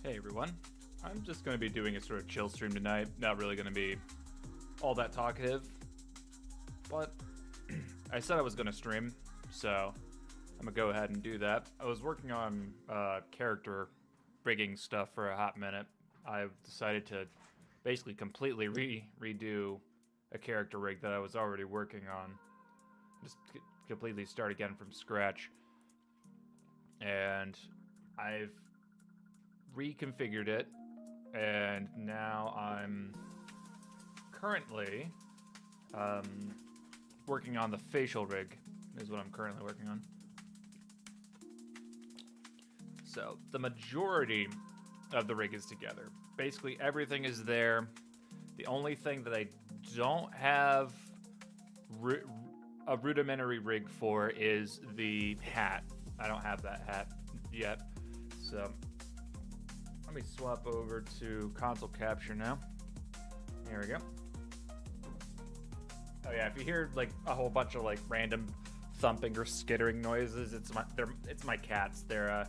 Hey everyone, I'm just going to be doing a sort of chill stream tonight, not really going to be all that talkative, but I said I was going to stream, so I'm going to go ahead and do that. I was working on character rigging stuff for a hot minute. I've decided to basically completely redo a character rig that I was already working on. Just completely start again from scratch. And I've reconfigured it, and now I'm currently working on the facial rig, is what I'm currently working on. So the majority of the rig is together. Basically everything is there. The only thing that I don't have a rudimentary rig for is the hat. I don't have that hat yet. So let me swap over to console capture now. Here we go. Oh yeah, if you hear like a whole bunch of like random thumping or skittering noises, it's my cats. They're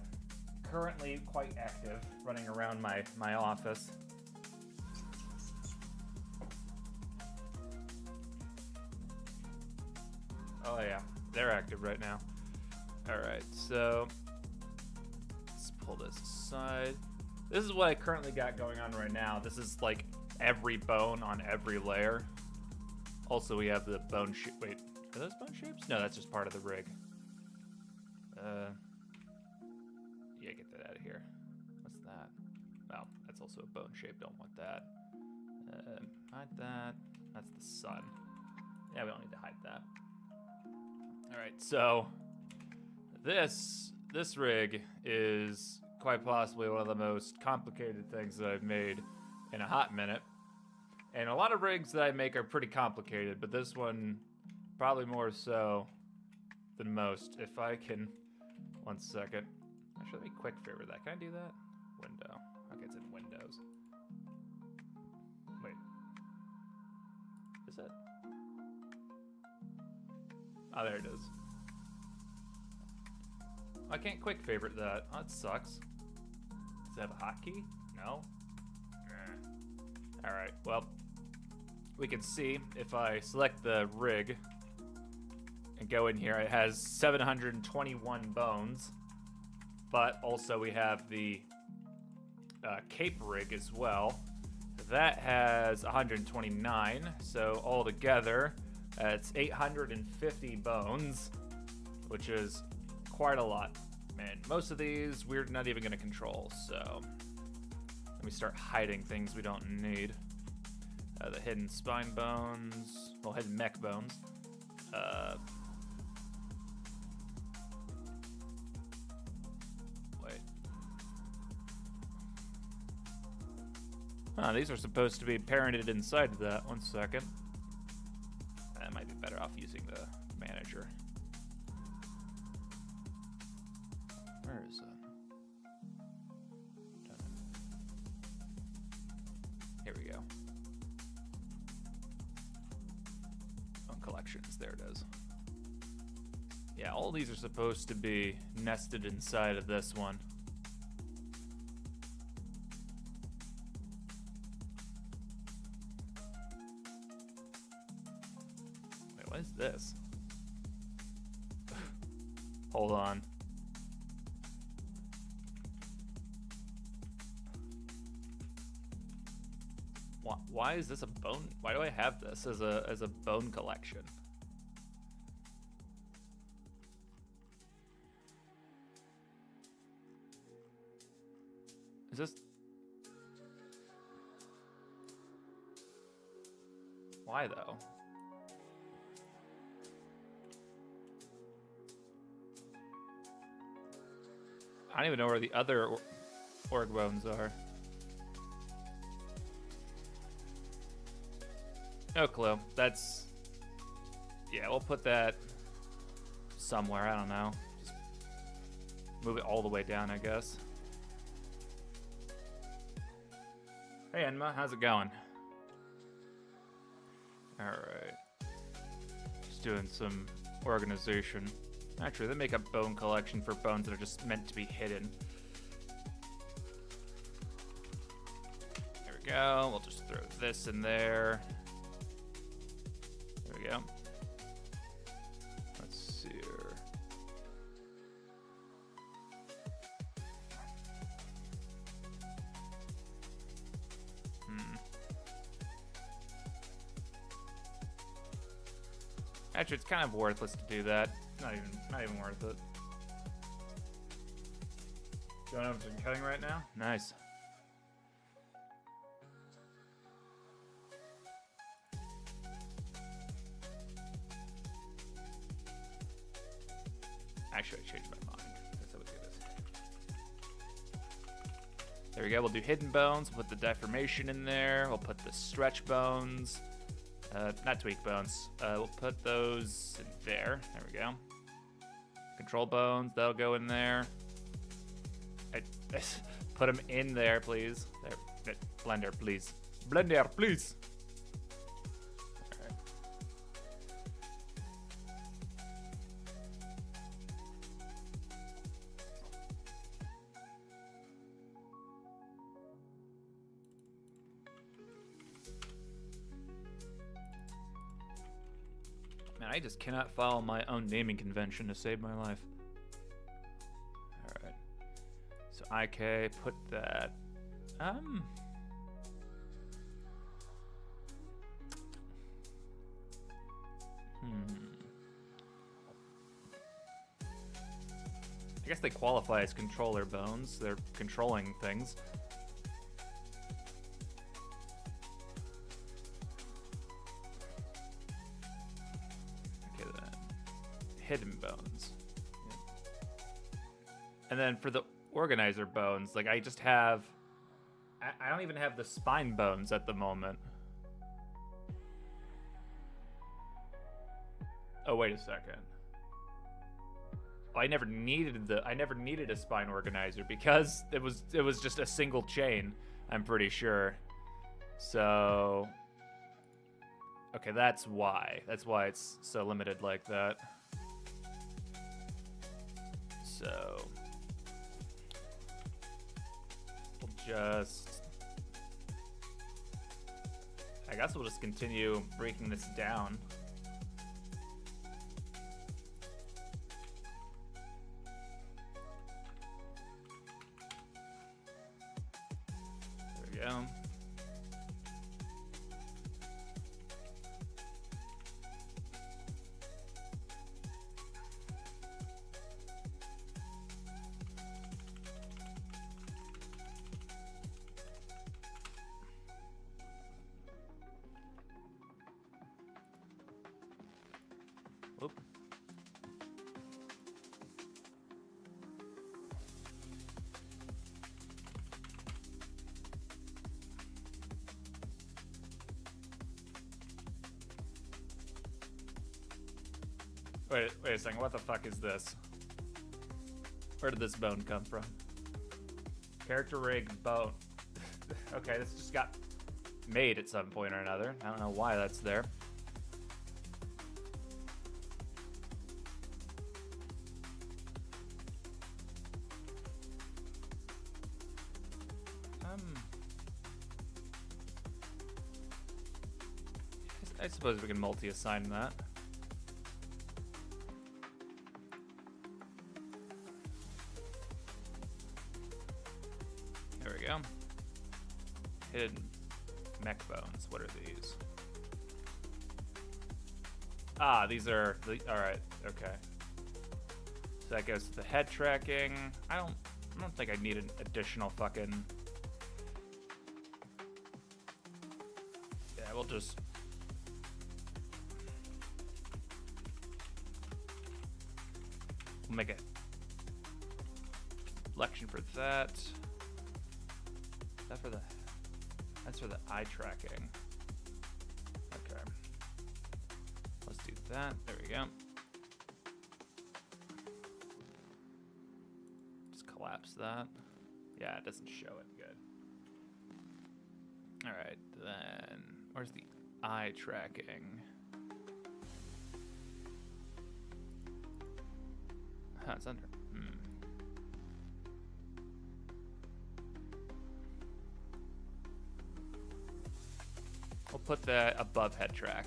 currently quite active, running around my office. Oh yeah, they're active right now. All right, so let's pull this aside. This is what I currently got going on right now. This is like every bone on every layer. Also, we have the bone shape. Wait, are those bone shapes? No, that's just part of the rig. Yeah, get that out of here. What's that? Oh, that's also a bone shape. Don't want that. Hide that. That's the sun. Yeah, we don't need to hide that. All right, so this rig is quite possibly one of the most complicated things that I've made in a hot minute. And a lot of rigs that I make are pretty complicated, but this one probably more so than most. If I can, 1 second. Actually, let me quick favorite that. Can I do that? Window. Okay, it's in Windows. Wait. Is it? Oh, there it is. I can't quick favorite that. Oh, that sucks. Does it have a hotkey? No? Alright, well, we can see if I select the rig and go in here, it has 721 bones, but also we have the cape rig as well. That has 129, so altogether, it's 850 bones, which is quite a lot. Man, most of these we're not even going to control, so let me start hiding things we don't need. The hidden spine bones, well, hidden mech bones. Wait. These are supposed to be parented inside of that. 1 second. I might be better off using the manager. Where is it? Here we go. On collections, there it is. Yeah, all these are supposed to be nested inside of this one. Wait, what is this? Hold on. Why is this a bone? Why do I have this as a bone collection? Is this? Why though? I don't even know where the other org bones are. No clue. That's... Yeah, we'll put that somewhere. I don't know. Just move it all the way down, I guess. Hey, Enma. How's it going? Alright. Just doing some organization. Actually, they make a bone collection for bones that are just meant to be hidden. go. We'll just throw this in there. There we go. Let's see here. Actually, it's kind of worthless to do that. Not even worth it. Don't know if I'm cutting right now. Nice. Actually, I changed my mind. That's how we do this. There we go. We'll do hidden bones. We'll put the deformation in there. We'll put the stretch bones. Not tweak bones. We'll put those in there. There we go. Control bones. They'll go in there. Put them in there, please. There. Blender, please. Blender, please. Man, I just cannot follow my own naming convention to save my life. Alright. So IK, put that... I guess they qualify as controller bones. They're controlling things. Hidden bones. Yeah. And then for the organizer bones, like I just have... I don't even have the spine bones at the moment. Oh, wait a second. Oh, I never needed a spine organizer because it was just a single chain, I'm pretty sure. So... Okay, that's why. That's why it's so limited like that. So I guess we'll just continue breaking this down. There we go. Oop. Wait a second, what the fuck is this? Where did this bone come from? Character rig bone. Okay, this just got made at some point or another. I don't know why that's there. I suppose we can multi-assign that. There we go. Hidden mech bones. What are these? Ah, these are the... Alright, okay. So that goes to the head tracking. I don't think I need an additional fucking... Yeah, we'll just... We'll make a selection for that. Is that for the... That's for the eye tracking. Okay. Let's do that. There we go. Just collapse that. Yeah, it doesn't show it good. Alright, then... Where's the eye tracking? Huh, it's under. put that above head track.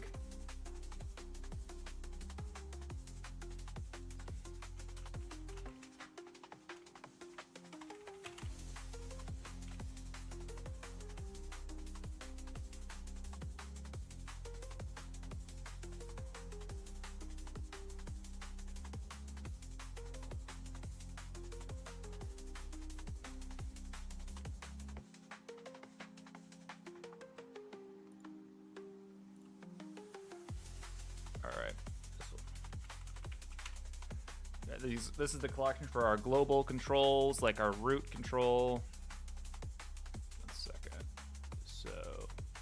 This is the collection for our global controls, like our root control. 1 second. So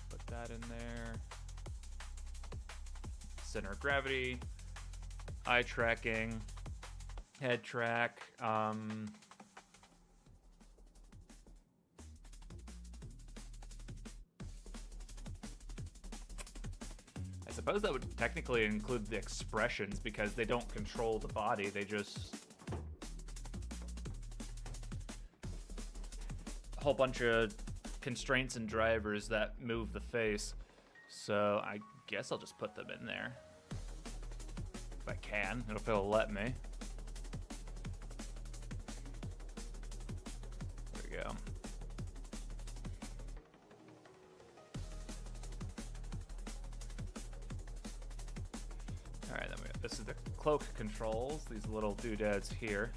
put that in there. Center of gravity, eye tracking, head track. I suppose that would technically include the expressions because they don't control the body, they just a whole bunch of constraints and drivers that move the face. So I guess I'll just put them in there. If I can, if it'll let me. There we go. Alright, then this is the cloak controls, these little doodads here.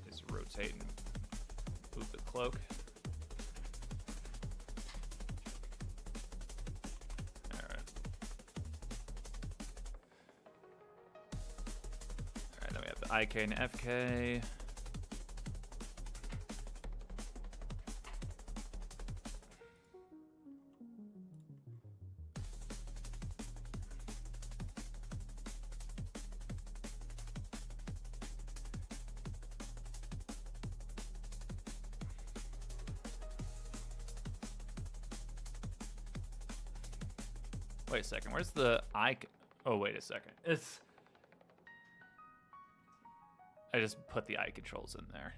Just rotate and move the cloak. Alright, then we have the IK and FK. Wait a second, where's the icon? Oh, wait a second. I just put the eye controls in there.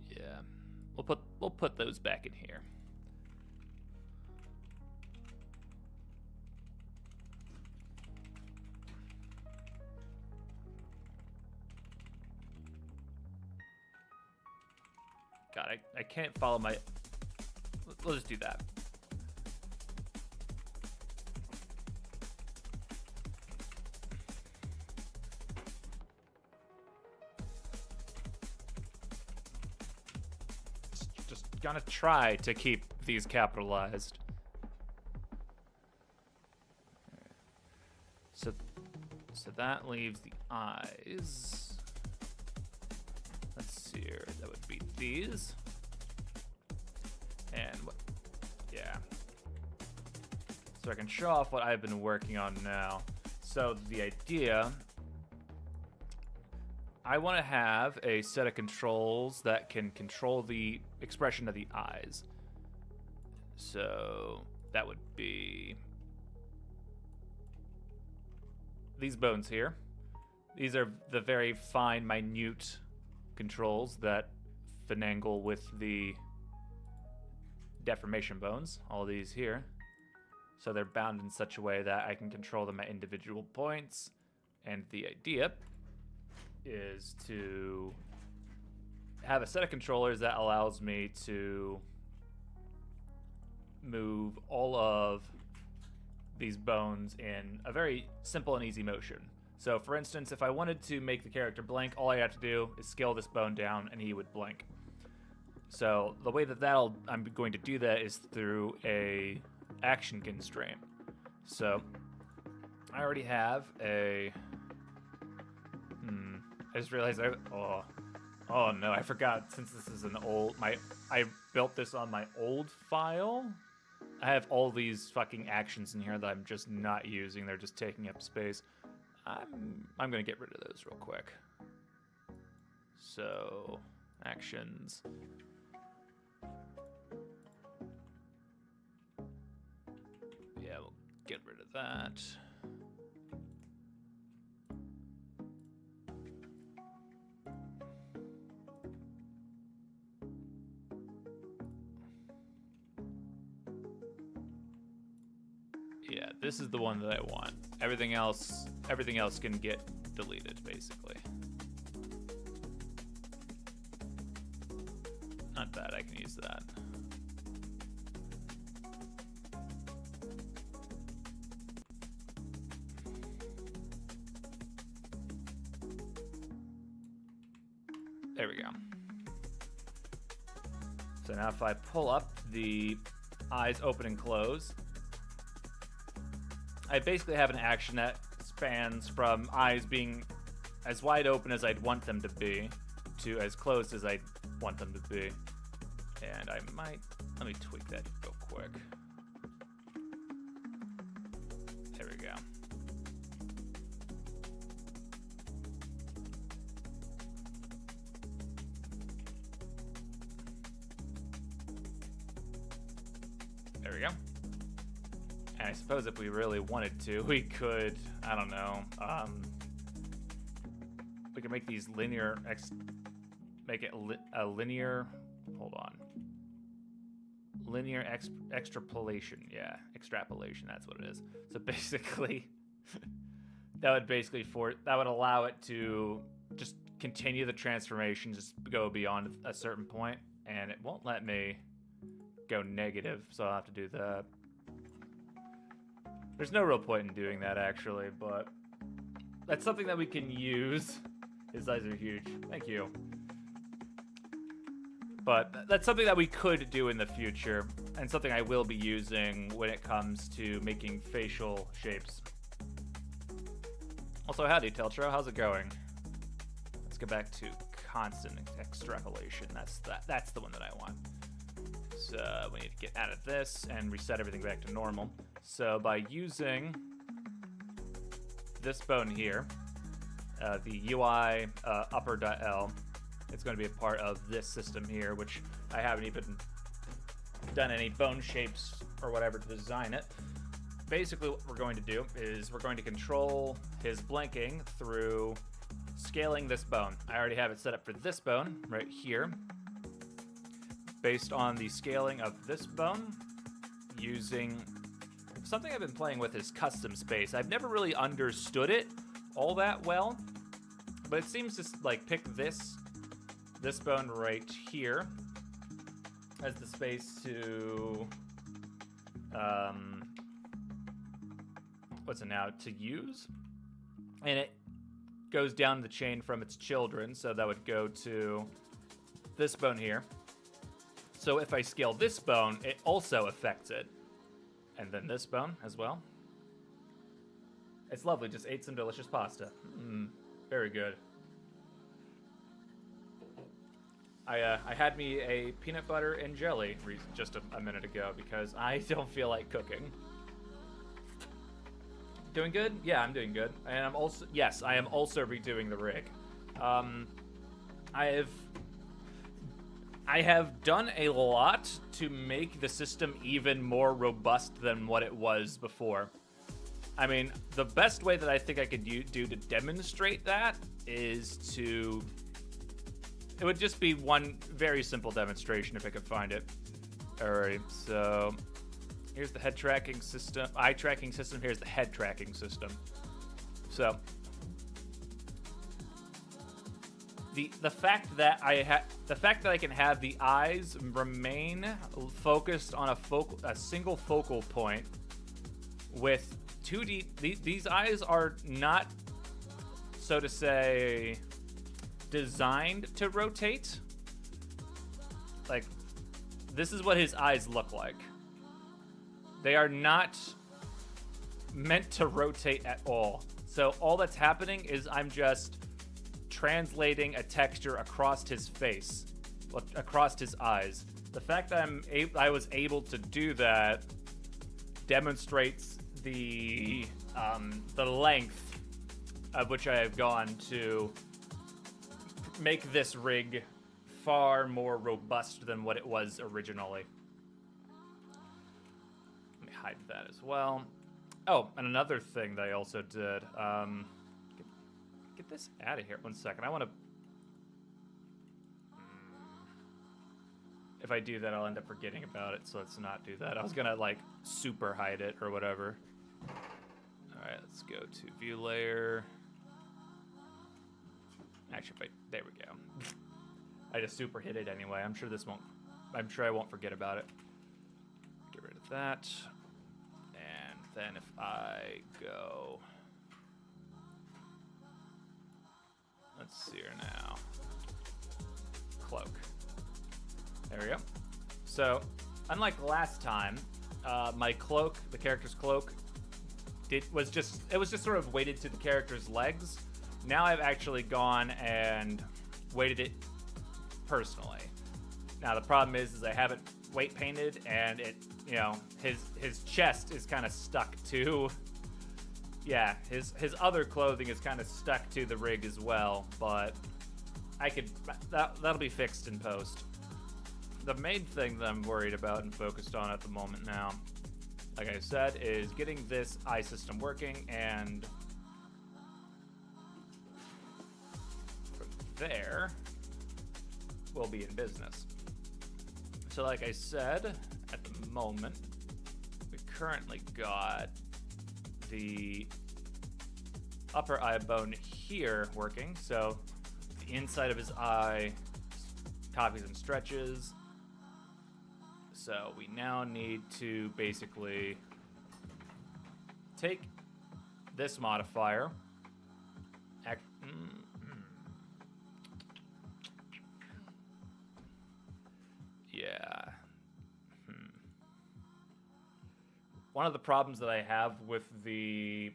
Yeah, we'll put those back in here. God, I can't follow my. We'll just do that. Just gonna try to keep these capitalized. So that leaves the eyes. Let's see here. That would be these. And what? Yeah. So I can show off what I've been working on now. So the idea, I want to have a set of controls that can control the expression of the eyes. So that would be these bones here. These are the very fine, minute controls that finagle with the deformation bones, all these here. So they're bound in such a way that I can control them at individual points. And the idea is to have a set of controllers that allows me to move all of these bones in a very simple and easy motion. So for instance, if I wanted to make the character blink, all I have to do is scale this bone down and he would blink. So the way that I'm going to do that is through a action constraint. So I already have a. I just realized oh no, I forgot. Since this is an old I built this on my old file. I have all these fucking actions in here that I'm just not using. They're just taking up space. I'm gonna get rid of those real quick. So actions. Yeah, we'll get rid of that. this is the one that I want. Everything else can get deleted, basically. Not bad, I can use that. There we go. So now if I pull up the eyes open and close, I basically have an action that spans from eyes being as wide open as I'd want them to be to as closed as I want them to be. And I might, let me tweak that real quick. There we go. There we go. And I suppose if we really wanted to, we could, I don't know, we could make these linear, make it a linear, hold on. Linear extrapolation, yeah, extrapolation, that's what it is. So basically, that would allow it to just continue the transformation, just go beyond a certain point, and it won't let me go negative, so I'll have to do that. There's no real point in doing that, actually, but that's something that we can use. His eyes are huge. Thank you. But that's something that we could do in the future, and something I will be using when it comes to making facial shapes. Also, howdy, Teltro. How's it going? Let's go back to constant extrapolation. That's the one that I want. So we need to get out of this and reset everything back to normal. So by using this bone here, the UI upper.l, it's going to be a part of this system here, which I haven't even done any bone shapes or whatever to design it. Basically what we're going to do is we're going to control his blinking through scaling this bone. I already have it set up for this bone right here. Based on the scaling of this bone, using something I've been playing with is custom space. I've never really understood it all that well, but it seems to like pick this bone right here as the space to what's it now, to use, and it goes down the chain from its children, so that would go to this bone here. So if I scale this bone, it also affects it, and then this bone as well. It's lovely. Just ate some delicious pasta. Very good. I had me a peanut butter and jelly just a minute ago because I don't feel like cooking. Doing good? Yeah, I'm doing good. And I'm also, yes, I am also redoing the rig. I have done a lot to make the system even more robust than what it was before. I mean, the best way that I think I could do to demonstrate that is to... It would just be one very simple demonstration if I could find it. Alright, so... Here's the head tracking system, eye tracking system. Here's the head tracking system. So... The fact that I can have the eyes remain focused on a single focal point with 2D. These eyes are not, so to say, designed to rotate. Like, this is what his eyes look like. They are not meant to rotate at all. So all that's happening is I'm just translating a texture across his face, across his eyes. The fact that I was able to do that demonstrates the length of which I have gone to make this rig far more robust than what it was originally. Let me hide that as well. Oh, and another thing that I also did, get this out of here. 1 second. I want to... If I do that, I'll end up forgetting about it, so let's not do that. I was gonna, like, super hide it or whatever. Alright, let's go to view layer. Actually, wait, there we go. I just super hit it anyway. I'm sure I won't forget about it. Get rid of that. And then if I go, let's see here now. Cloak. There we go. So, unlike last time, my cloak, the character's cloak, it was just sort of weighted to the character's legs. Now I've actually gone and weighted it personally. Now the problem is I haven't weight painted, and it, you know, his chest is kind of stuck to, yeah, his other clothing is kind of stuck to the rig as well, but that'll be fixed in post. The main thing that I'm worried about and focused on at the moment now, like I said, is getting this eye system working, and from there, we'll be in business. So like I said, at the moment, we currently got the upper eye bone here working, so the inside of his eye copies and stretches. So we now need to basically take this modifier, yeah. One of the problems that I have with the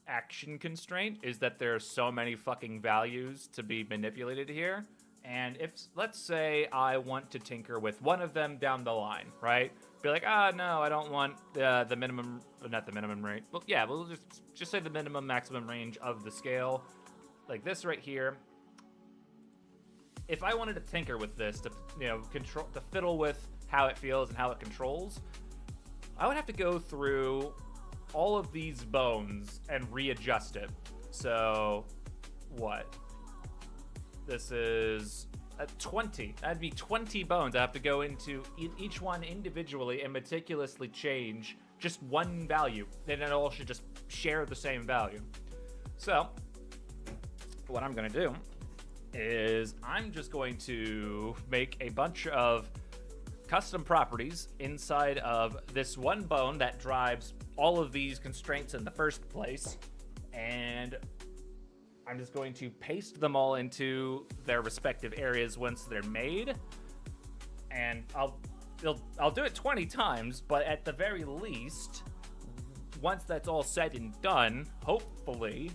action constraint is that there are so many fucking values to be manipulated here. And if, let's say, I want to tinker with one of them down the line, right? Be like, no, I don't want the minimum, not the minimum range. Well, yeah, we'll just say the minimum maximum range of the scale, like this right here. If I wanted to tinker with this to, you know, to fiddle with how it feels and how it controls, I would have to go through all of these bones and readjust it. So, what? This is 20. That'd be 20 bones. I have to go into each one individually and meticulously change just one value. And it all should just share the same value. So, what I'm going to do is I'm just going to make a bunch of custom properties inside of this one bone that drives all of these constraints in the first place. And I'm just going to paste them all into their respective areas once they're made. And I'll do it 20 times, but at the very least, once that's all said and done, hopefully,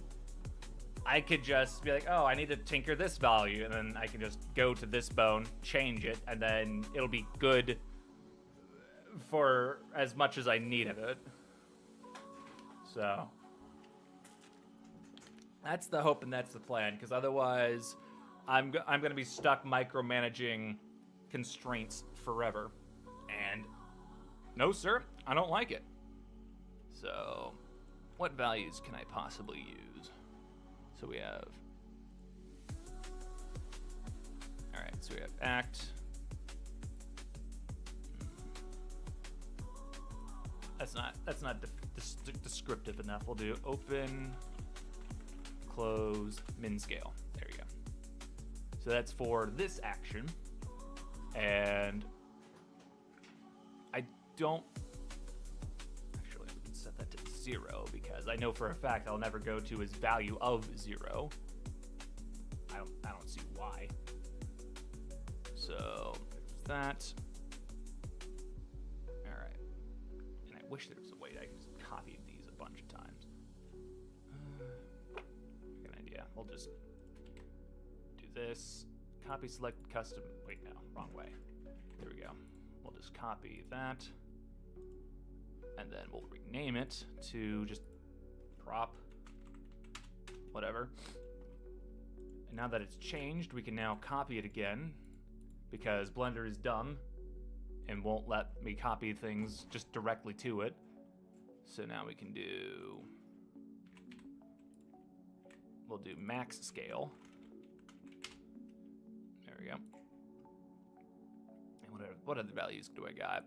I could just be like, oh, I need to tinker this value, and then I can just go to this bone, change it, and then it'll be good for as much as I need of it. So that's the hope and that's the plan, because otherwise I'm going to be stuck micromanaging constraints forever. And no, sir, I don't like it. So what values can I possibly use? So we have, all right, so we have act. That's not descriptive enough. We'll do open, close, min scale. There you go. So that's for this action. And I don't, actually, we can set that to 0 because I know for a fact I'll never go to his value of 0. I don't see why. So that. All right. And I wish there was a way I could just copy these a bunch of times. Good idea. We'll just do this. Copy select custom. Wait, no, wrong way. There we go. We'll just copy that. And then we'll rename it to just prop, whatever. And now that it's changed, we can now copy it again because Blender is dumb and won't let me copy things just directly to it. So now we can do, we'll do max scale. There we go. And what other values do I got?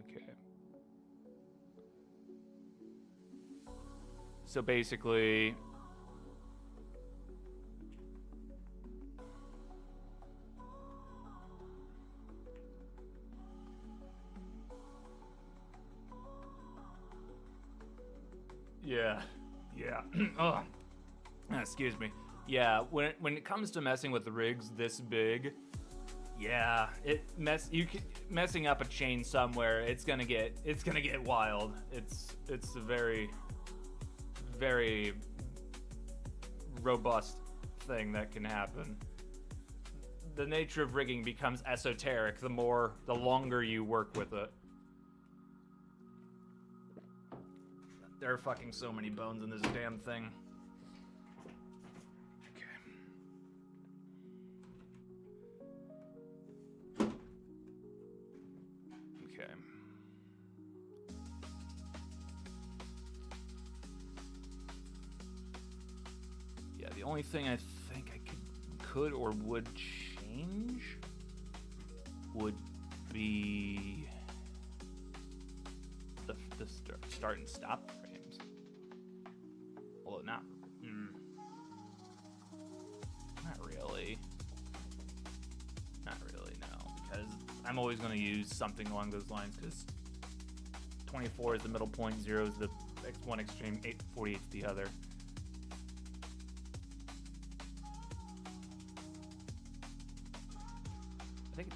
Okay. So basically, yeah. Oh, excuse me. Yeah, when it comes to messing with rigs this big, yeah, messing up a chain somewhere, it's gonna get wild. It's a very robust thing that can happen. The nature of rigging becomes esoteric the longer you work with it. There are fucking so many bones in this damn thing. Okay. Yeah, the only thing I think I could or would change would be the start and stop frames. Although not really. Not really, no. Because I'm always going to use something along those lines, because 24 is the middle point, 0 is the one extreme, 48 is the other. I think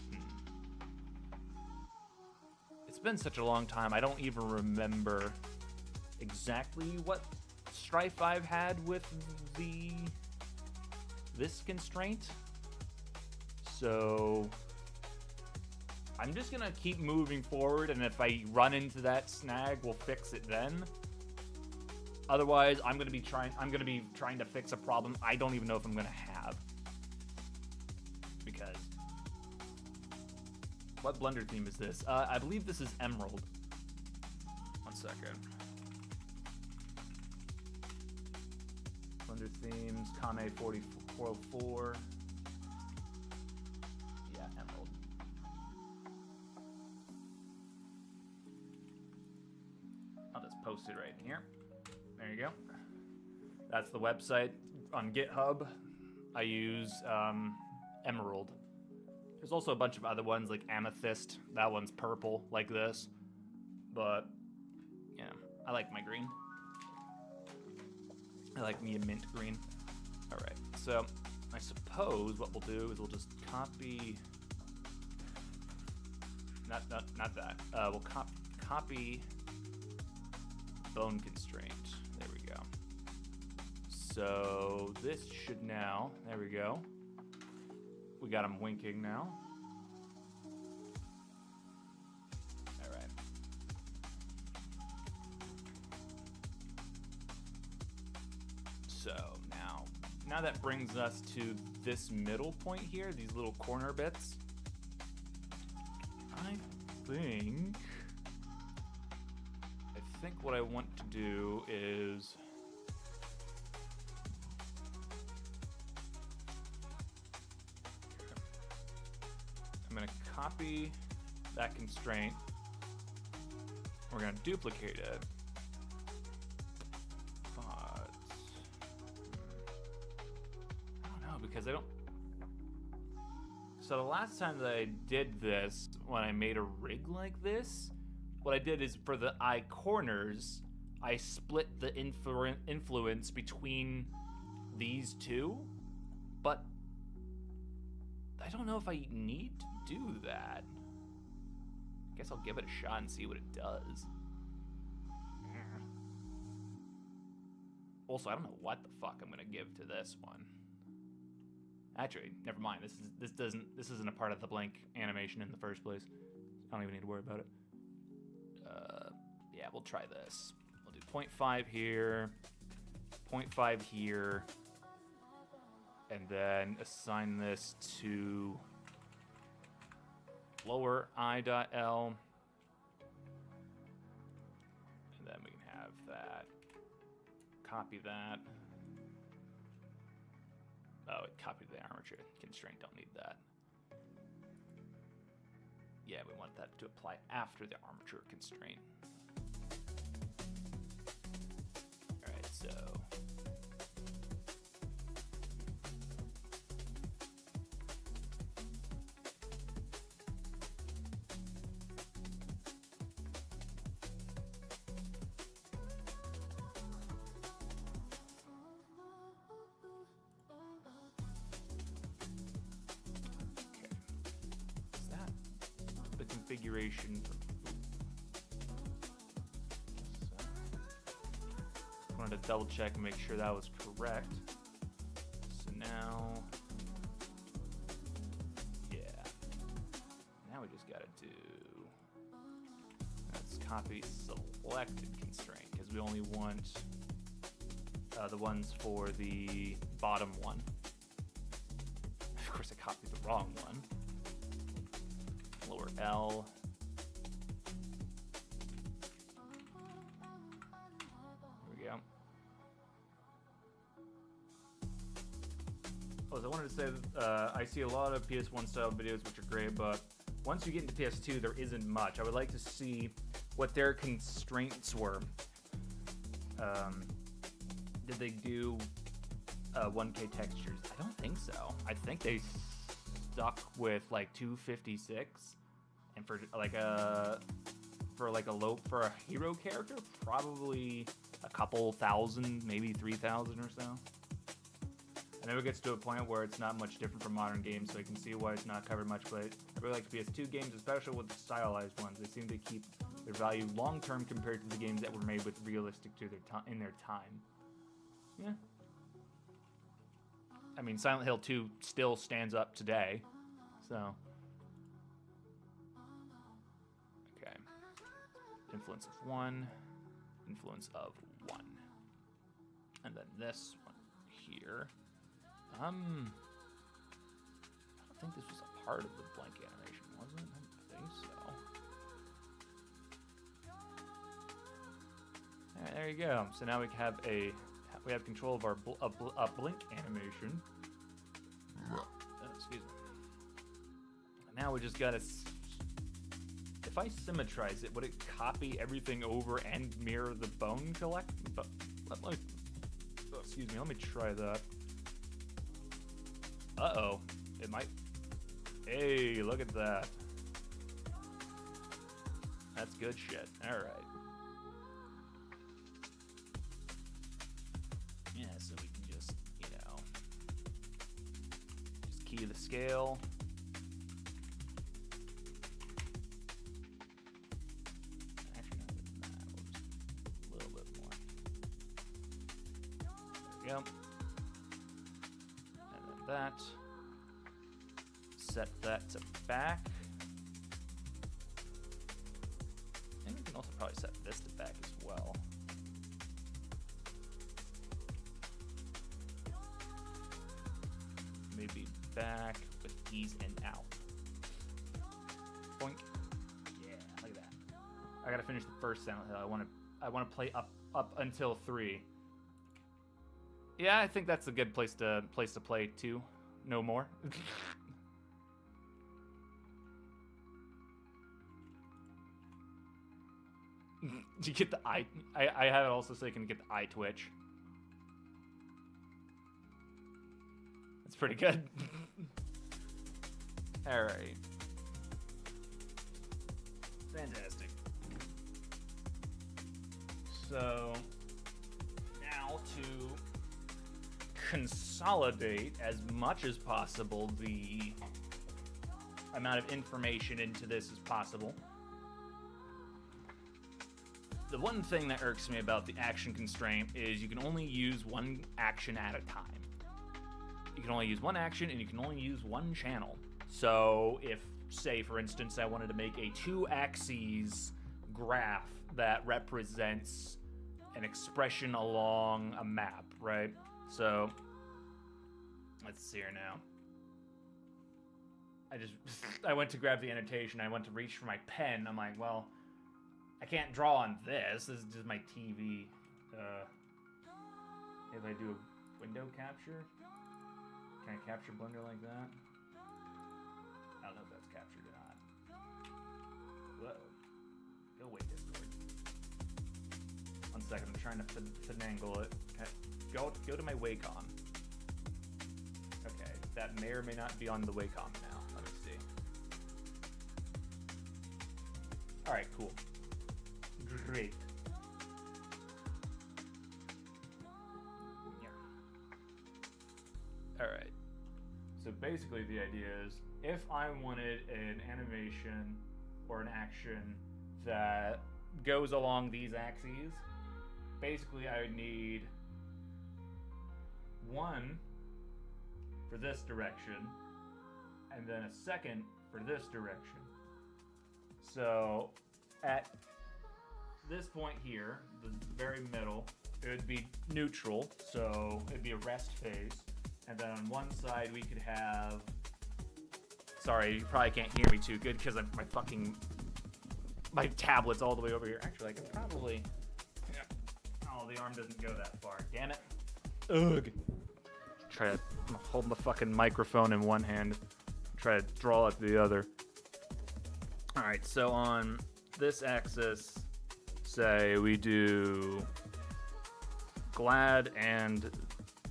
it's been such a long time, I don't even remember exactly what strife I've had with this constraint. So I'm just gonna keep moving forward, and if I run into that snag, we'll fix it then. Otherwise, I'm gonna be trying to fix a problem I don't even know if I'm gonna have. Because what Blender theme is this? I believe this is Emerald. 1 second. Blender themes, Kame 404. Yeah, Emerald. I'll just post it right in here. There you go. That's the website. On GitHub, I use Emerald. There's also a bunch of other ones like Amethyst. That one's purple, like this. But, yeah, I like my green. I like me a mint green. All right, so I suppose what we'll do is we'll just copy. Not that. We'll copy bone constraint. There we go. So this should now. There we go. We got him winking now. All right. So now that brings us to this middle point here, these little corner bits. I think what I want to do is I'm going to copy that constraint. We're going to duplicate it. But I don't know, because I don't. So the last time that I did this, when I made a rig like this, what I did is for the eye corners, I split the influence between these two, but I don't know if I need to do that. I guess I'll give it a shot and see what it does. Also, I don't know what the fuck I'm gonna give to this one. Actually, never mind. This isn't a part of the blank animation in the first place. I don't even need to worry about it. Yeah, we'll try this. We'll do 0.5 here, 0.5 here, and then assign this to lower I.L. And then we can have that. Copy that. Oh, it copied the armature constraint. Don't need that. Yeah, we want that to apply after the armature constraint. All right, so configuration. Wanted to double check and make sure that was correct. So now, yeah. Now we just gotta do, let's copy selected constraint because we only want the ones for the bottom one. Of course, I copied the wrong one. Lower L. There we go. Oh, so I wanted to say I see a lot of PS1 style videos, which are great, but once you get into PS2, there isn't much. I would like to see what their constraints were. Did they do 1K textures? I don't think so. I think they stuck with like 256, and for a hero character, probably a couple thousand, maybe 3,000 or so. I know it gets to a point where it's not much different from modern games, so I can see why it's not covered much, but I really like the PS2 games, especially with the stylized ones. They seem to keep their value long-term compared to the games that were made with realistic to in their time. Yeah. I mean, Silent Hill 2 still stands up today, so. Okay. Influence of 1, influence of 1. And then this one here. I don't think this was a part of the blank animation, was it? I don't think so. Alright, there you go. So now we have control of our blink animation. Excuse me. And now we just gotta. If I symmetrize it, would it copy everything over and mirror the bone collect? But excuse me. Let me try that. Uh-oh. It might. Hey, look at that. That's good shit. All right. Yeah, so we can just, just key the scale. Actually, not even that. We'll just a little bit more. There we go. And then that. Set that to back. And we can also probably set this to back as well. Maybe back with ease and out. Boink. Yeah, look at that. I gotta finish the first Silent Hill. I wanna play up until 3. Yeah, I think that's a good place to play 2. No more. You get the eye. I have it also so you can get the eye twitch. That's pretty good. All right. Fantastic. So now to consolidate as much as possible the amount of information into this as possible. The one thing that irks me about the action constraint is you can only use one action at a time. You can only use one action and you can only use one channel. So if, say, for instance, I wanted to make a 2-axis graph that represents an expression along a map, right? So let's see here now. I went to grab the annotation. I went to reach for my pen. I'm like, well, I can't draw on this. This is just my TV. If I do a window capture, can I capture Blender like that? I don't know if that's captured or not. Whoa. Go away, Discord. 1 second, I'm trying to finagle it. Okay. Go to my Wacom. Okay, that may or may not be on the Wacom now. Let me see. Alright, cool. Great. Yeah. Alright. So basically the idea is, if I wanted an animation or an action that goes along these axes, basically I would need one for this direction, and then a second for this direction. So at this point here, the very middle, it would be neutral, so it'd be a rest phase. And then on one side we could have, sorry, you probably can't hear me too good because my tablet's all the way over here. Actually, I can probably, yeah. Oh, the arm doesn't go that far. Damn it. Ugh. Try to hold the fucking microphone in one hand, try to draw it the other. All right, so on this axis, say we do glad and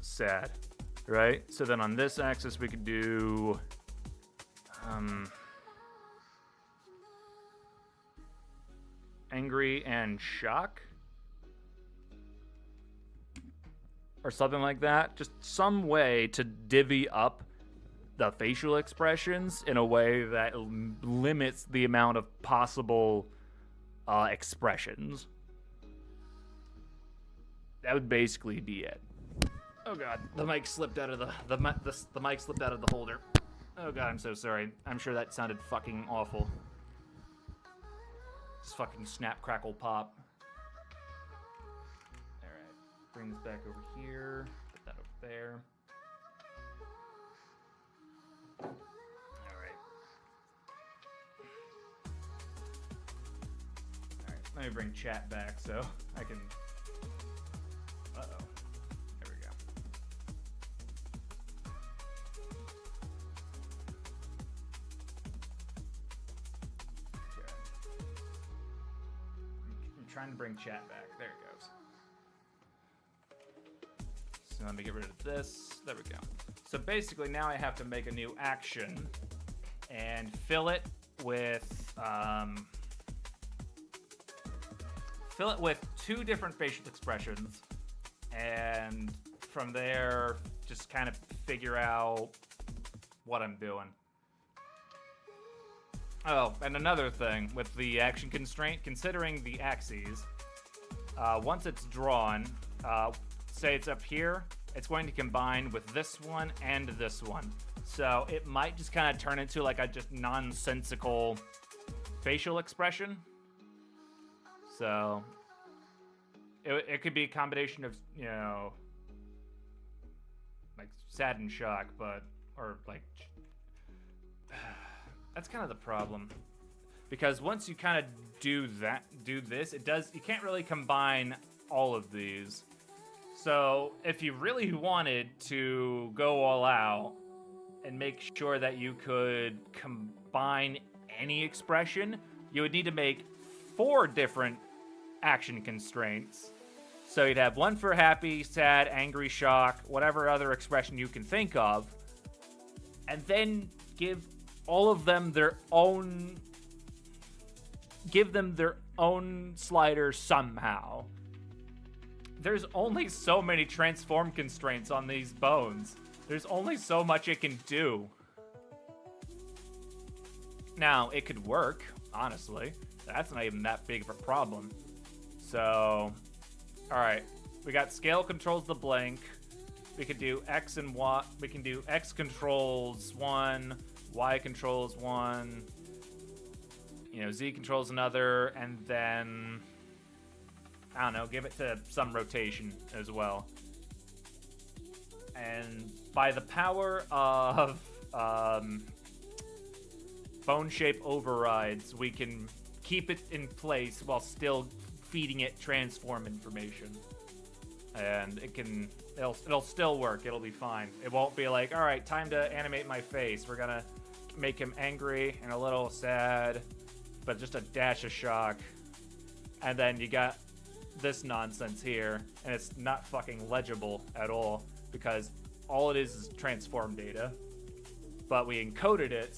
sad, right? So then on this axis we could do angry and shock, or something like that. Just some way to divvy up the facial expressions in a way that limits the amount of possible expressions. That would basically be it. Oh god, the mic slipped out of the mic slipped out of the holder. Oh god, I'm so sorry. I'm sure that sounded fucking awful. Just fucking snap, crackle, pop. Alright, bring this back over here. Put that over there. Alright. Alright, let me bring chat back so I can... Uh-oh. There we go. Okay. I'm trying to bring chat back. There it goes. So let me get rid of this. There we go. So basically now I have to make a new action and fill it with two different facial expressions, and from there just kind of figure out what I'm doing. Oh, and another thing with the action constraint, considering the axes, once it's drawn, say it's up here, it's going to combine with this one and this one. So it might just kind of turn into like a just nonsensical facial expression. So it could be a combination of, you know, like sad and shock, but, or like, that's kind of the problem. Because once you kind of do this, you can't really combine all of these. So if you really wanted to go all out and make sure that you could combine any expression, you would need to make 4 different action constraints. So you'd have one for happy, sad, angry, shock, whatever other expression you can think of, and then give all of them their own slider somehow. There's only so many transform constraints on these bones. There's only so much it can do. Now, it could work, honestly. That's not even that big of a problem. So, alright. We got scale controls the blank. We could do X and Y. We can do X controls 1, Y controls 1, you know, Z controls another, and then, I don't know, give it to some rotation as well. And by the power of bone shape overrides, we can keep it in place while still feeding it transform information. And it'll still work. It'll be fine. It won't be like, all right, time to animate my face. We're gonna make him angry and a little sad, but just a dash of shock. And then you got this nonsense here, and it's not fucking legible at all because all it is transform data. But we encoded it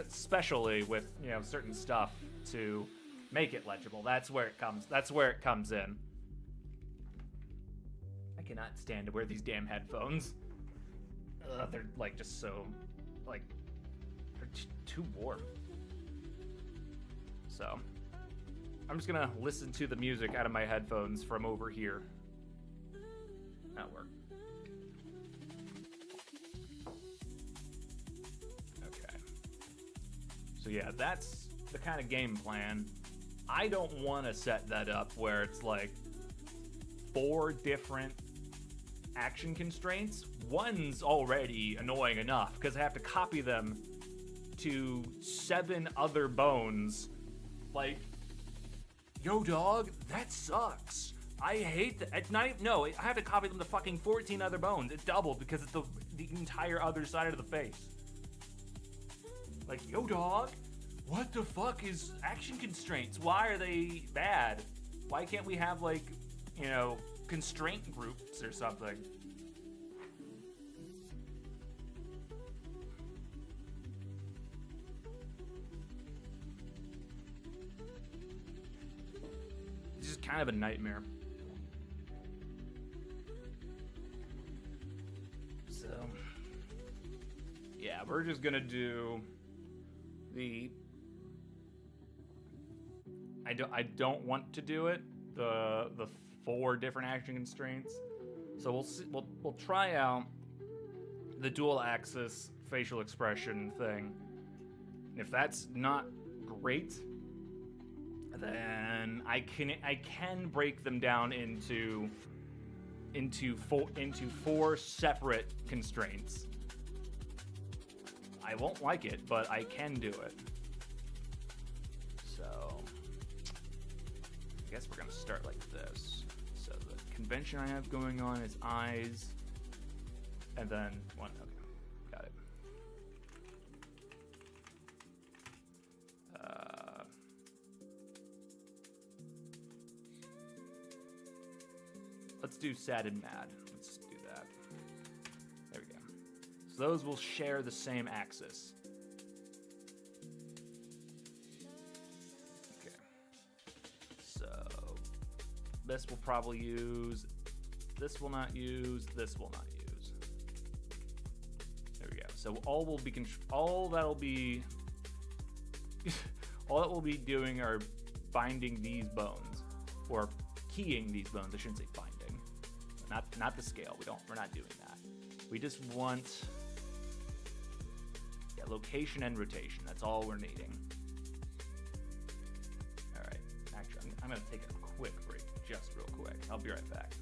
specially with, you know, certain stuff to make it legible. That's where it comes in. I cannot stand to wear these damn headphones. They're like just so, like, they're too warm. So I'm just gonna listen to the music out of my headphones from over here. That'll work. Okay. So yeah, that's the kind of game plan. I don't want to set that up where it's like 4 different action constraints. One's already annoying enough because I have to copy them to 7 other bones. Like, yo dog, that sucks. I hate that. No, I have to copy them to fucking 14 other bones. It doubled because it's the entire other side of the face. Like, yo dog, what the fuck is action constraints? Why are they bad? Why can't we have, like, you know, constraint groups or something? It's just kind of a nightmare. So, yeah, we're just gonna do the... I don't want to do it, the 4 different action constraints. So we'll see, we'll try out the dual axis facial expression thing. If that's not great, then I can break them down into 4 separate constraints. I won't like it, but I can do it. So I guess we're gonna start like this. So the convention I have going on is eyes, and then one. Okay, got it. Let's do sad and mad. Let's do that. There we go. So those will share the same axis. Okay. So this will probably use, this will not use, this will not use. There we go. So all that will be doing are binding these bones, or keying these bones. I shouldn't say binding. Not the scale. We're not doing that. We just want location and rotation. That's all we're needing. All right. Actually, I'm gonna take a quick break, just real quick. I'll be right back.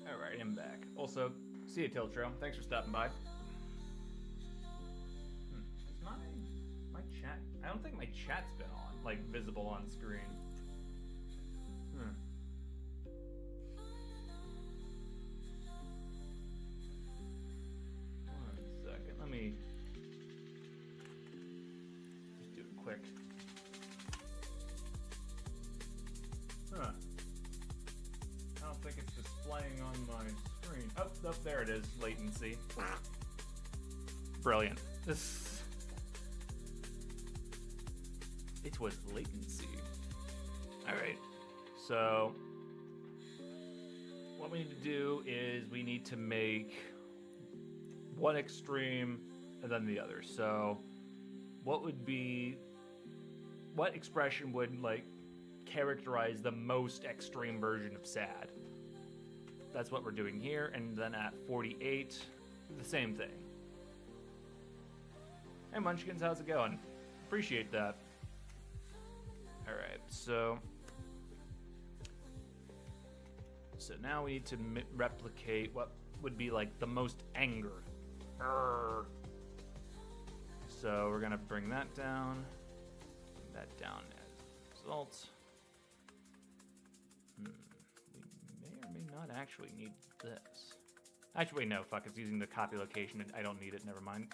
Alright, I'm back. Also, see you, Tiltro. Thanks for stopping by. Is my chat... I don't think my chat's been on, like, visible on screen. One second. Let me just do it quick. I don't think it's displaying on my screen. Oh, there it is. Latency. Brilliant. It was latency. Alright. So, what we need to do is we need to make one extreme and then the other. So, what expression would, like, characterize the most extreme version of sad? That's what we're doing here. And then at 48, the same thing. Hey Munchkins, how's it going? Appreciate that. Alright, so now we need to replicate what would be like the most anger. So we're gonna bring that down as a result. We may or may not actually need this. Actually, wait, no, fuck, it's using the copy location. I don't need it, never mind.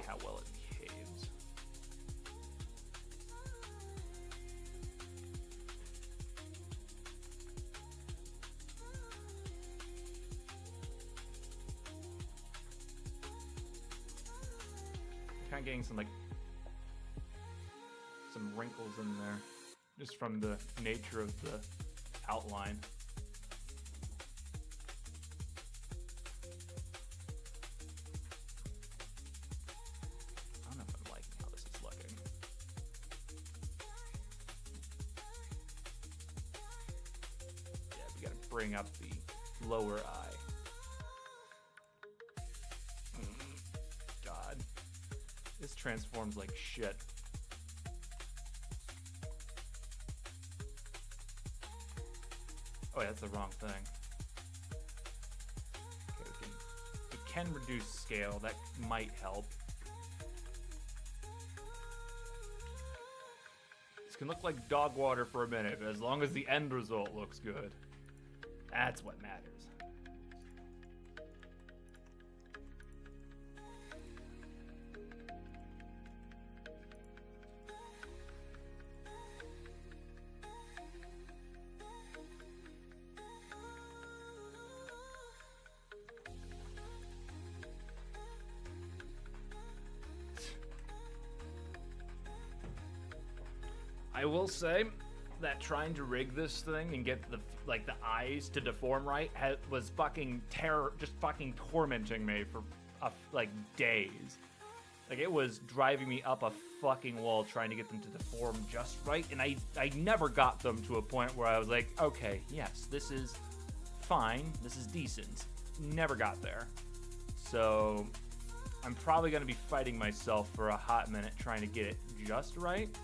How well it behaves. Kind of getting some wrinkles in there just from the nature of the outline. Bring up the lower eye. God. This transforms like shit. Oh, yeah, that's the wrong thing. Okay, we can reduce scale. That might help. This can look like dog water for a minute, but as long as the end result looks good. That's what matters. I will say that trying to rig this thing and get the eyes to deform right was fucking just fucking tormenting me for days. Like, it was driving me up a fucking wall trying to get them to deform just right, and I never got them to a point where I was like, okay, yes, this is fine, this is decent. Never got there. So I'm probably going to be fighting myself for a hot minute trying to get it just right.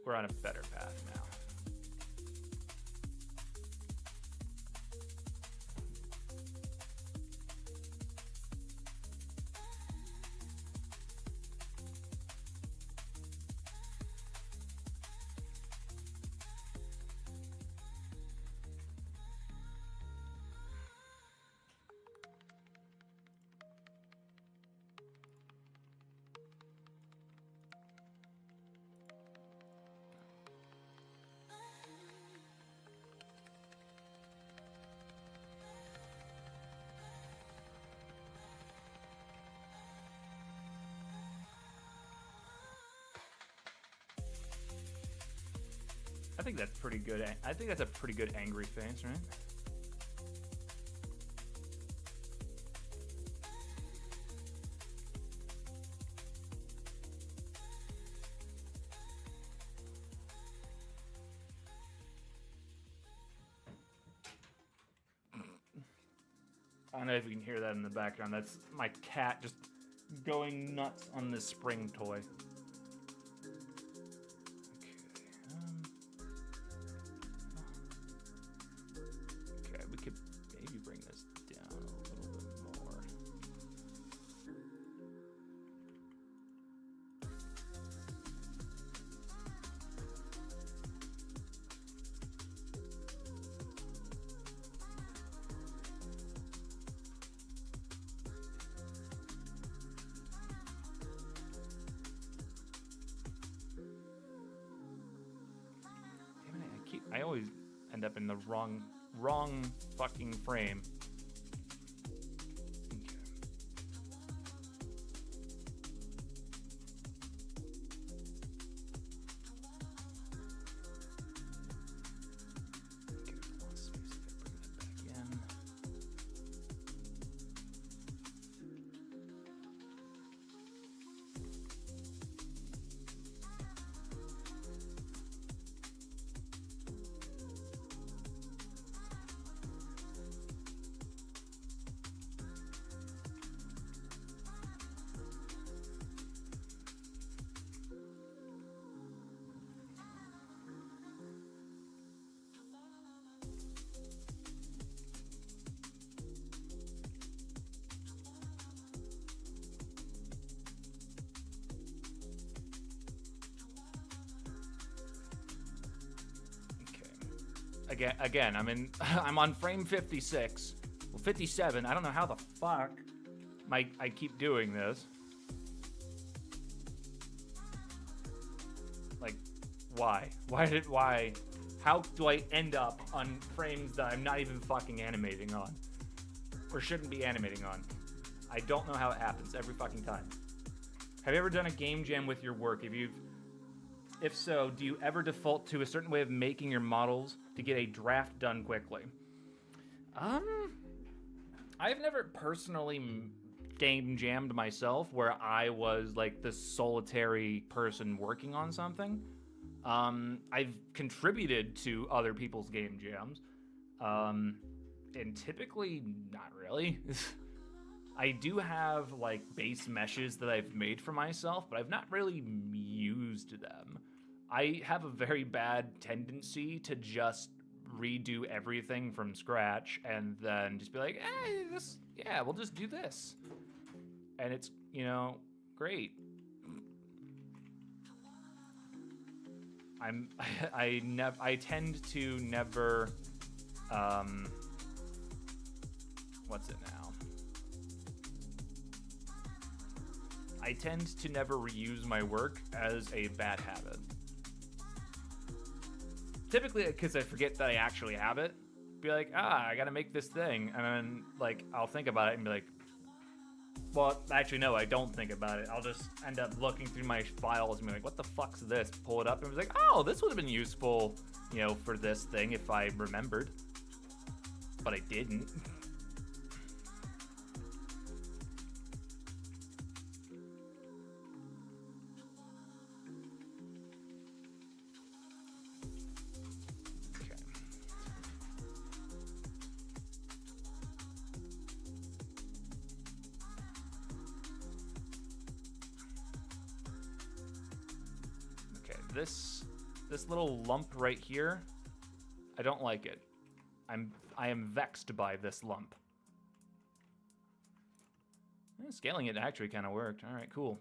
We're on a better path now. I think that's pretty good. I think that's a pretty good angry face, right? I don't know if you can hear that in the background. That's my cat just going nuts on this spring toy. Okay, we could maybe bring this down a little bit more. I always end up in the wrong fucking frame. Again, I'm on frame 56. Well, 57. I don't know how the fuck I keep doing this. Like, why? Why? How do I end up on frames that I'm not even fucking animating on? Or shouldn't be animating on? I don't know how it happens every fucking time. Have you ever done a game jam with your work? If so, do you ever default to a certain way of making your models to get a draft done quickly? I've never personally game jammed myself where I was like the solitary person working on something. I've contributed to other people's game jams, and typically not really. I do have like base meshes that I've made for myself, but I've not really used them. I have a very bad tendency to just redo everything from scratch and then just be like, hey, we'll just do this. And it's, great. I tend to never, what's it now? I tend to never reuse my work as a bad habit. Typically, because I forget that I actually have it. Be like, I gotta make this thing. And then, like, I'll think about it and be like, well, actually, no, I don't think about it. I'll just end up looking through my files and be like, what the fuck's this? Pull it up and be like, oh, this would have been useful, for this thing if I remembered. But I didn't. This little lump right here, I don't like it. I am vexed by this lump. Scaling it actually kind of worked. All right, cool.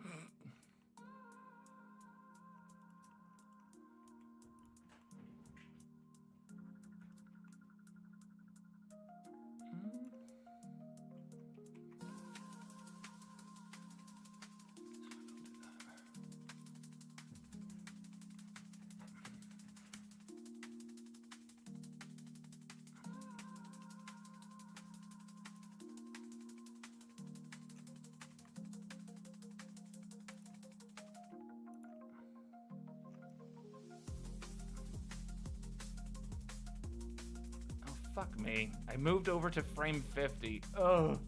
Fuck me. I moved over to frame 50. Ugh.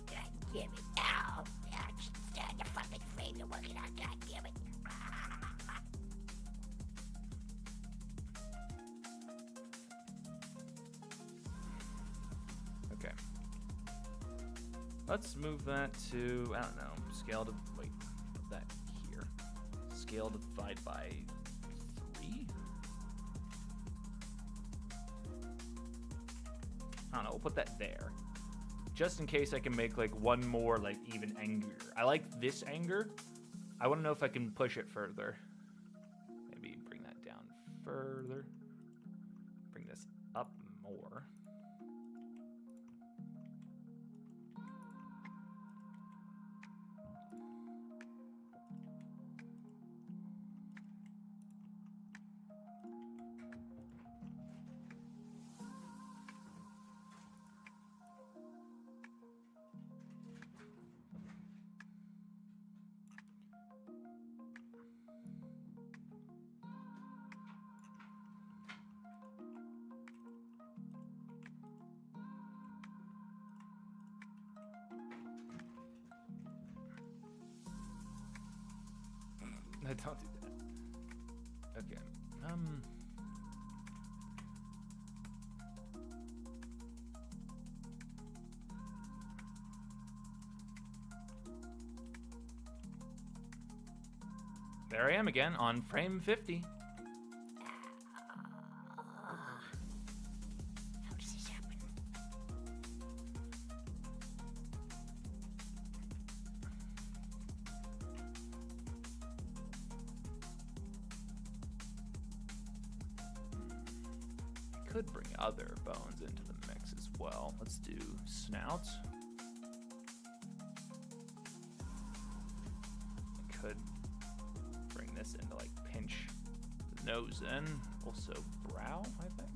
God damn it. Ow. The fucking frame you're working on. God damn it. Okay. Let's move that to, I don't know, scale to, wait, put that here. Scale divide by 3? I don't know, we'll put that there. Just in case I can make like one more like even anger. I like this anger. I want to know if I can push it further. Maybe bring that down further. Bring this up more. No, don't do that. Okay. There I am again on frame 50. How does this happen? I could bring other bones into the mix as well. Let's do snouts. I could bring this into like pinch the nose in. Also brow, I think.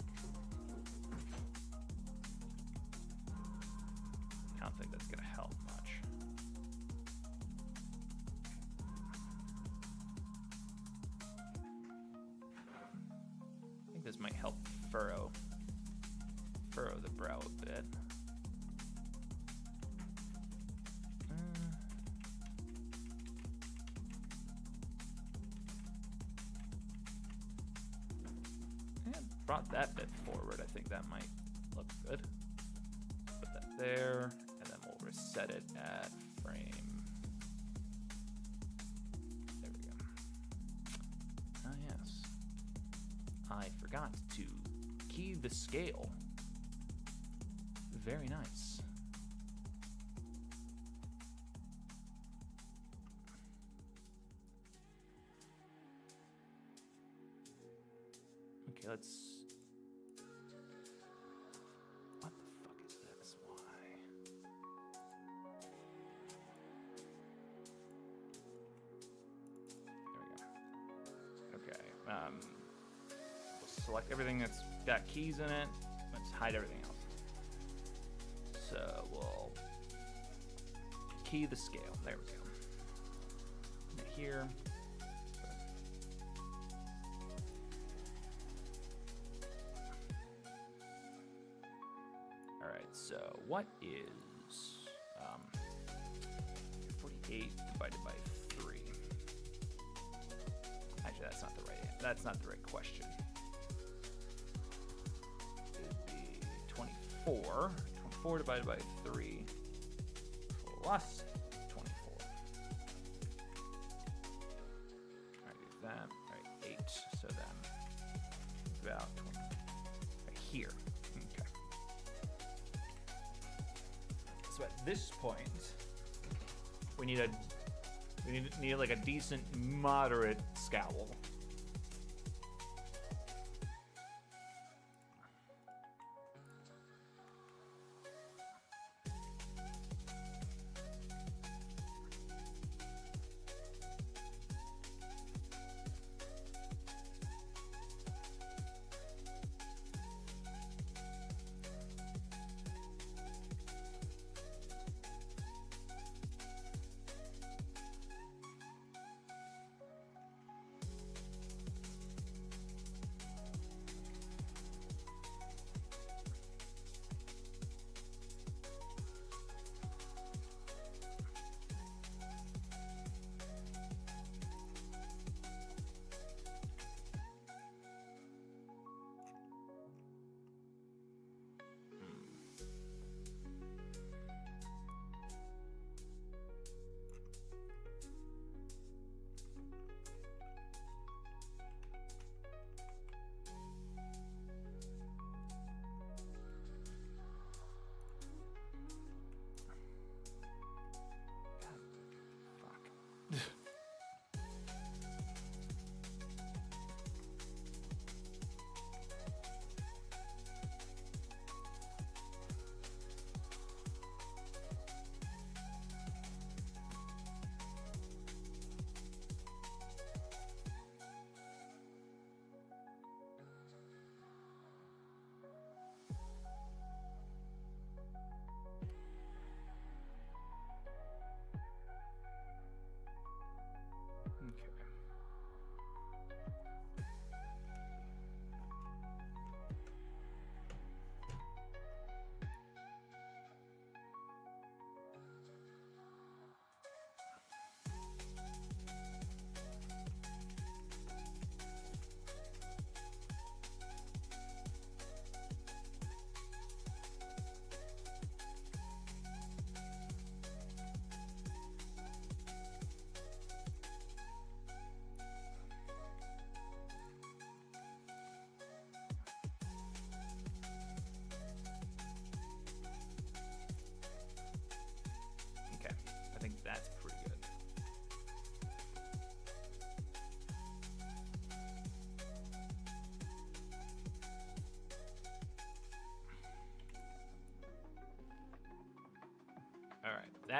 I don't think that's gonna help much. I think this might help furrow the brow a bit. And brought that bit forward. I think that might look good. Put that there, and then we'll reset it at frame. There we go. Ah, yes. I forgot to key the scale. Very nice. Okay, let's... What the fuck is this? Why? There we go. Okay. We'll select everything that's got keys in it. Let's hide everything else. So we'll key the scale. There we go. And here. All right. So what is 48 divided by 3? Actually, that's not the right. That's not the right question. It would be 24. 4 divided by 3 plus 24. Alright, do that. Alright, 8. So then about 20. Right here. Okay. So at this point, we need like a decent, moderate scowl.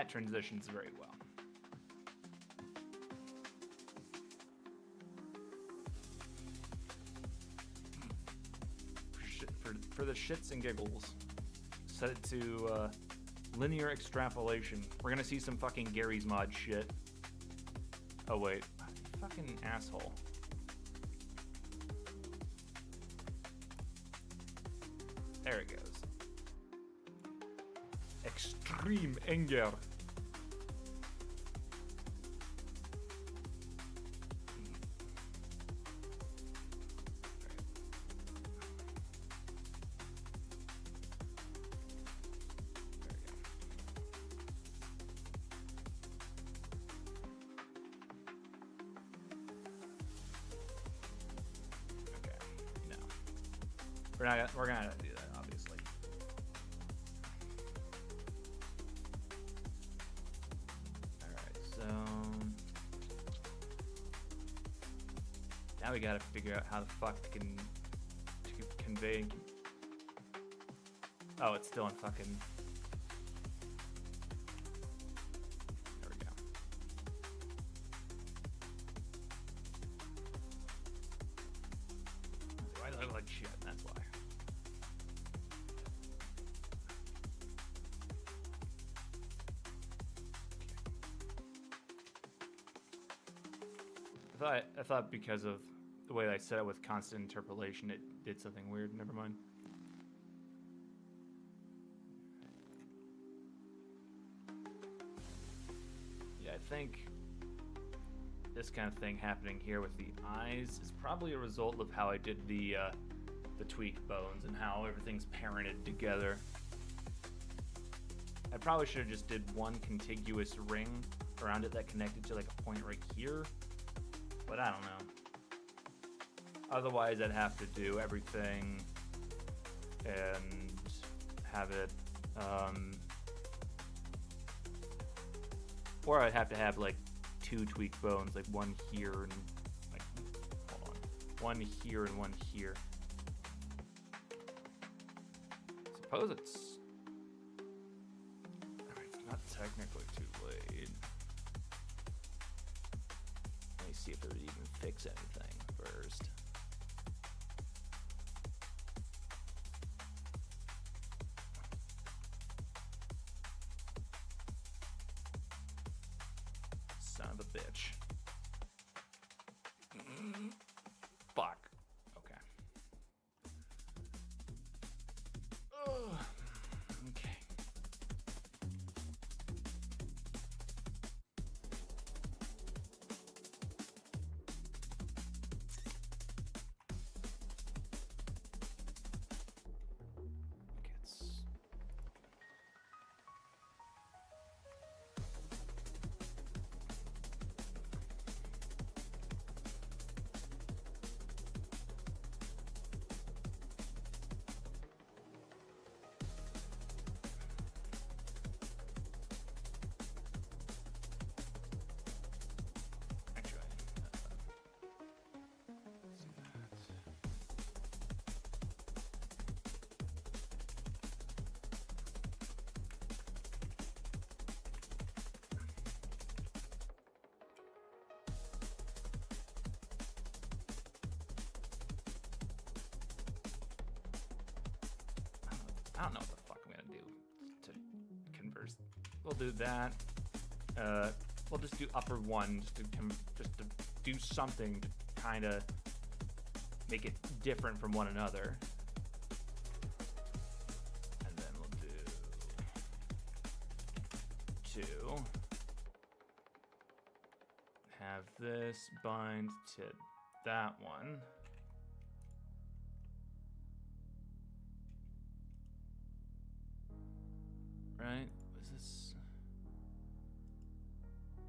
that transitions very well. For the shits and giggles, set it to linear extrapolation. We're gonna see some fucking Gary's Mod shit. Oh wait, fucking asshole. There it goes. Extreme anger. We're gonna do that, obviously. Alright, so now we gotta figure out how the fuck to convey. Oh, it's still in fucking. There we go. Why do I look like shit? That's why. I thought because of the way I set it with constant interpolation, it did something weird. Never mind. Yeah, I think this kind of thing happening here with the eyes is probably a result of how I did the tweak bones and how everything's parented together. I probably should have just did one contiguous ring around it that connected to like a point right here. But I don't know. Otherwise, I'd have to do everything and have it, or I'd have to have like two tweaked bones, like one here and like, hold on, one here and one here. Suppose it's not technically too late. Let me see if it would even fix anything first. Son of a bitch. Fuck. Okay. Ugh. Okay. I don't know what the fuck I'm gonna do to converse. We'll do that. We'll just do upper one just to do something to kind of make it different from one another. And then we'll do 2. Have this bind to that one. Right? Was this?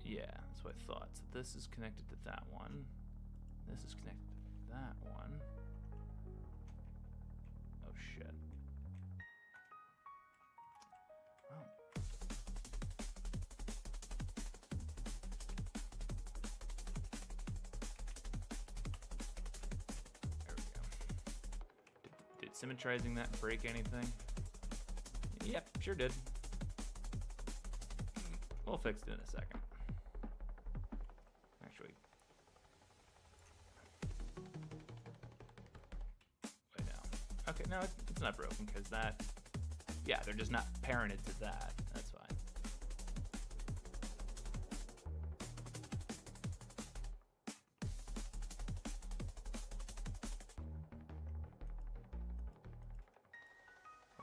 Yeah, that's what I thought. So this is connected to that one. This is connected to that one. Oh shit. Oh. There we go. Did symmetrizing that break anything? Yep, sure did. We'll fix it in a second. Actually, wait, no. Okay, no, it's not broken because that, yeah, they're just not parented to that. That's fine.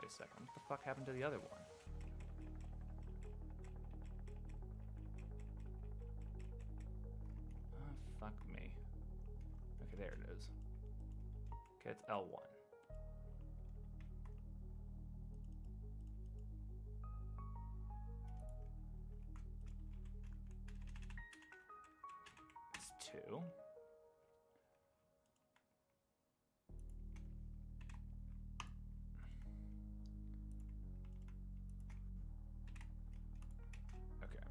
Wait a second, what the fuck happened to the other one? Fuck me. Okay, there it is. Okay, it's L1. It's 2. Okay.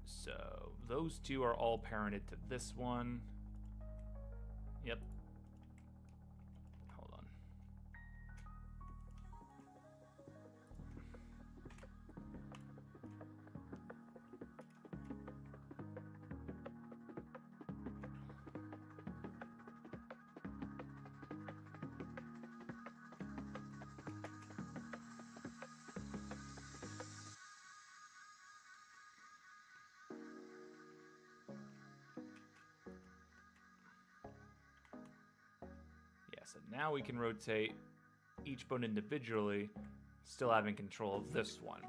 So those 2 are all parented to this one. Yep. Hold on. So now we can rotate each bone individually, still having control of this one.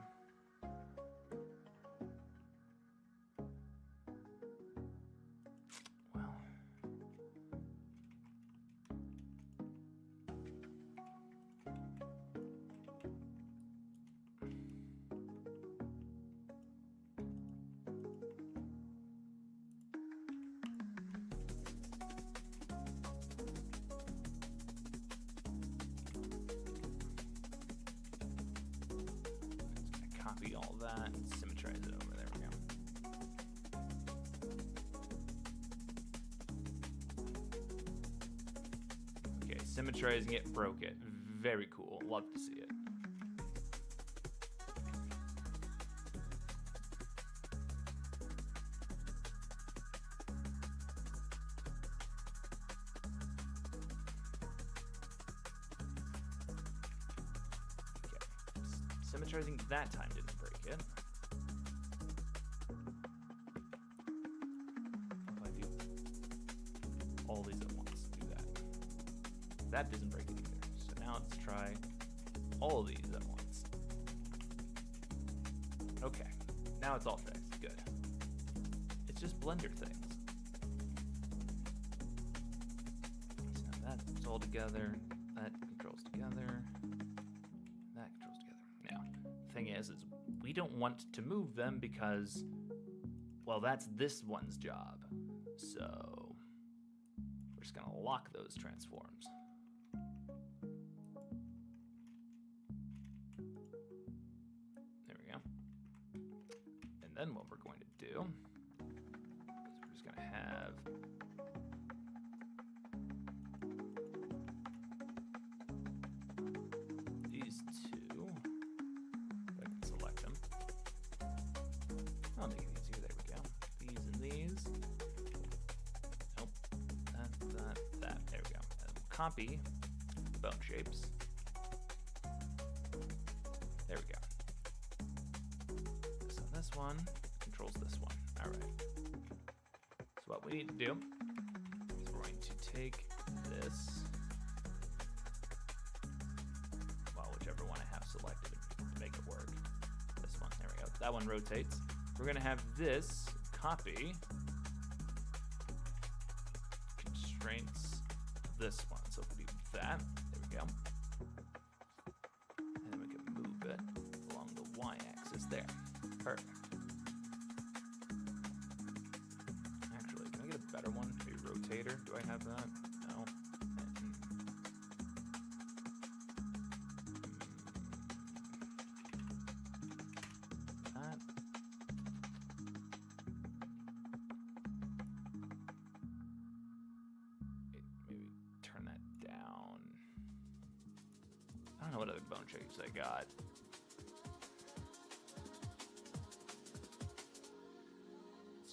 Well, copy all that and symmetrize it over. There we go. Okay, symmetrizing it, broke it. Very cool. Love to see it. Symmetrizing that time didn't break it. If I do all these at once, do that. That doesn't break it either. So now let's try all of these at once. Okay, now it's all fixed. Good. It's just Blender things. So now that's all together. That controls together. That controls together. Now, the thing is we don't want to move them because, well, that's this one's job. So we're just gonna lock those transforms. There we go. And then what we're going to do is we're just gonna have these two. If I can select them. I'll make it easier. There we go. These and these. Nope. That. There we go. And we'll copy the bone shapes. There we go. So this one controls this one. All right. So what we need to do is we're going to take this, well, whichever one I have selected to make it work. This one. There we go. That one rotates. We're going to have this copy constraints this one. So if we do that, there we go. And then we can move it along the y-axis there. Perfect. Actually, can I get a better one? Maybe rotator? Do I have that? No. That. Maybe turn that down. I don't know what other bone shapes I got.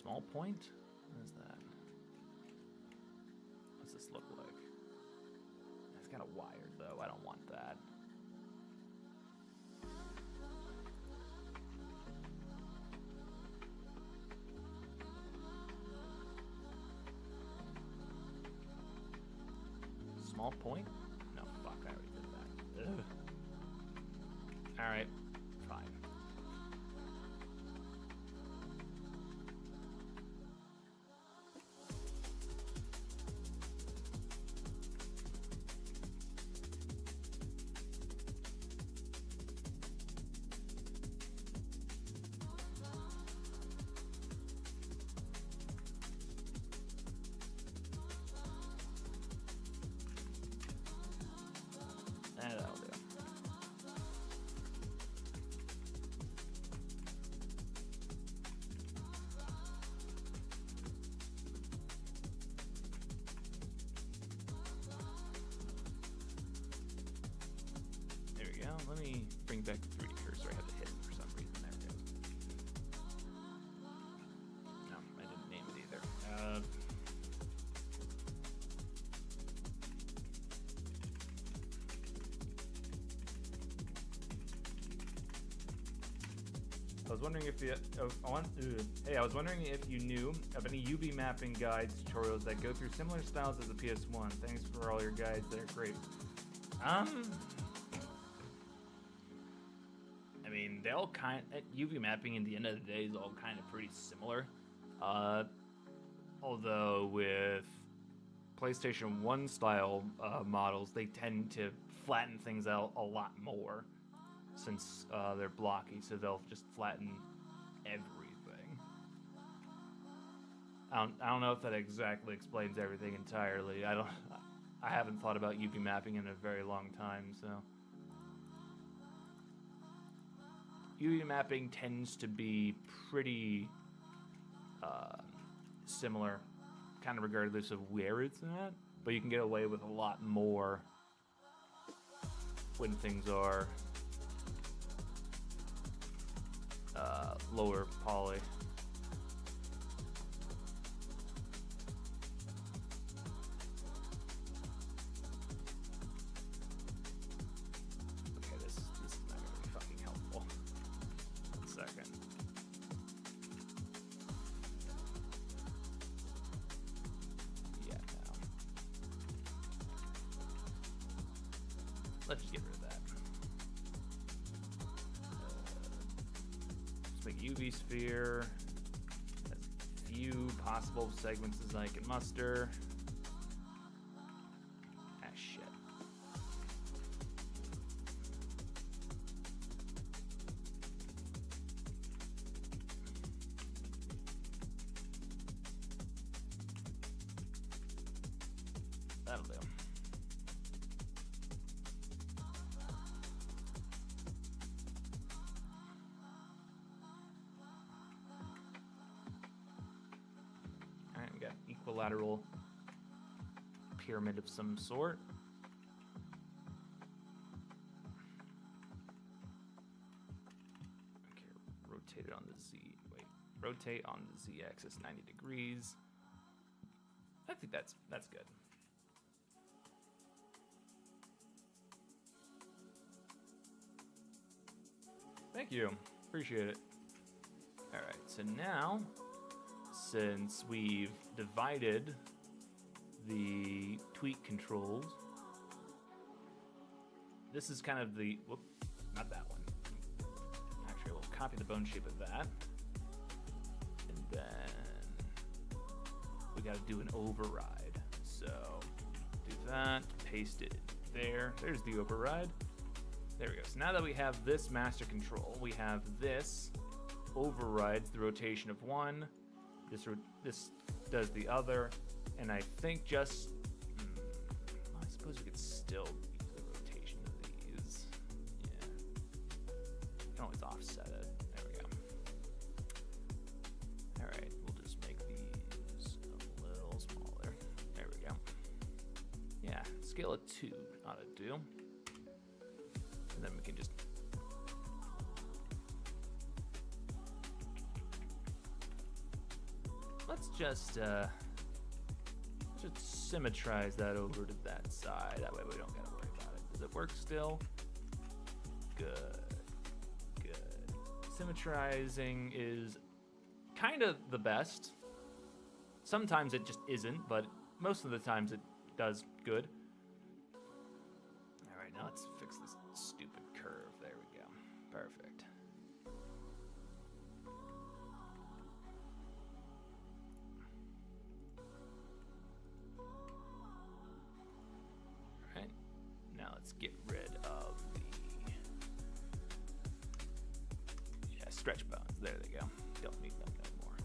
Small point? What is that? What's this look like? It's kind of wired though. I don't want that. Small point? No, fuck, I already did that. Ugh. Alright, fine. That'll do. There we go. Let me bring back the 3D cursor. I have it hidden for some reason. There it is. No, I didn't name it either. I was wondering if I was wondering if you knew of any UV mapping guides tutorials that go through similar styles as the PS1. Thanks for all your guides; they're great. I mean, they all UV mapping. In the end of the day, is all kind of pretty similar. Although with PlayStation 1 style models, they tend to flatten things out a lot more. Since they're blocky, so they'll just flatten everything. I don't know if that exactly explains everything entirely. I haven't thought about UV mapping in a very long time, so UV mapping tends to be pretty similar, kind of regardless of where it's at, but you can get away with a lot more when things are lower poly. Okay, this is not gonna be fucking helpful. 1 second. Yeah, no. Let's just get rid of that. UV sphere has few possible segments as I can muster. Ah, shit. That'll do. Equilateral pyramid of some sort. Okay, rotate it on the Z. Wait, rotate on the Z-axis 90 degrees. I think that's good. Thank you. Appreciate it. All right, so now, since we've divided the tweak controls, this is kind of the, whoop, not that one. Actually, we'll copy the bone shape of that. And then we gotta do an override. So do that, paste it there. There's the override. There we go. So now that we have this master control, we have this overrides the rotation of one. This does the other, and I think just, I suppose we could still use the rotation of these. Yeah, you can always offset it. There we go. All right, we'll just make these a little smaller. There we go. Yeah, scale it 2 ought to do. And then we can just let's just symmetrize that over to that side. That way we don't gotta worry about it. Does it work still? Good. Good. Symmetrizing is kind of the best. Sometimes it just isn't, but most of the times it does good. All right, now let's fix this stupid curve. There we go. Perfect. All right, now let's get rid of the stretch bones. There they go. Don't need them no more.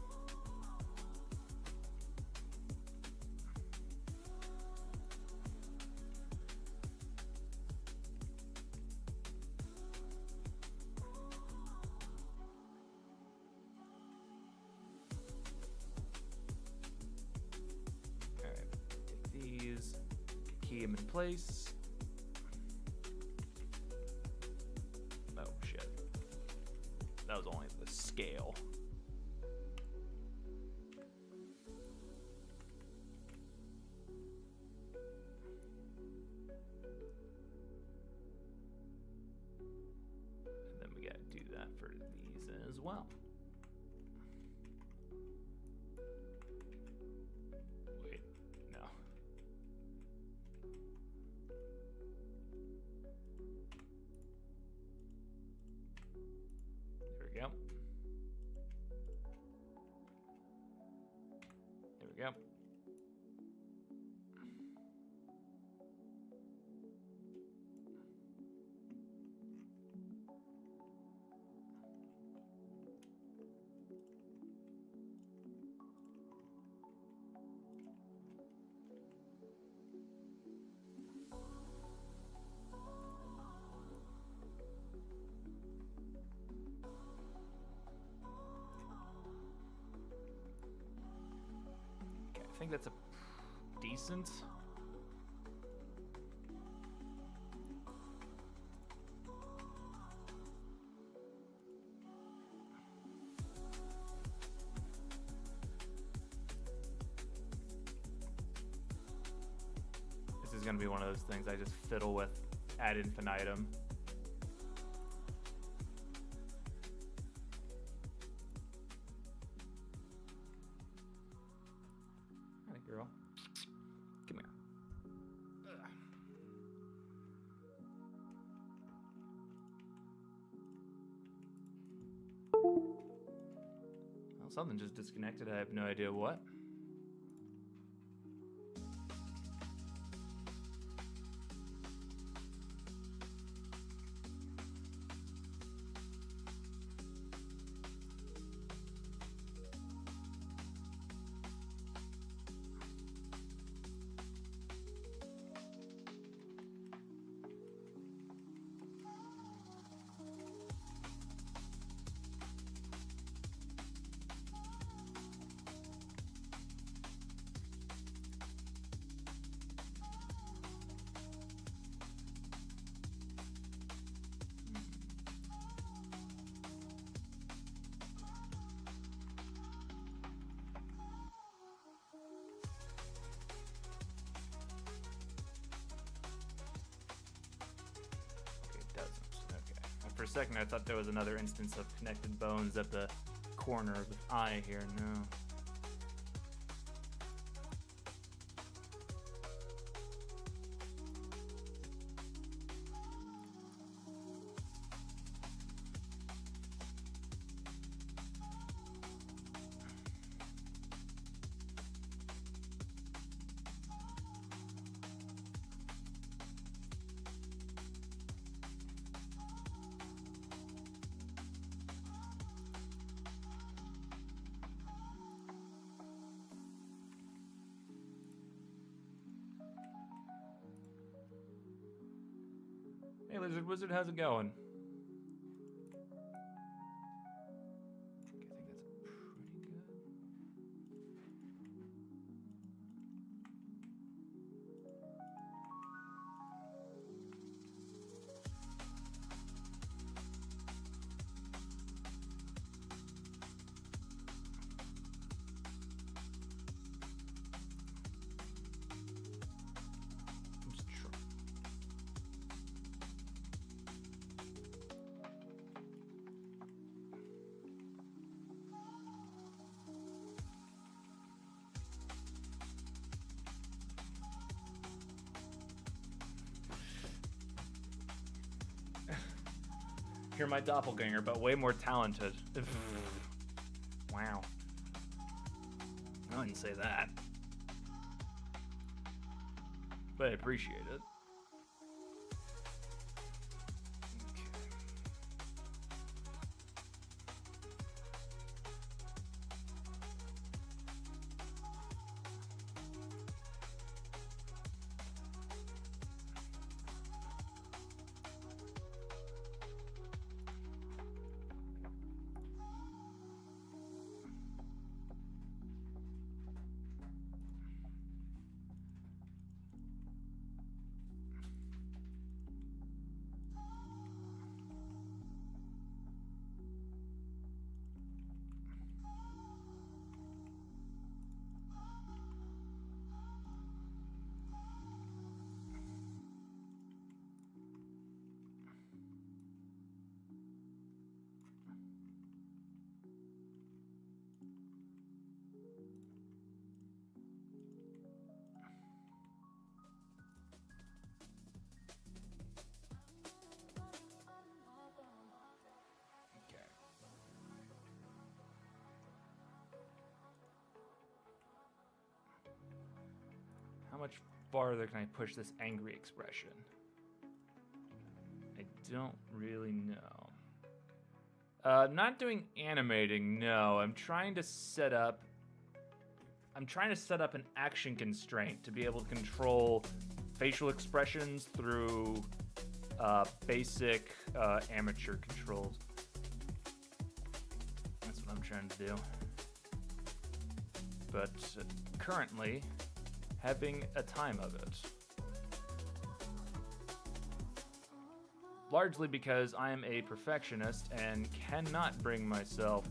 All right, take these, key them in place. Oh shit. That was only the scale. And then we gotta do that for these as well. Wait, no. There we go. There we go. Okay, I think that's a decent. This is gonna be one of those things I just fiddle with ad infinitum. Hi, girl. Come here. Ugh. Well, something just disconnected. I have no idea what. It doesn't. Okay. And for a second, I thought there was another instance of connected bones at the corner of the eye here. No. Hey, Lizard Wizard, how's it going? Okay, I think that's pretty good. You're my doppelganger, but way more talented. Wow. I wouldn't say that. But I appreciate it. How much farther can I push this angry expression? I don't really know. Not doing animating, no. I'm trying to set up an action constraint to be able to control facial expressions through basic amateur controls. That's what I'm trying to do. But currently, having a time of it. Largely because I am a perfectionist and cannot bring myself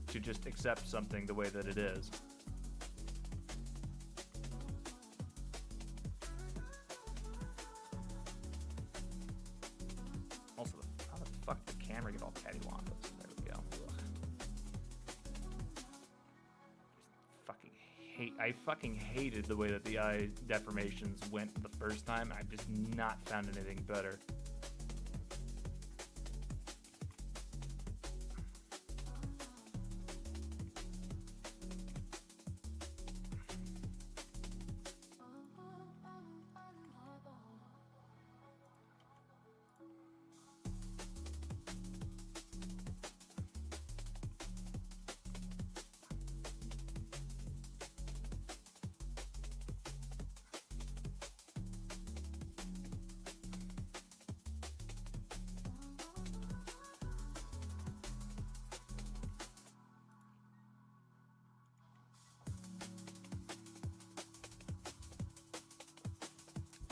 to just accept something the way that it is. Also, how the fuck did the camera get all cattywampus? There we go. I fucking hated the way that the eye deformations went the first time. I've just not found anything better.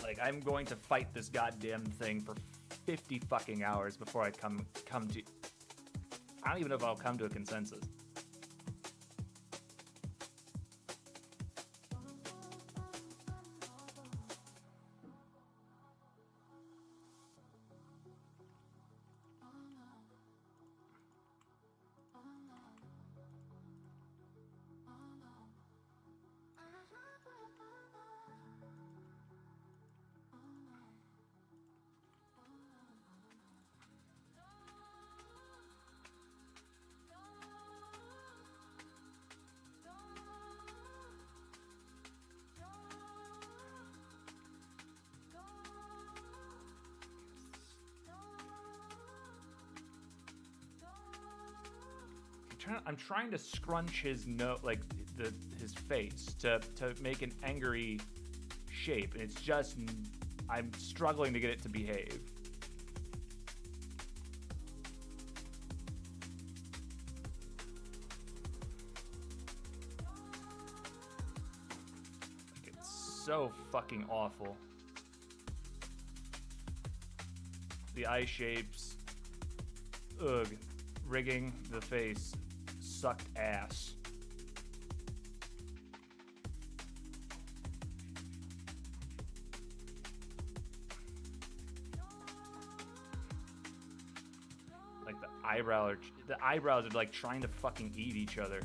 Like, I'm going to fight this goddamn thing for 50 fucking hours before I come to... I don't even know if I'll come to a consensus. I'm trying to scrunch his his face to make an angry shape, and it's just I'm struggling to get it to behave. Like, it's so fucking awful. The eye shapes, ugh, rigging the face. Sucked ass. Like the eyebrows are like trying to fucking eat each other.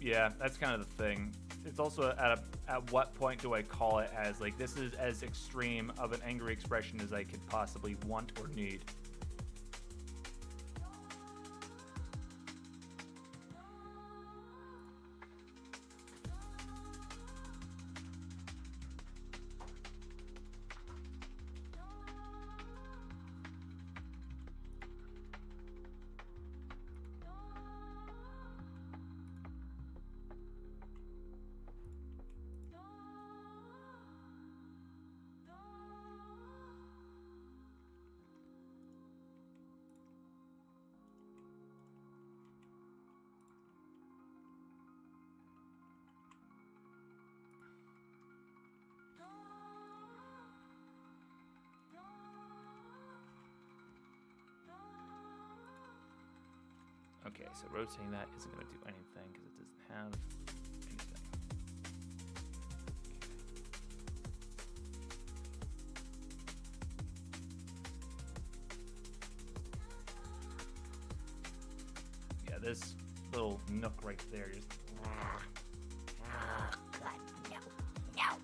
Yeah, that's kind of the thing. It's also at what point do I call it as like this is as extreme of an angry expression as I could possibly want or need. Okay, so rotating that isn't going to do anything because it doesn't have anything. Okay. Yeah, this little nook right there just... Oh, God, no. No.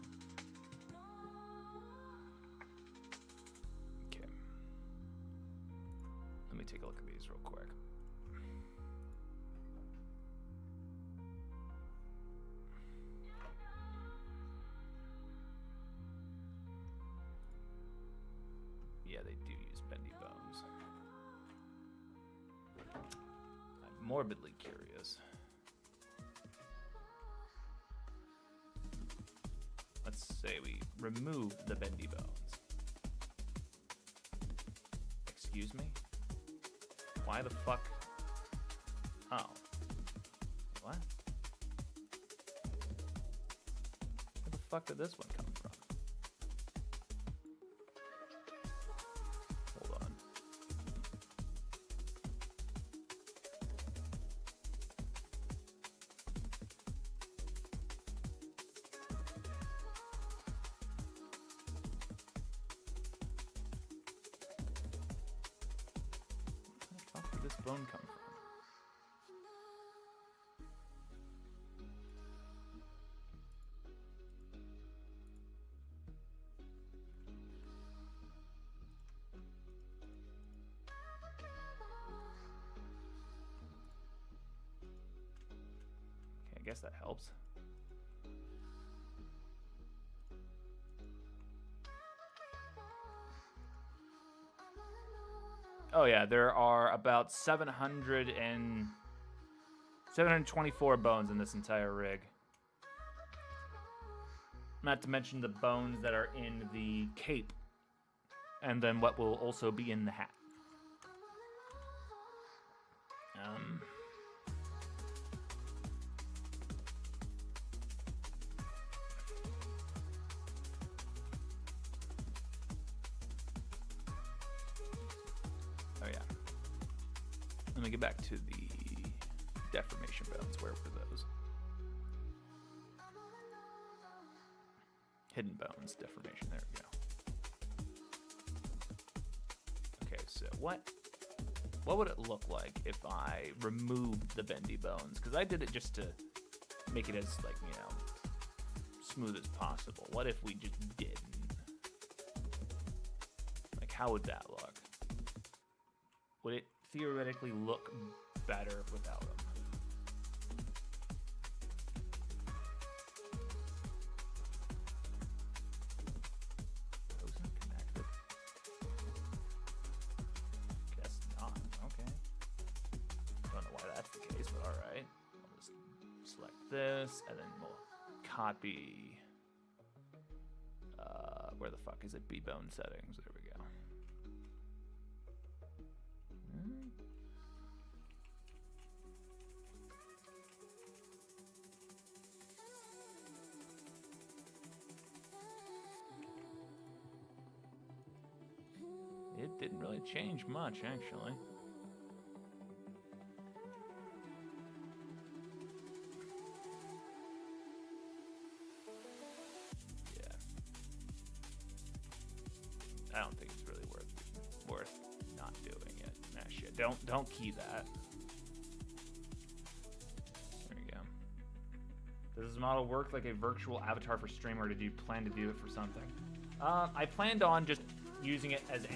Okay. Let me take a look at these real quick. Yeah, they do use bendy bones. I'm morbidly curious. Let's say we remove the bendy bones. Excuse me? Why the fuck? Oh. What? Where the fuck did this one come from? Hold on. Where the fuck did this bone come from? Okay, I guess that helps. Oh yeah, there are about 724 bones in this entire rig. Not to mention the bones that are in the cape. And then what will also be in the hat. Oh yeah. Let me get back to the deformation bones. Where were those? Hidden bones, deformation. There we go. Okay, so what would it look like if I removed the bendy bones? Because I did it just to make it as, like, you know, smooth as possible. What if we just didn't? Like, how would that look? Would it theoretically look better without them? Those are connected. Guess not. Okay. Don't know why that's the case, but all right. I'll just select this, and then we'll copy. Where the fuck is it? B-bone settings. There we go. It didn't really change much, actually. Yeah. I don't think it's really worth not doing it. Nah, shit. Don't key that. There you go. model work like a virtual avatar for streamer, or did you plan to do it for something? I planned on just using it as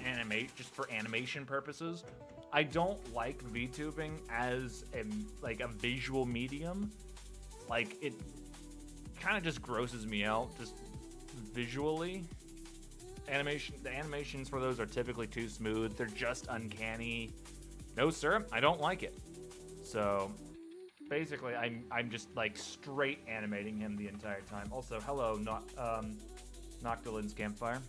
just for animation purposes. I don't like VTubing as a visual medium. Like, it kind of just grosses me out, just visually. The animations for those are typically too smooth. They're just uncanny. No, sir, I don't like it. So basically, I'm just like straight animating him the entire time. Also, hello, Noctilin's Campfire.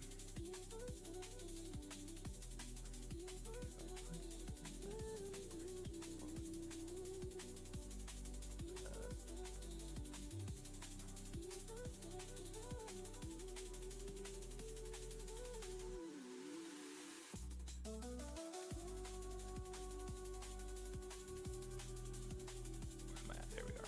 There we are.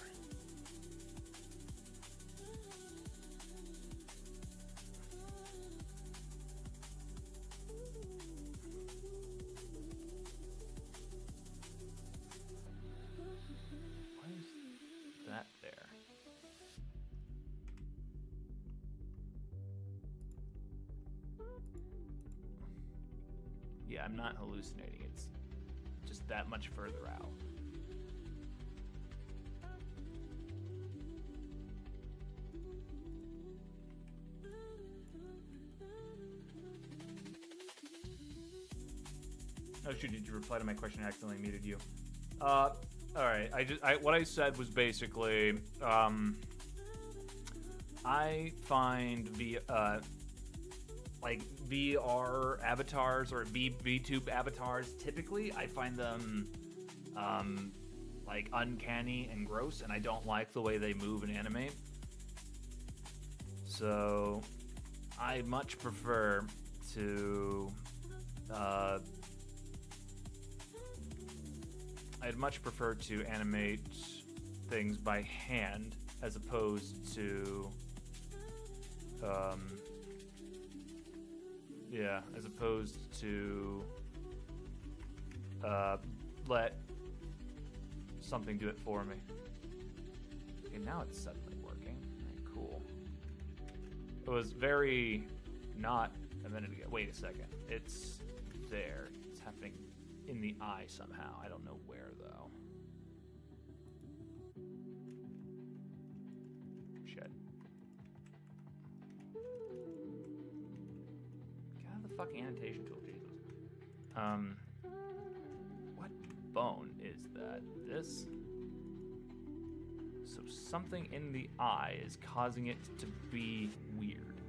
Why is that there? Yeah, I'm not hallucinating. It's just that much further out. Oh shoot, did you reply to my question? I accidentally muted you. Alright, what I said was basically, I find like VR avatars or VTube avatars, typically, I find them, like uncanny and gross, and I don't like the way they move and animate. So, I much prefer to, I'd much prefer to animate things by hand as opposed to, as opposed to let something do it for me. Okay, now it's suddenly working. Right, cool. It was very not a minute ago. Wait a second. It's there. It's happening in the eye somehow. I don't know where though. Shit. Get out of the fucking annotation tool, Jesus. What bone is that? This? So something in the eye is causing it to be weird.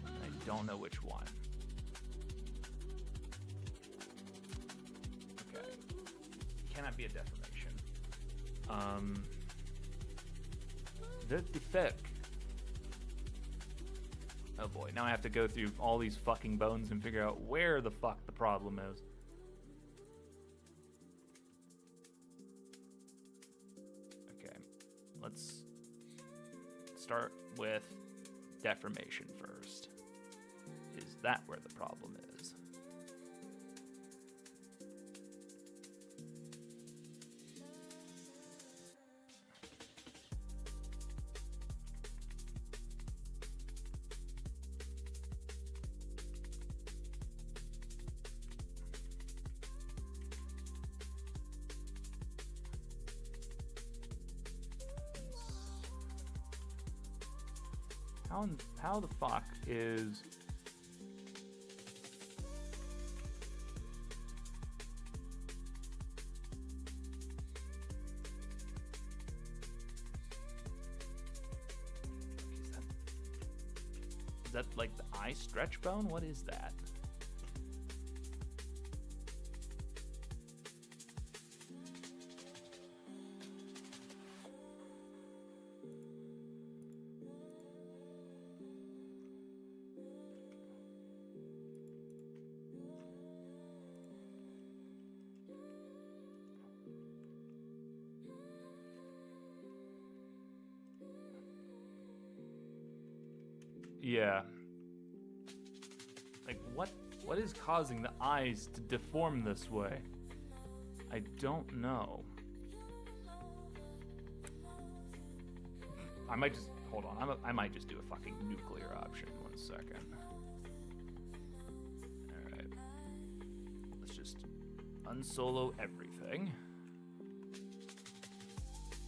I don't know which one. Okay. Cannot be a deformation. The defect. Oh boy, now I have to go through all these fucking bones and figure out where the fuck the problem is. Okay, let's start with deformation first. Is that where the problem is? How the fuck is... Is that like the eye stretch bone? What is that? Yeah. Like, what is causing the eyes to deform this way? I don't know. I might just hold on. I might just do a fucking nuclear option. 1 second. All right. Let's just unsolo everything,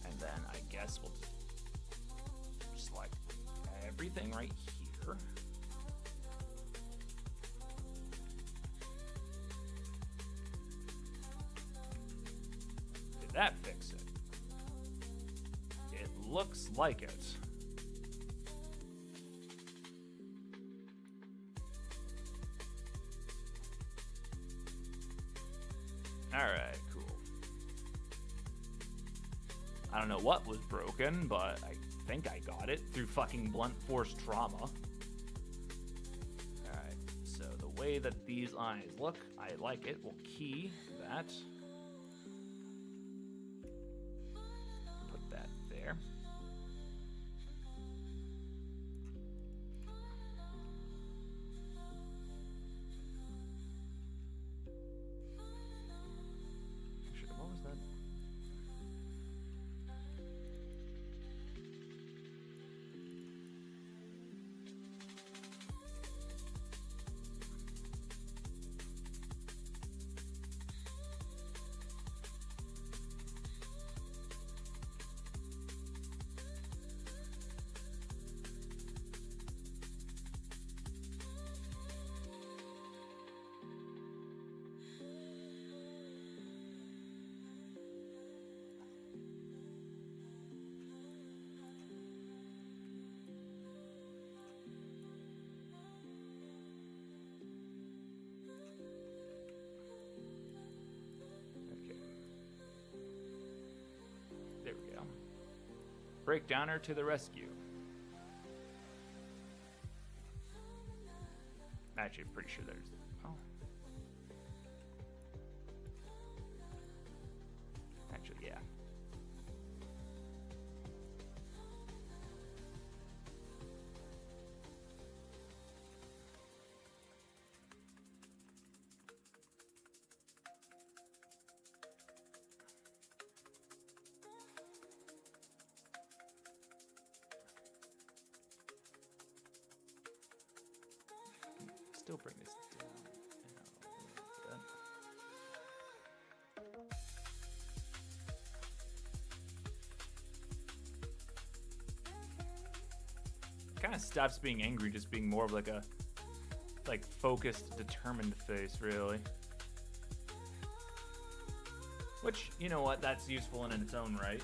and then I guess we'll just select everything right here. Did that fix it? It looks like it. Alright, cool. I don't know what was broken, but I think I got it through fucking blunt force trauma. Alright, so the way that these eyes look, I like it. We'll key that. Put that there. Actually, what was that? There we go. Breakdowner to the rescue. Actually, I'm pretty sure there's... Oh. Actually, yeah. Still bring this down. Kind of stops being angry, just being more of like a focused, determined face, really. Which, you know what, that's useful in its own right.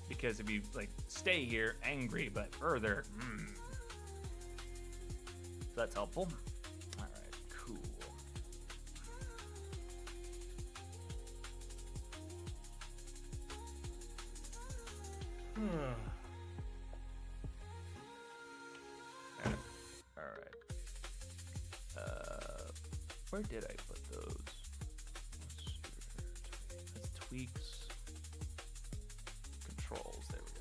Because if you stay here angry but further, so that's helpful. All right, cool. All right. Where did I put those? That's tweaks. Controls. There we go.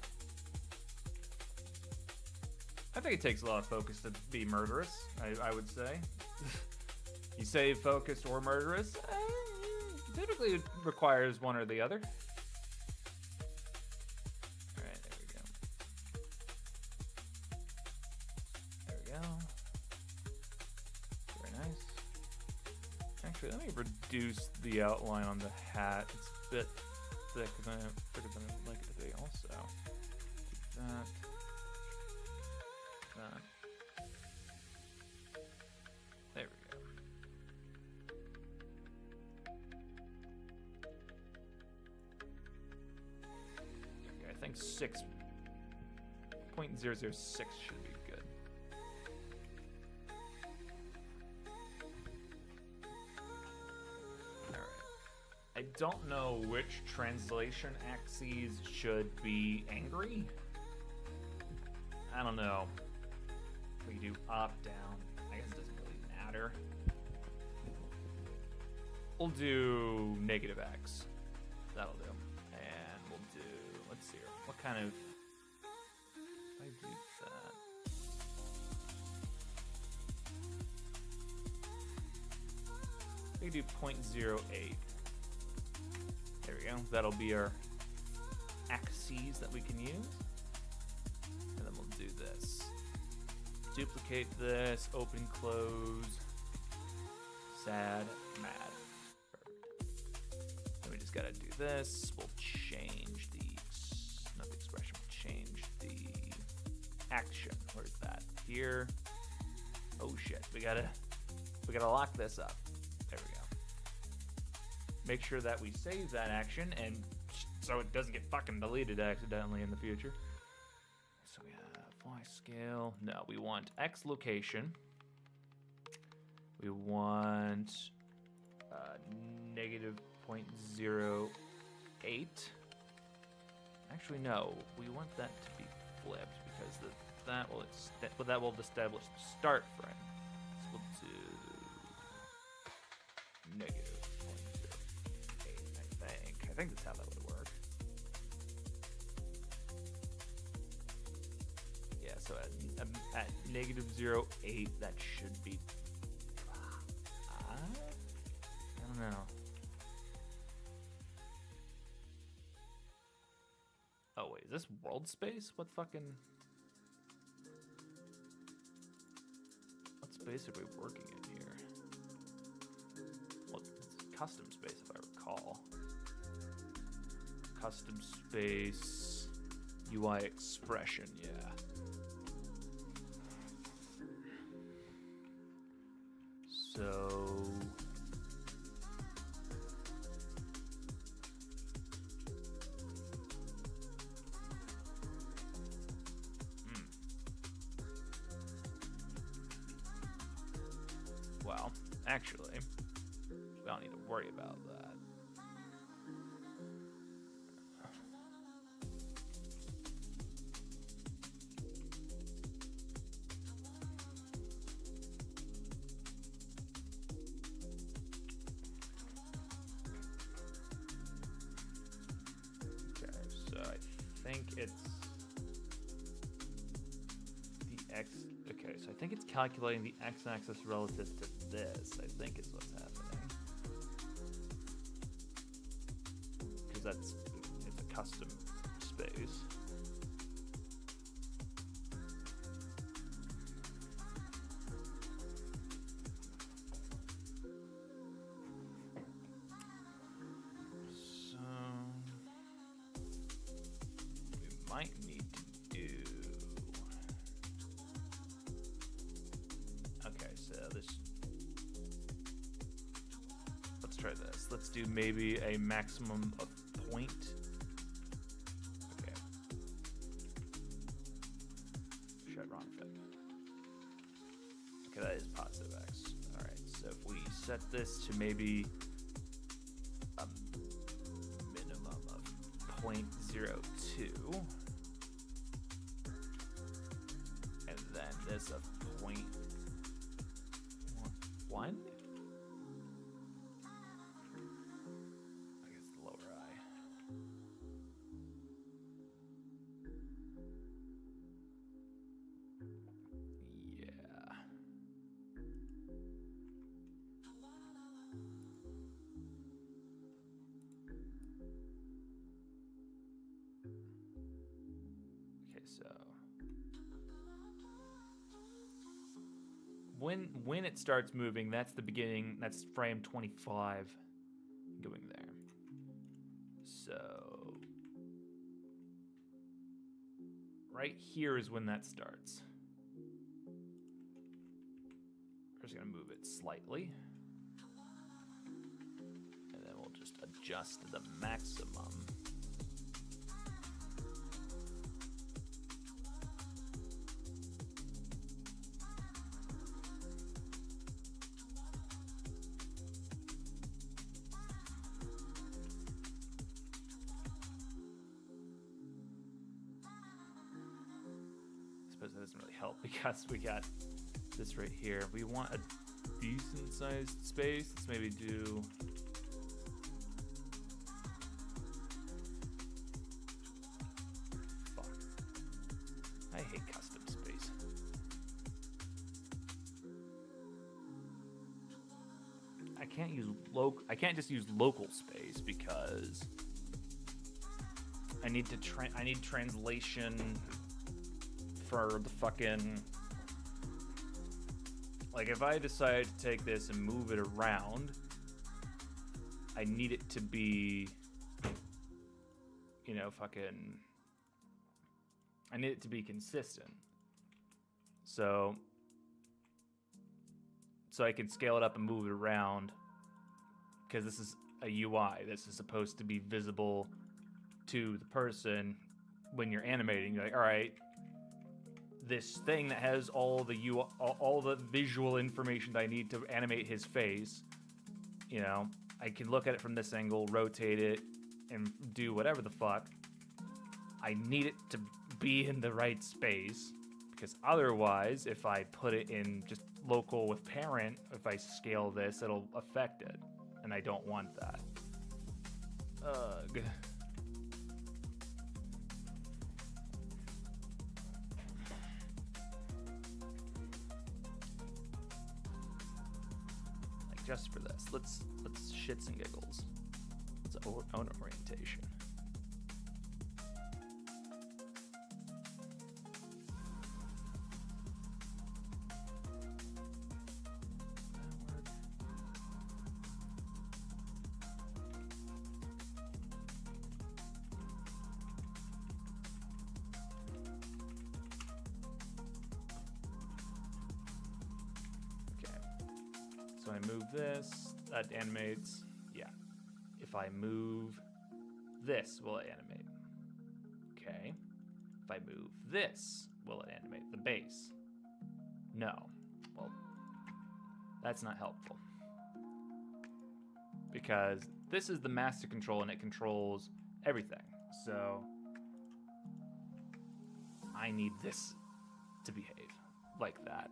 I think it takes a lot of focus to be murderous, I would say. You say focused or murderous, typically it requires one or the other. Alright, there we go. There we go. Very nice. Actually, let me reduce the outline on the hat. It's a bit thicker than I would like it to be also. That. That. There we go. Okay, I think 6.006 should be good. I don't know which translation axes should be angry. I don't know. We can do up, down. I guess it doesn't really matter. We'll do negative X. That'll do. And we'll do, let's see here. What kind of, if I do that. We do 0.08. There we go. That'll be our axes that we can use. And then we'll do this. Duplicate this, open, close, sad, mad. Perfect. Then we just gotta do this. We'll change the, not the expression, we'll change the action. Where's that? Here. Oh shit, we gotta lock this up. There we go. Make sure that we save that action and so it doesn't get fucking deleted accidentally in the future. So we have Y scale. No, we want X location. We want negative 0.08. Actually, no. We want that to be flipped because that will establish the start frame. So we'll do negative 0.08. I think that's how that would work. Yeah. So at negative 0.8, that should be. I don't know. Oh wait, is this world space? What space are we working in here? Well, it's custom space if I recall. Custom space, UI expression, yeah. So well, actually, we don't need to worry about that. Okay, so I think it's the X. Okay, so I think it's calculating the x-axis relative to this. I think is what's happening. Because it's a custom space. So we might need to do. Okay, so let's try this. Let's do maybe a maximum of point. Okay. Shit, wrong thing. Okay, that is positive x. Alright, so if we set this to maybe a minimum of 0.02, and then this of 0.1. I guess the lower eye. Yeah. Okay, so when it starts moving, that's the beginning. That's frame 25 going there. So right here is when that starts. We're just gonna move it slightly, and then we'll just adjust the maximum. That doesn't really help because we got this right here. We want a decent sized space. Let's maybe do fuck. I hate custom space. I can't just use local space because I need translation for the fucking... Like, if I decide to take this and move it around, I need it to be, you know, fucking... I need it to be consistent. So I can scale it up and move it around, because this is a UI. This is supposed to be visible to the person when you're animating. You're like, all right, this thing that has all the visual information that I need to animate his face, you know, I can look at it from this angle, rotate it, and do whatever the fuck. I need it to be in the right space, because otherwise, if I put it in just local with parent, if I scale this, it'll affect it, and I don't want that. Ugh. Just for this, let's shits and giggles. Let's own orientation. So I move this, that animates, yeah. If I move this, will it animate? Okay. If I move this, will it animate the base? No. Well, that's not helpful. Because this is the master control and it controls everything. So I need this to behave like that.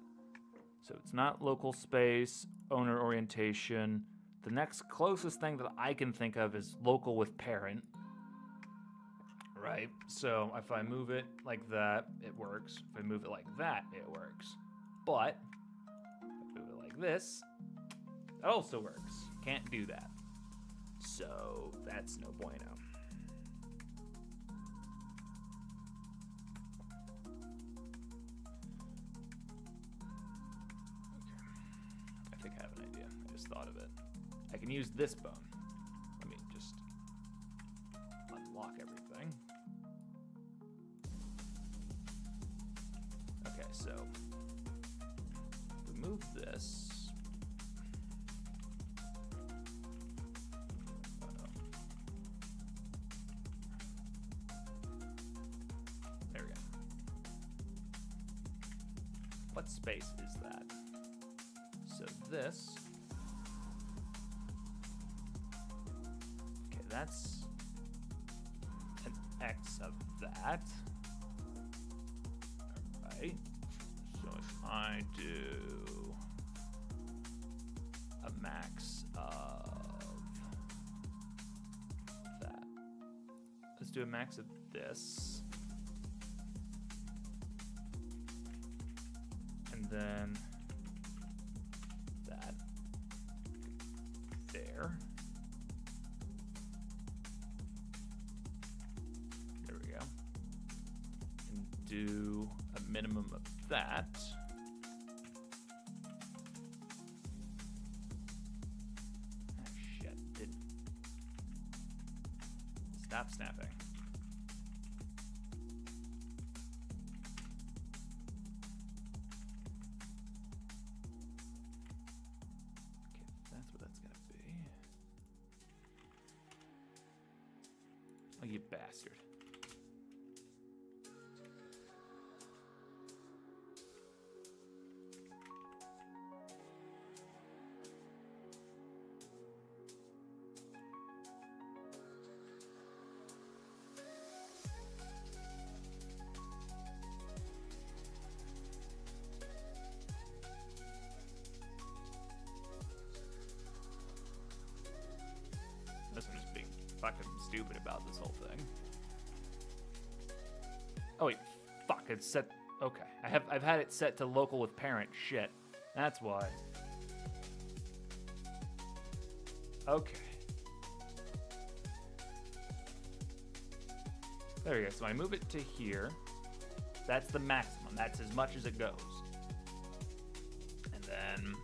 So it's not local space, owner orientation. The next closest thing that I can think of is local with parent. Right? So if I move it like that, it works. If I move it like that, it works. But if I move it like this, that also works. Can't do that. So that's no bueno. I think I have an idea. I just thought of it. I can use this bone. Let me just unlock everything. Okay, so we move this. There we go. What space is that? So this. Okay, that's an X of that. Alright. So if I do a max of that. Let's do a max of this. And then that there. There we go. And do a minimum of that. Ah, shit, didn't. Stop snapping. Oh, you bastard. Unless I'm just being fucking stupid about this whole thing. Oh wait, fuck, it's set. Okay, I've had it set to local with parent. Shit, that's why. Okay. There we go. So I move it to here. That's the maximum. That's as much as it goes. And then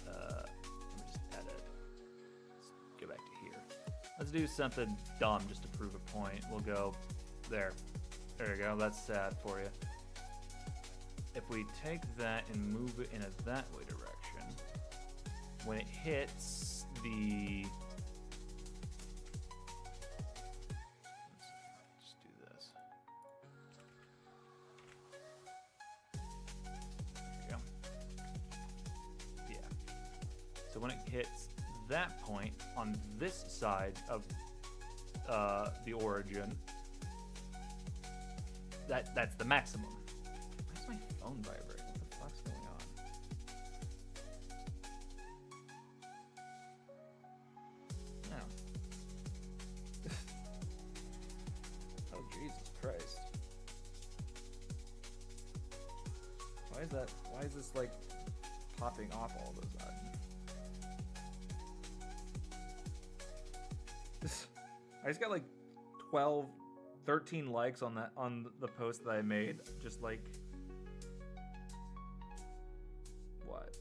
let me just edit. Let's go back to here. Let's do something dumb just to prove a point. We'll go there. There we go. That's sad for you. If we take that and move it in a that way direction, when it hits the... Let's just do this. There we go. Yeah. So when it hits that point on this side of the origin, that's the maximum. Why is my phone vibrating? What the fuck's going on? No. Oh, Jesus Christ. Why is this like popping off all of a sudden? I just got like 13 likes on the post that I made, just like what,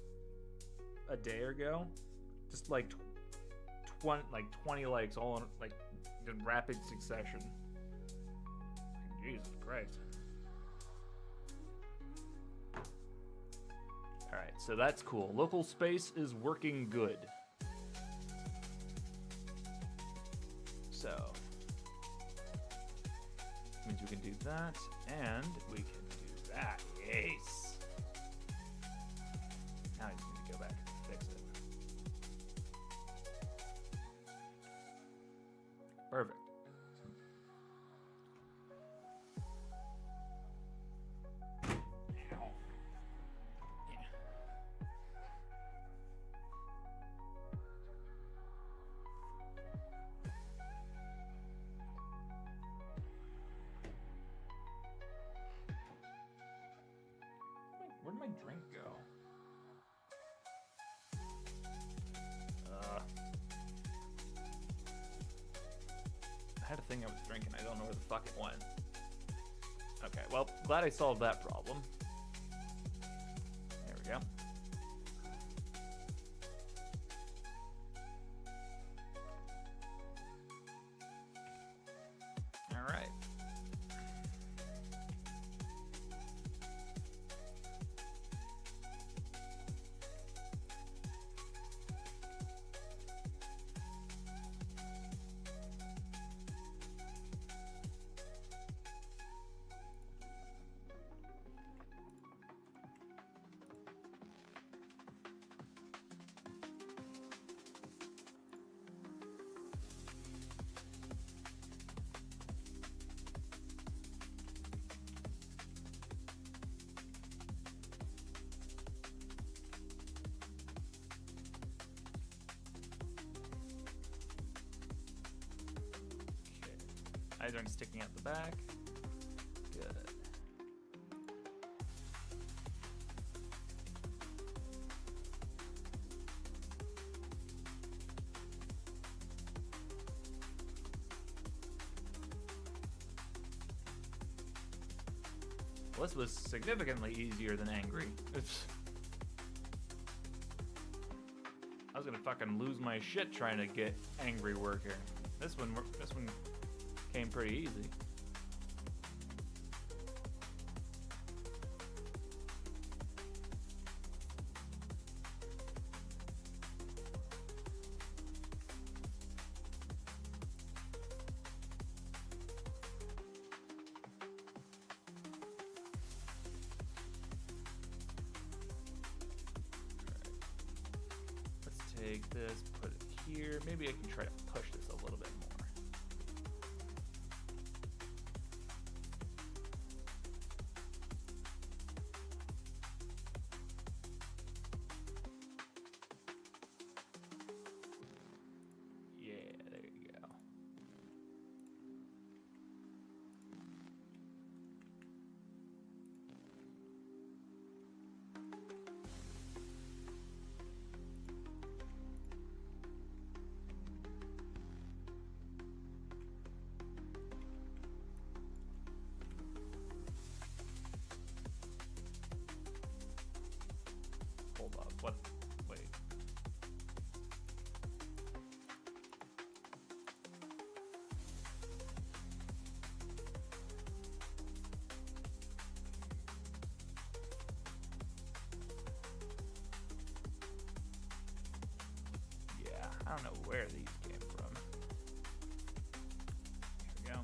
a day ago, just like 20 likes all in like in rapid succession. Jesus Christ. All right, so that's cool. Local space is working good. So means we can do that, and we can do that. Yes. Now I just need to go back and fix it. Perfect. Where'd my drink go? I had a thing I was drinking. I don't know where the fuck it went. Okay, well, glad I solved that problem. There we go. All right. Eyes aren't sticking out the back. Good. Well, this was significantly easier than angry. I was gonna fucking lose my shit trying to get angry working. This one came pretty easy. Let's take this, put it here. Maybe I can try to push this a little bit more. don't know where these came from. Here we go.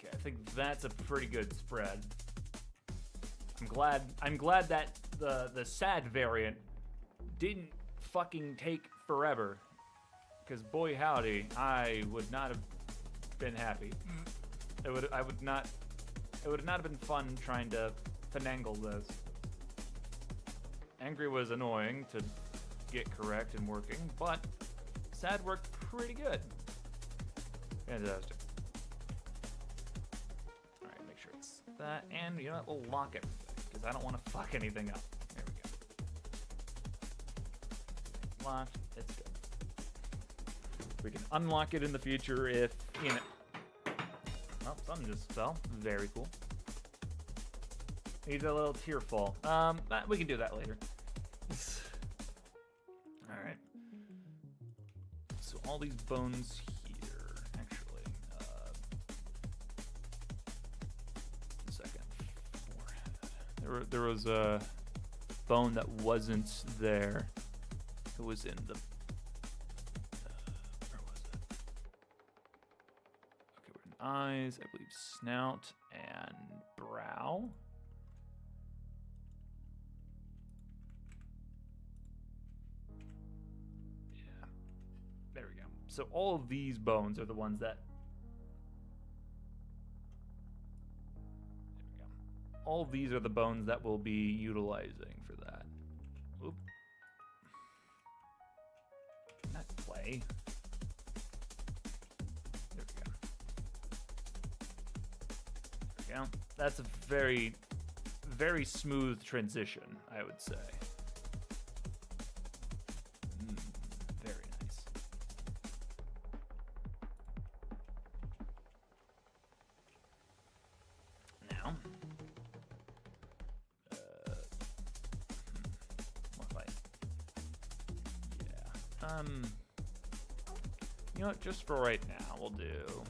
I think that's a pretty good spread. I'm glad that the sad variant didn't fucking take forever. Because boy howdy, I would not have been happy. It would not have been fun trying to finagle this. Angry was annoying to get correct and working, but sad worked pretty good. Fantastic. That, and you know what, we'll lock everything because I don't want to fuck anything up. There we go. Locked. It's good. We can unlock it in the future if, you know. Oh, something just fell. Very cool. Needs a little tear fall. We can do that later. All right. So all these bones here, actually. There was a bone that wasn't there. It was in the. Where was it? Okay, we're in eyes, I believe snout and brow. Yeah. There we go. So all of these bones are the ones that. All these are the bones that we'll be utilizing for that. Oop. Not play. There we go. There we go. That's a very, very smooth transition, I would say. Very nice. Now. You know what, just for right now, we'll do...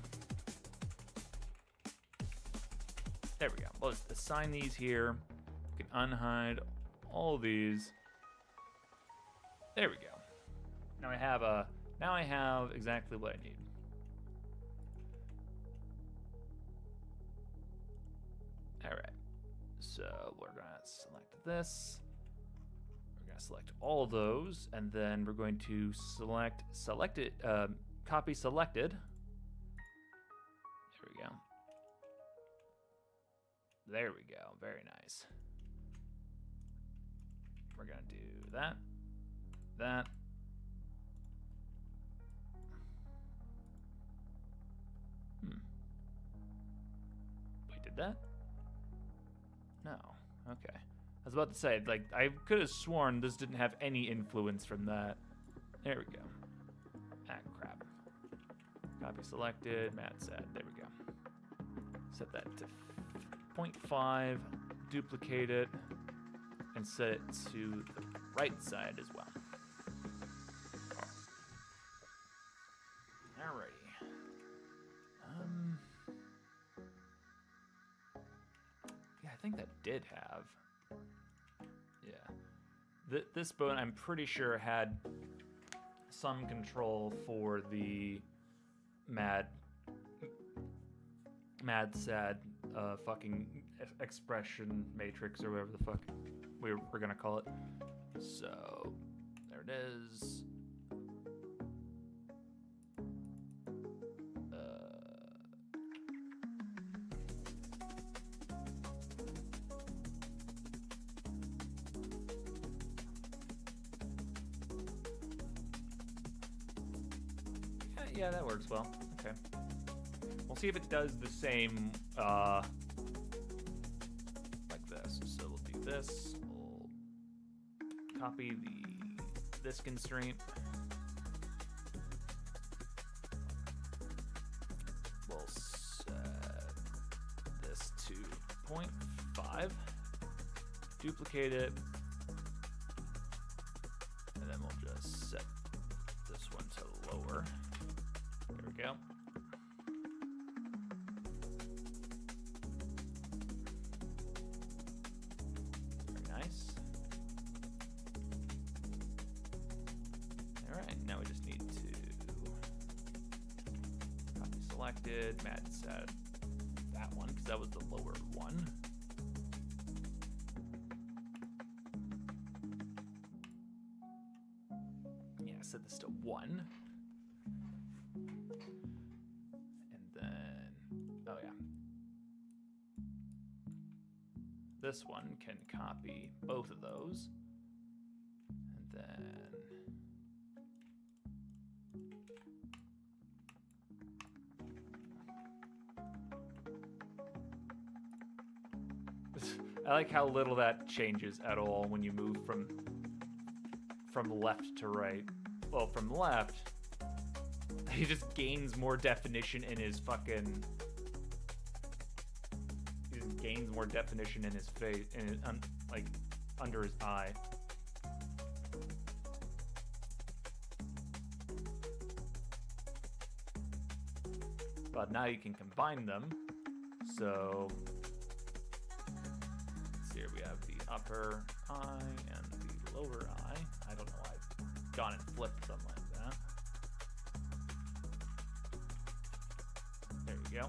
There we go. We'll just assign these here. We can unhide all these. There we go. Now I have exactly what I need. All right. So we're gonna select this. Select all of those, and then we're going to select it, copy selected. There we go. There we go. Very nice. We're gonna do that. We did that? No. Okay. I was about to say, like, I could have sworn this didn't have any influence from that. There we go. Ah, crap. Copy selected, Matt said. There we go. Set that to 0.5, duplicate it, and set it to the right side as well. Alrighty. Yeah, I think that did have... Yeah. This bone, I'm pretty sure, had some control for the mad sad fucking expression matrix or whatever the fuck we're gonna call it. So there it is. Yeah, that works well. Okay. We'll see if it does the same like this. So we'll do this. We'll copy this constraint. We'll set this to 0.5. Duplicate it. And then we'll just set this one to lower. There we go. Very nice. All right, now we just need to copy selected, mat set that one because that was the lower one. Yeah, set this to 1. And then, oh yeah. This one can copy both of those. And then I like how little that changes at all when you move from left to right. Well, from left, he just gains more definition in his fucking. He just gains more definition in his face, in his, like under his eye. But now you can combine them. So let's see here. We have the upper eye and the lower eye. I don't know why I've gone and flipped them like that. There we go.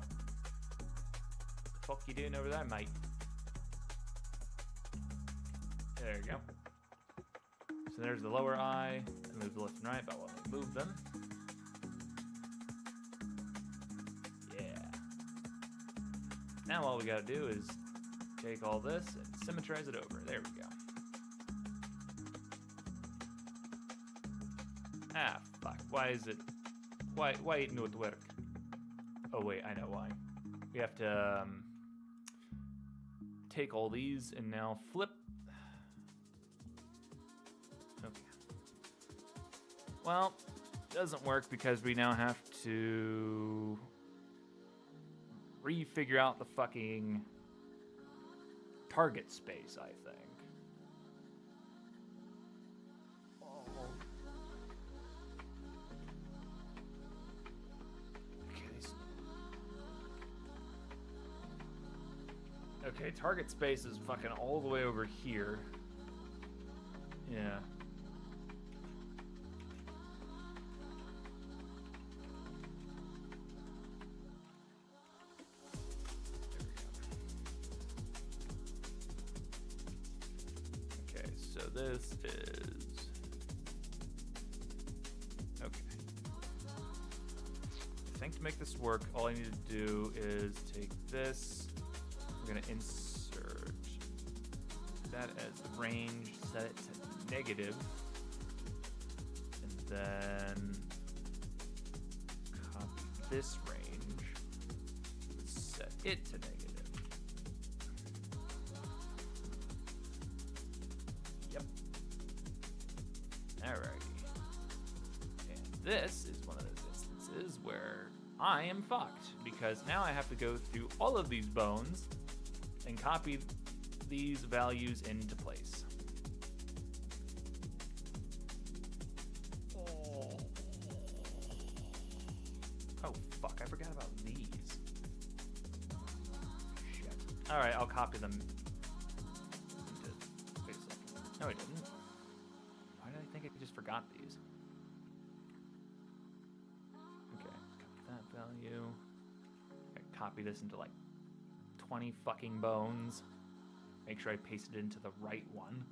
The fuck you doing over there, mate? There you go. So there's the lower eye. I move the left and right, but I want to move them. Yeah. Now all we gotta do is take all this and symmetrize it over. There we go. Ah, fuck. Why is it... Why it not work? Oh, wait, I know why. We have to take all these and now flip. Okay. Well, doesn't work because we now have to refigure out the fucking target space, I think. Okay, target space is fucking all the way over here. Yeah. Okay, so this is... Okay. I think to make this work, all I need to do is take this. We're going to insert that as the range, set it to negative, and then copy this range, set it to negative. Yep. Alrighty. And this is one of those instances where I am fucked, because now I have to go through all of these bones and copy these values into place. Oh, fuck, I forgot about these. Shit. Alright, I'll copy them. Wait a second. No, I didn't. Why did I think I just forgot these? Okay, copy that value. I copy this into like 20 fucking bones. Make sure I paste it into the right one.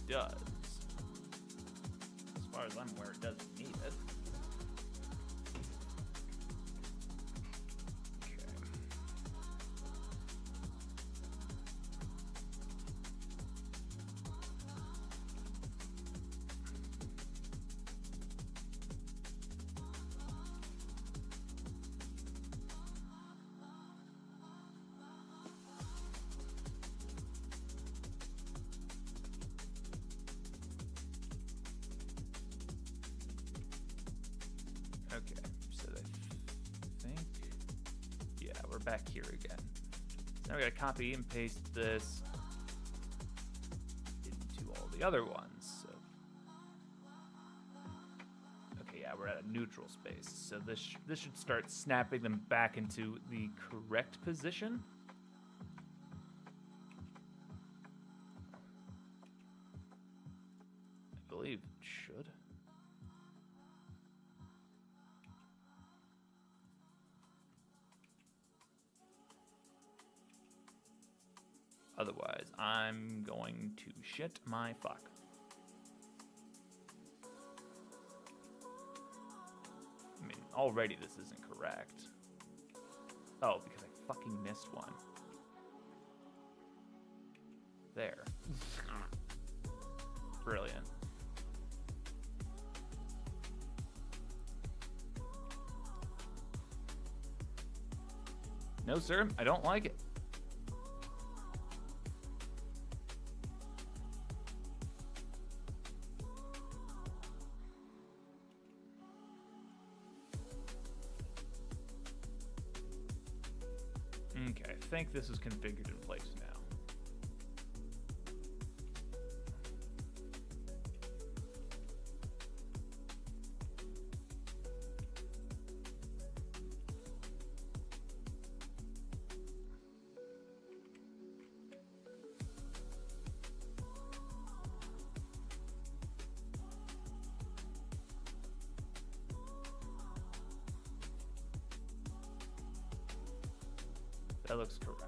does. As far as I'm aware, it doesn't need it. Okay, so I think, yeah, we're back here again. So now we gotta copy and paste this into all the other ones. So, okay, yeah, we're at a neutral space. So this should start snapping them back into the correct position. I believe it should. Otherwise, I'm going to shit my fuck. I mean, already this isn't correct. Oh, because I fucking missed one. There. Brilliant. No, sir, I don't like it. Okay, I think this is configured in place now. That looks correct.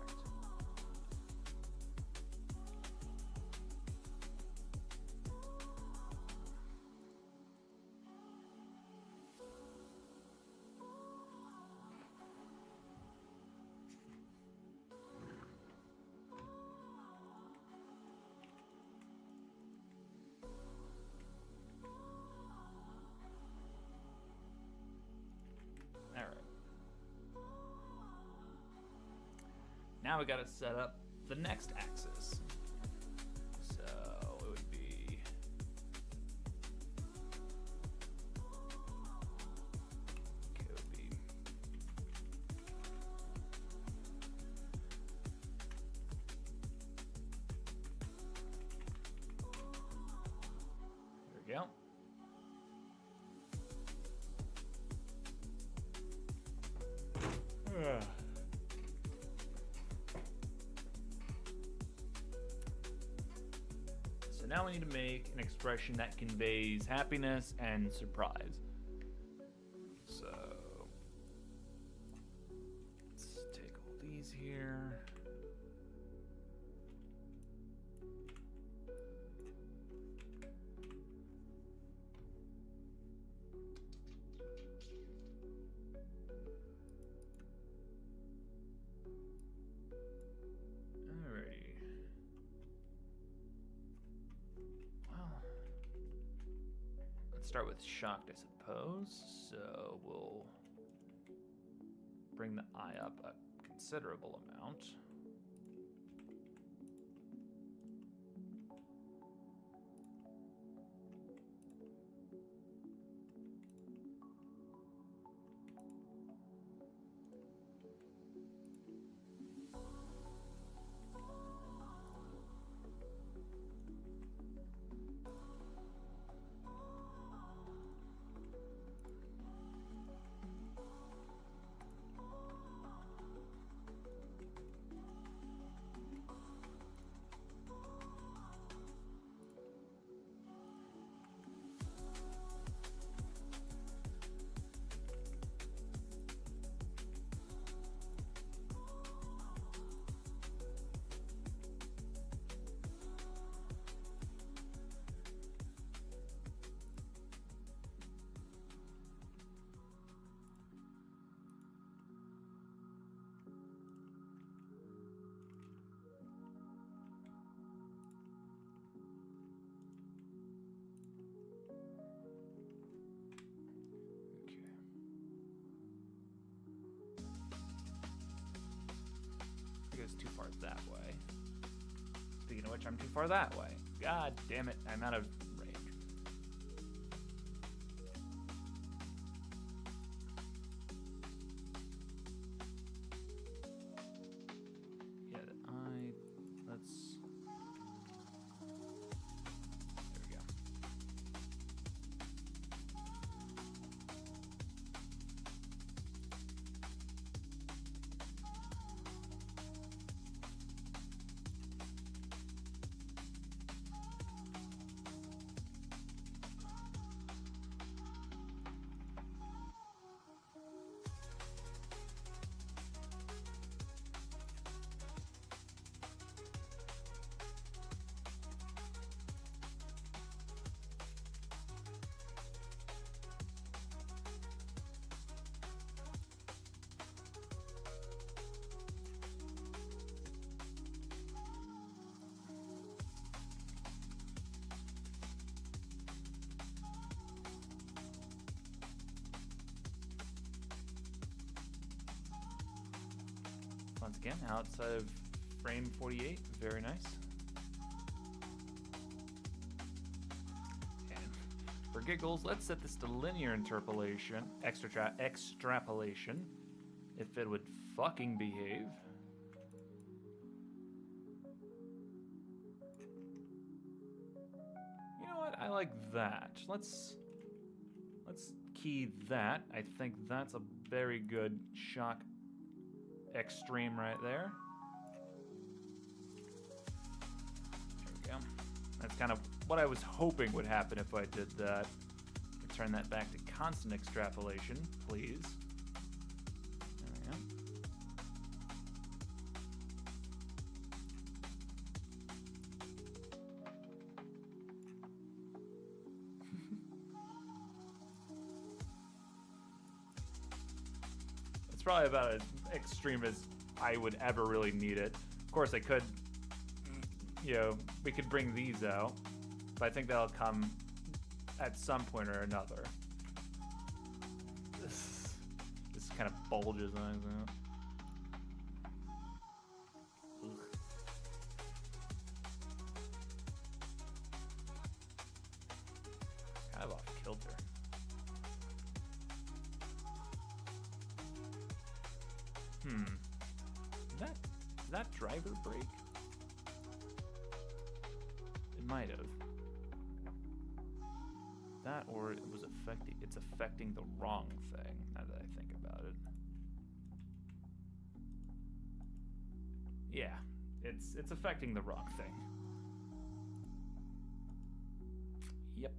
All right. Now we gotta set up the next axis. So it would be there we go. So now we need to make an expression that conveys happiness and surprise. So let's take all these here. Start with shocked, I suppose. So we'll bring the eye up a considerable amount. that way. Speaking of which, I'm too far that way. God damn it, I'm out of range. Yeah, let's... There we go. Once again, outside of frame 48, very nice. And for giggles, let's set this to linear interpolation, extrapolation, if it would fucking behave. You know what? I like that. Let's key that. I think that's a very good shock extreme right there. There we go. That's kind of what I was hoping would happen if I did that. Turn that back to constant extrapolation, please. There we go. It's probably about as extreme as I would ever really need it. Of course, I could, you know, we could bring these out, but I think that'll come at some point or another. This kind of bulges on it. Kind of off kilter. Did that driver break? It might have. That, or it was it's affecting the wrong thing, now that I think about it. Yeah, it's affecting the wrong thing. Yep.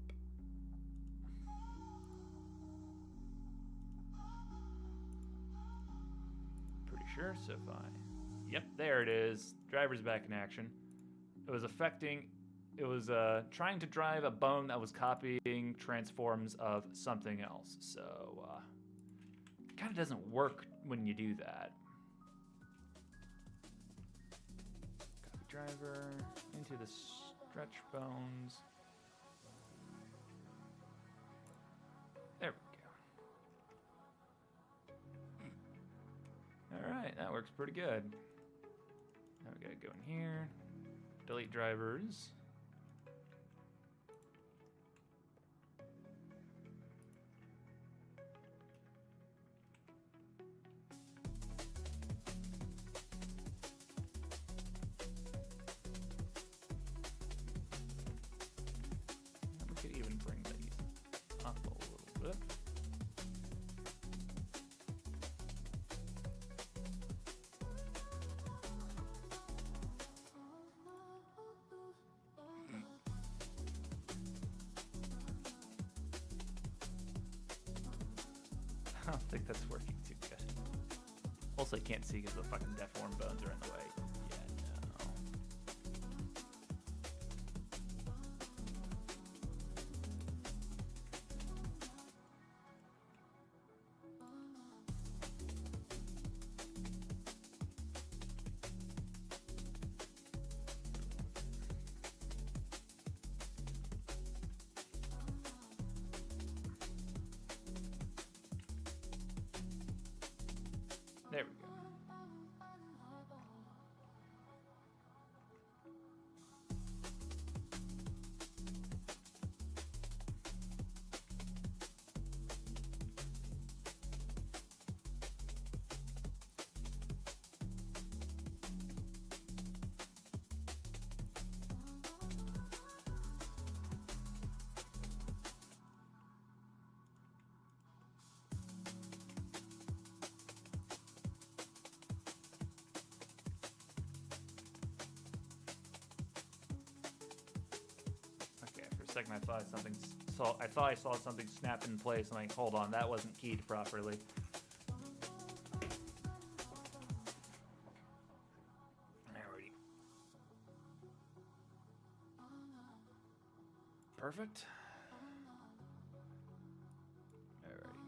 Pretty sure, so if I... Yep, there it is. Driver's back in action. It was trying to drive a bone that was copying transforms of something else. So, it kind of doesn't work when you do that. Copy driver into the stretch bones. There we go. All right, that works pretty good. Now we gotta go in here, delete drivers. And we could even bring these up a little bit. I don't think that's working too good. Also, I can't see because the fucking deform bones are in the way. Yeah, no. There we go. second, I thought I saw something snap in place. I'm like, hold on, that wasn't keyed properly. Alrighty. Perfect. Alrighty.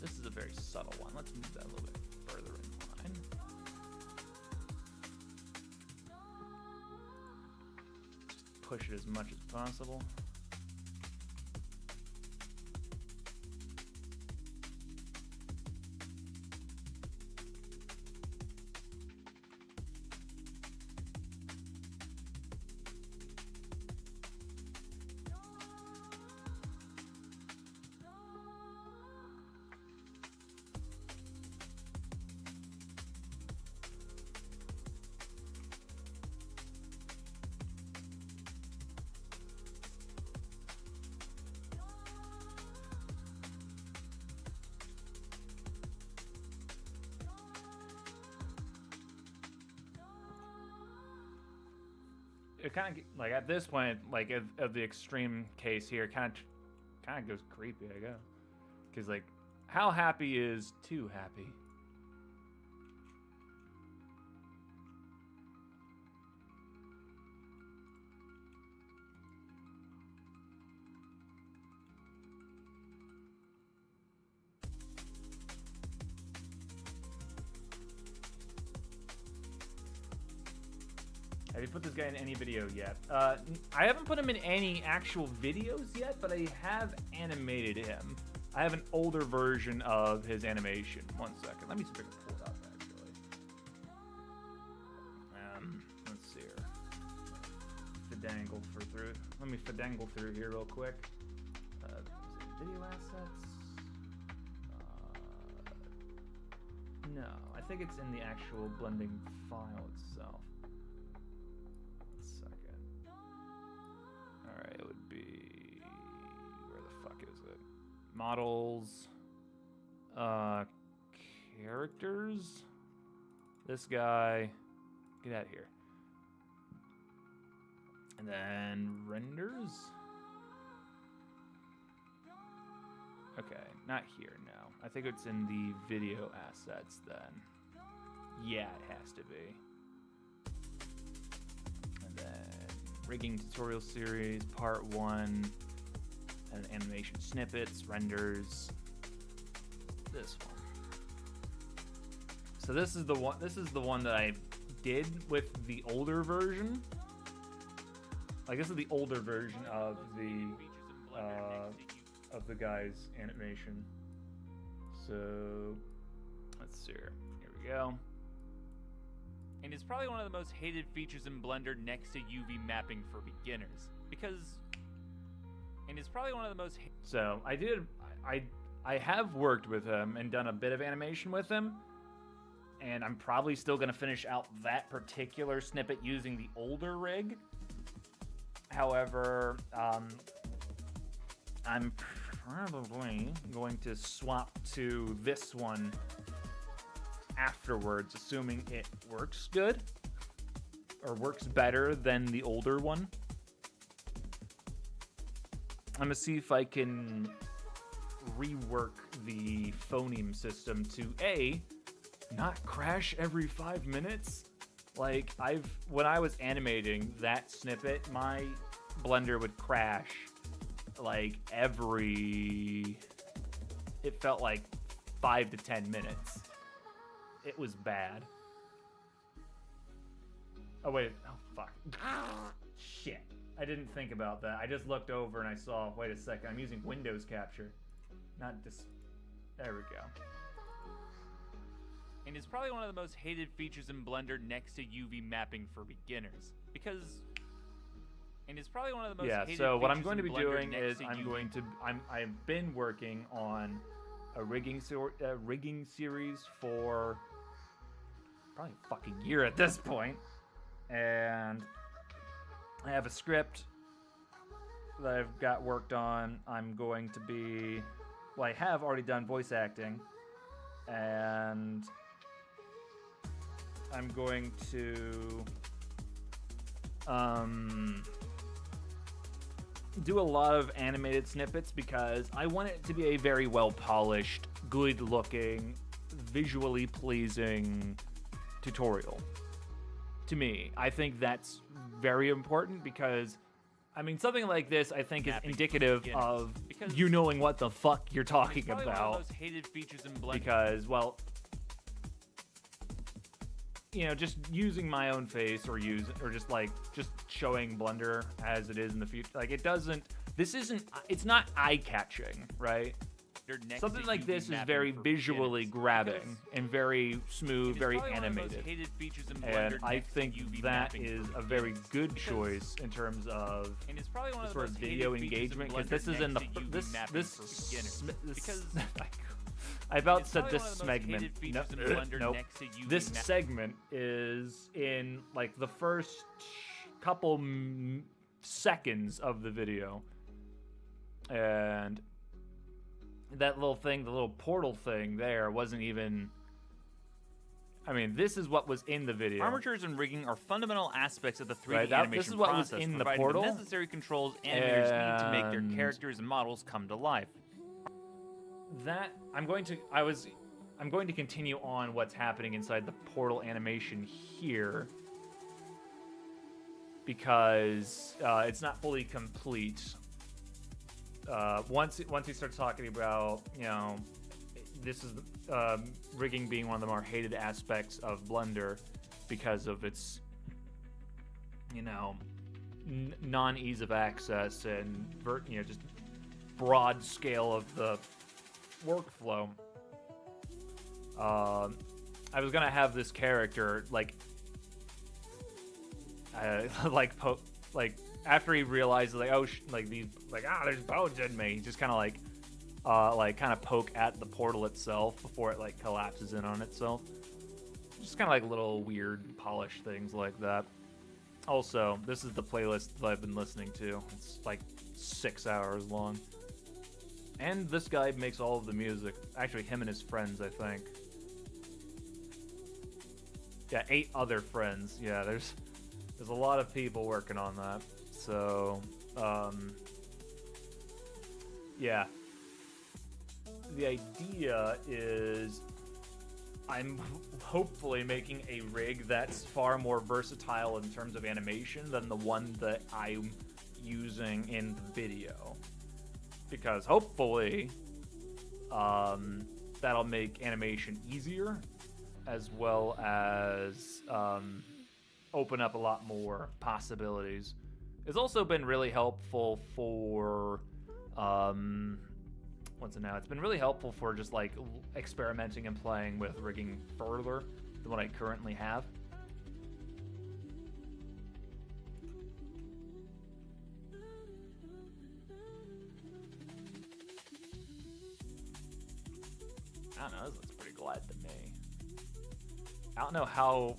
This is a very subtle one. Let's move that a little bit further in line. Just push it as much as possible. It kind of like at this point, like of the extreme case here, kind of goes creepy, I guess, because like, how happy is too happy? Have you put this guy in any video yet? I haven't put him in any actual videos yet, but I have animated him. I have an older version of his animation. 1 second. Let me see if I can pull it up, actually. Let's see here. Fidangle through. Let me fidangle through here real quick. Video assets. No, I think it's in the actual blending file itself. Alright, it would be... Where the fuck is it? Models. Characters? This guy. Get out of here. And then renders? Okay, not here, no. I think it's in the video assets then. Yeah, it has to be. And then rigging tutorial series, part 1, and animation snippets, renders. This one. So this is the one that I did with the older version. Like, this is the older version of the guy's animation. So let's see here. Here we go. And it's probably one of the most hated features in Blender next to UV mapping for beginners. And it's probably one of the most So I have worked with him and done a bit of animation with him. And I'm probably still going to finish out that particular snippet using the older rig. However, I'm probably going to swap to this one afterwards, assuming it works good or works better than the older one. I'm gonna see if I can rework the phoneme system to not crash every 5 minutes. Like, when I was animating that snippet, my Blender would crash like it felt like 5 to 10 minutes. It was bad. Oh wait, oh fuck. Shit. I didn't think about that. I just looked over and I saw, wait a second, I'm using Windows Capture. Not There we go. And it's probably one of the most hated features in Blender next to UV mapping for beginners. Because... And it's probably one of the most hated so what I'm features going to in be Blender doing next is to UV. I've been working on a rigging series for probably a fucking year at this point, and I have a script that I've got worked on. I'm going to be, well, I have already done voice acting, and I'm going to do a lot of animated snippets because I want it to be a very well polished, good looking, visually pleasing tutorial. To me, I think that's very important because, I mean, something like this I think is Mapping indicative beginners. of Because you knowing what the fuck you're It's talking probably one of the about. most hated features in Blender. Because, well, you know, just using my own face or just showing Blender as it is in the future, like it doesn't. It's not eye-catching, right? Next Something to like UV this is mapping very for visually beginners. grabbing Because and very smooth, it is very probably one of the most animated. hated features in Blender And I next to think UV that mapping is for a very beginners. good Because- choice in terms of And it's probably one of the sort of most video hated features engagement, in because Blender this is in the next to UV this mapping this for beginners. because Because I about it's said probably this one of the most segment. hated features in Blender Nope. next to UV This mapping. segment is in like the first couple seconds of the video, and that little thing, the little portal thing there, wasn't even. I mean, this is what was in the video. Armatures and rigging are fundamental aspects of the 3D Right, animation this is what was process, in the providing portal, the necessary controls animators need to make their and characters and models come to life. That I'm going to continue on what's happening inside the portal animation here because it's not fully complete. Once he starts talking about, you know, this is rigging being one of the more hated aspects of Blender because of its, you know, non-ease of access and just broad scale of the workflow. I was gonna have this character like after he realizes there's bones in me, he just kind of poke at the portal itself before it like collapses in on itself. Just kind of like little weird polished things like that. Also, this is the playlist that I've been listening to. It's like 6 hours long. And this guy makes all of the music. Actually, him and his friends, I think. Yeah, 8 other friends. Yeah, there's a lot of people working on that. So, yeah. The idea is I'm hopefully making a rig that's far more versatile in terms of animation than the one that I'm using in the video. Because hopefully that'll make animation easier as well as open up a lot more possibilities. It's also been really helpful for it's been really helpful for just like experimenting and playing with rigging further than what I currently have. I don't know, this looks pretty glad to me. I don't know how,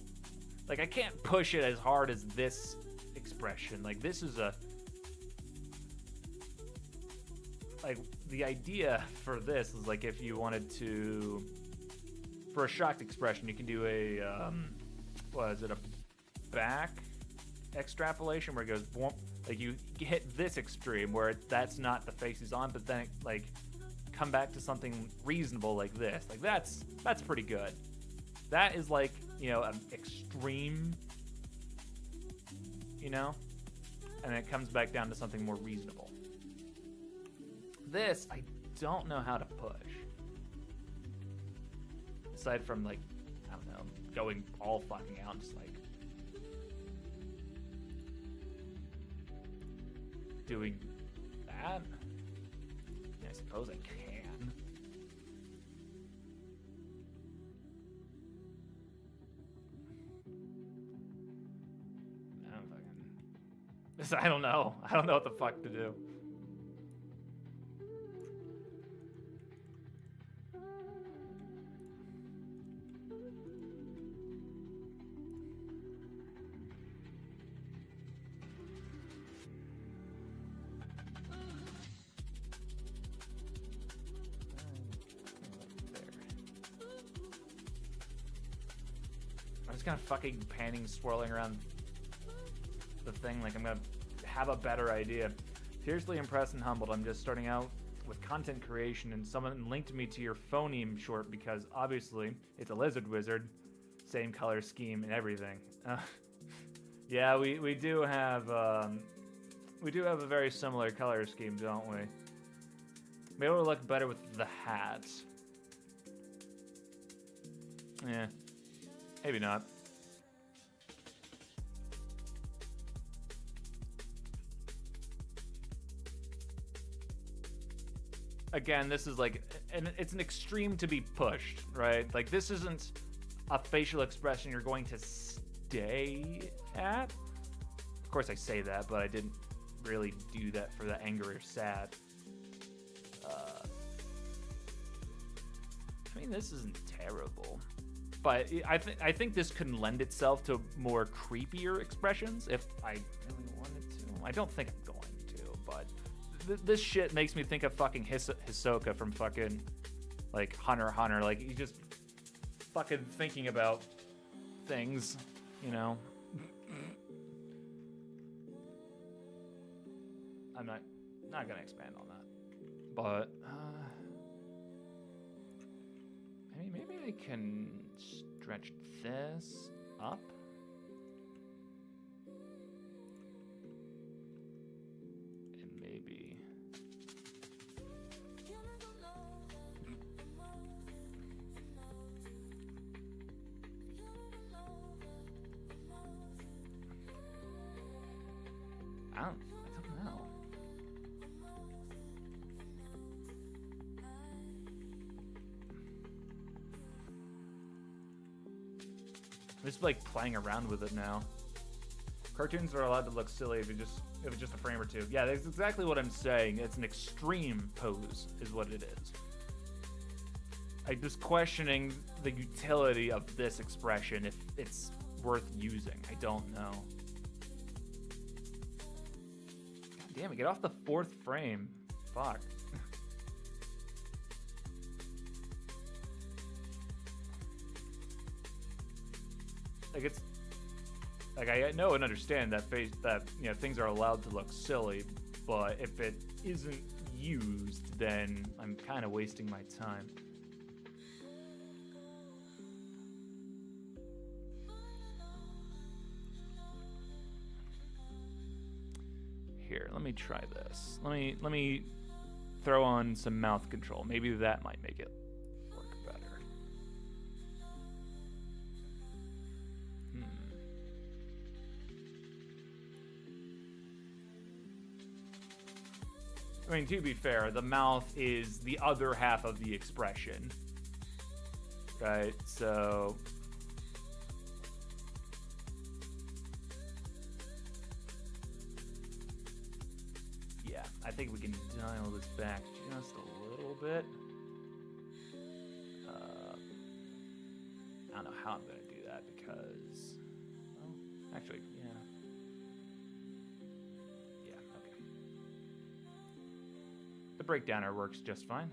like I can't push it as hard as this expression. Like this is the idea for this is like if you wanted to, for a shocked expression, you can do a, a back extrapolation where it goes, like you hit this extreme where that's not the face he's on, but then it, like come back to something reasonable like this. Like that's pretty good. That is like, you know, an extreme, you know, and it comes back down to something more reasonable. This, I don't know how to push. Aside from like, I don't know, going all fucking out, just like doing that. I suppose I can. I don't know. I don't know what the fuck to do. I'm just kind of fucking panning, swirling around the thing like I'm gonna have a better idea. Fiercely impressed and humbled. I'm just starting out with content creation, and someone linked me to your phoneme short because obviously it's a lizard wizard, same color scheme and everything. Yeah, we do have a very similar color scheme, don't we? Maybe it'll look better with the hat. Yeah, maybe not. Again, this is like, and it's an extreme to be pushed, right? Like, this isn't a facial expression you're going to stay at. Of course I say that, but I didn't really do that for the angry or sad. I mean, this isn't terrible, but I think this can lend itself to more creepier expressions if I really wanted to. I don't think I'm going to, but this shit makes me think of fucking Hisoka from fucking, like, Hunter x Hunter. Like, he's just fucking thinking about things, you know? I'm not gonna expand on that. But, maybe I can stretch this up. I don't know. I'm just like playing around with it now. Cartoons are allowed to look silly if it's just a frame or two. Yeah, that's exactly what I'm saying. It's an extreme pose, is what it is. I'm just questioning the utility of this expression, if it's worth using. I don't know. Damn it, get off the fourth frame. Fuck. Like, it's like, I know and understand that things are allowed to look silly, but if it isn't used, then I'm kind of wasting my time. Here, let me try this. Let me throw on some mouth control. Maybe that might make it work better. I mean, to be fair, the mouth is the other half of the expression, right? So I think we can dial this back just a little bit. I don't know how I'm going to do that because, well, actually, yeah. Yeah, okay. The breakdowner works just fine.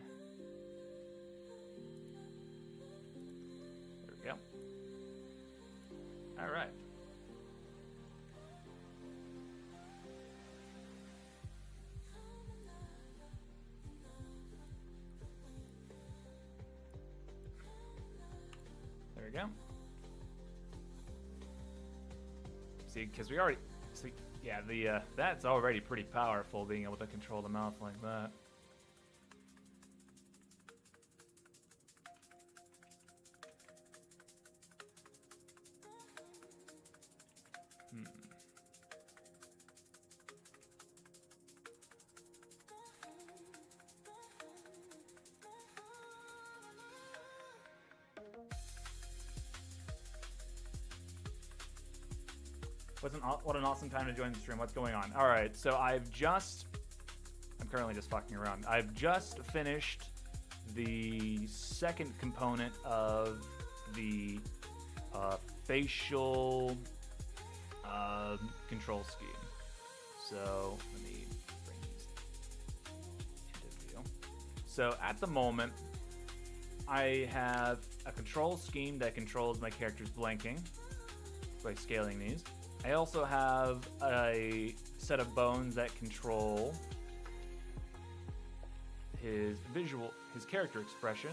There we go. All right. There we go. See, because we already see, yeah, the that's already pretty powerful, being able to control the mouth like that. What an awesome time to join the stream. What's going on? All right, so I'm currently just fucking around. I've just finished the second component of the facial control scheme. So let me bring these into view. So at the moment, I have a control scheme that controls my character's blinking by scaling these. I also have a set of bones that control his character expression.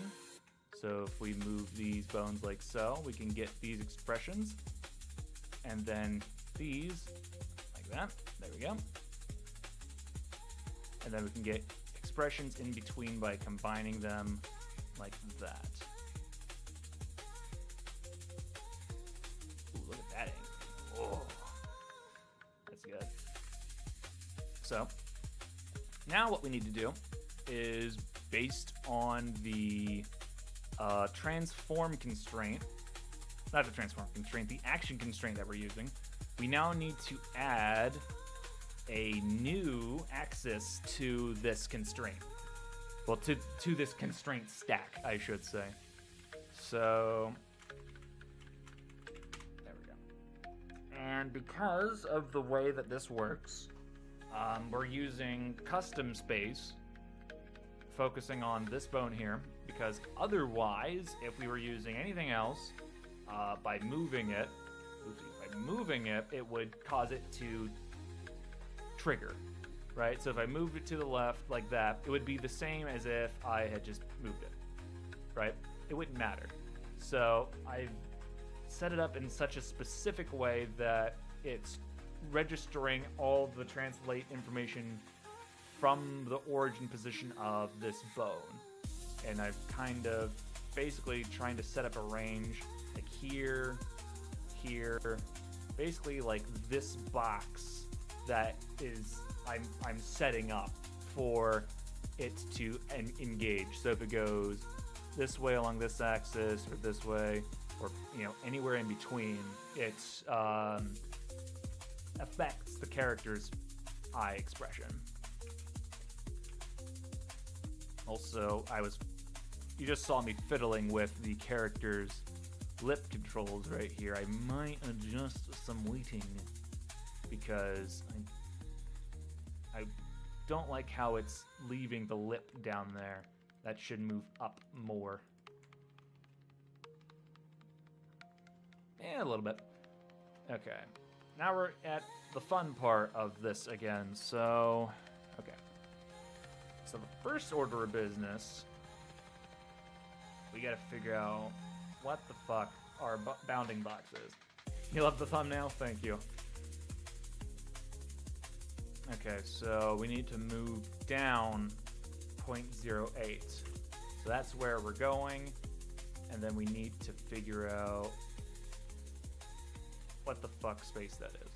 So if we move these bones like so, we can get these expressions. And then these, like that. There we go. And then we can get expressions in between by combining them like that. Ooh, look at that angle. Oh, that's good. So now what we need to do is, based on the transform constraint, not the transform constraint, the action constraint that we're using, we now need to add a new axis to this constraint. Well, to this constraint stack, I should say. So there we go. And because of the way that this works, we're using custom space, focusing on this bone here, because otherwise, if we were using anything else, by moving it, it would cause it to trigger, right? So if I moved it to the left like that, it would be the same as if I had just moved it, right? It wouldn't matter. So I've set it up in such a specific way that it's registering all the translate information from the origin position of this bone. And I've kind of basically trying to set up a range like here, basically like this box that is I'm setting up for it to engage. So if it goes this way along this axis or this way, or anywhere in between, it affects the character's eye expression. Also, you just saw me fiddling with the character's lip controls right here. I might adjust some weighting because I don't like how it's leaving the lip down there. That should move up more. A little bit. Okay. Now we're at the fun part of this again. So, okay. So the first order of business, we gotta figure out what the fuck our bounding box is. You love the thumbnail? Thank you. Okay, so we need to move down 0.08. So that's where we're going, and then we need to figure out what the fuck space that is.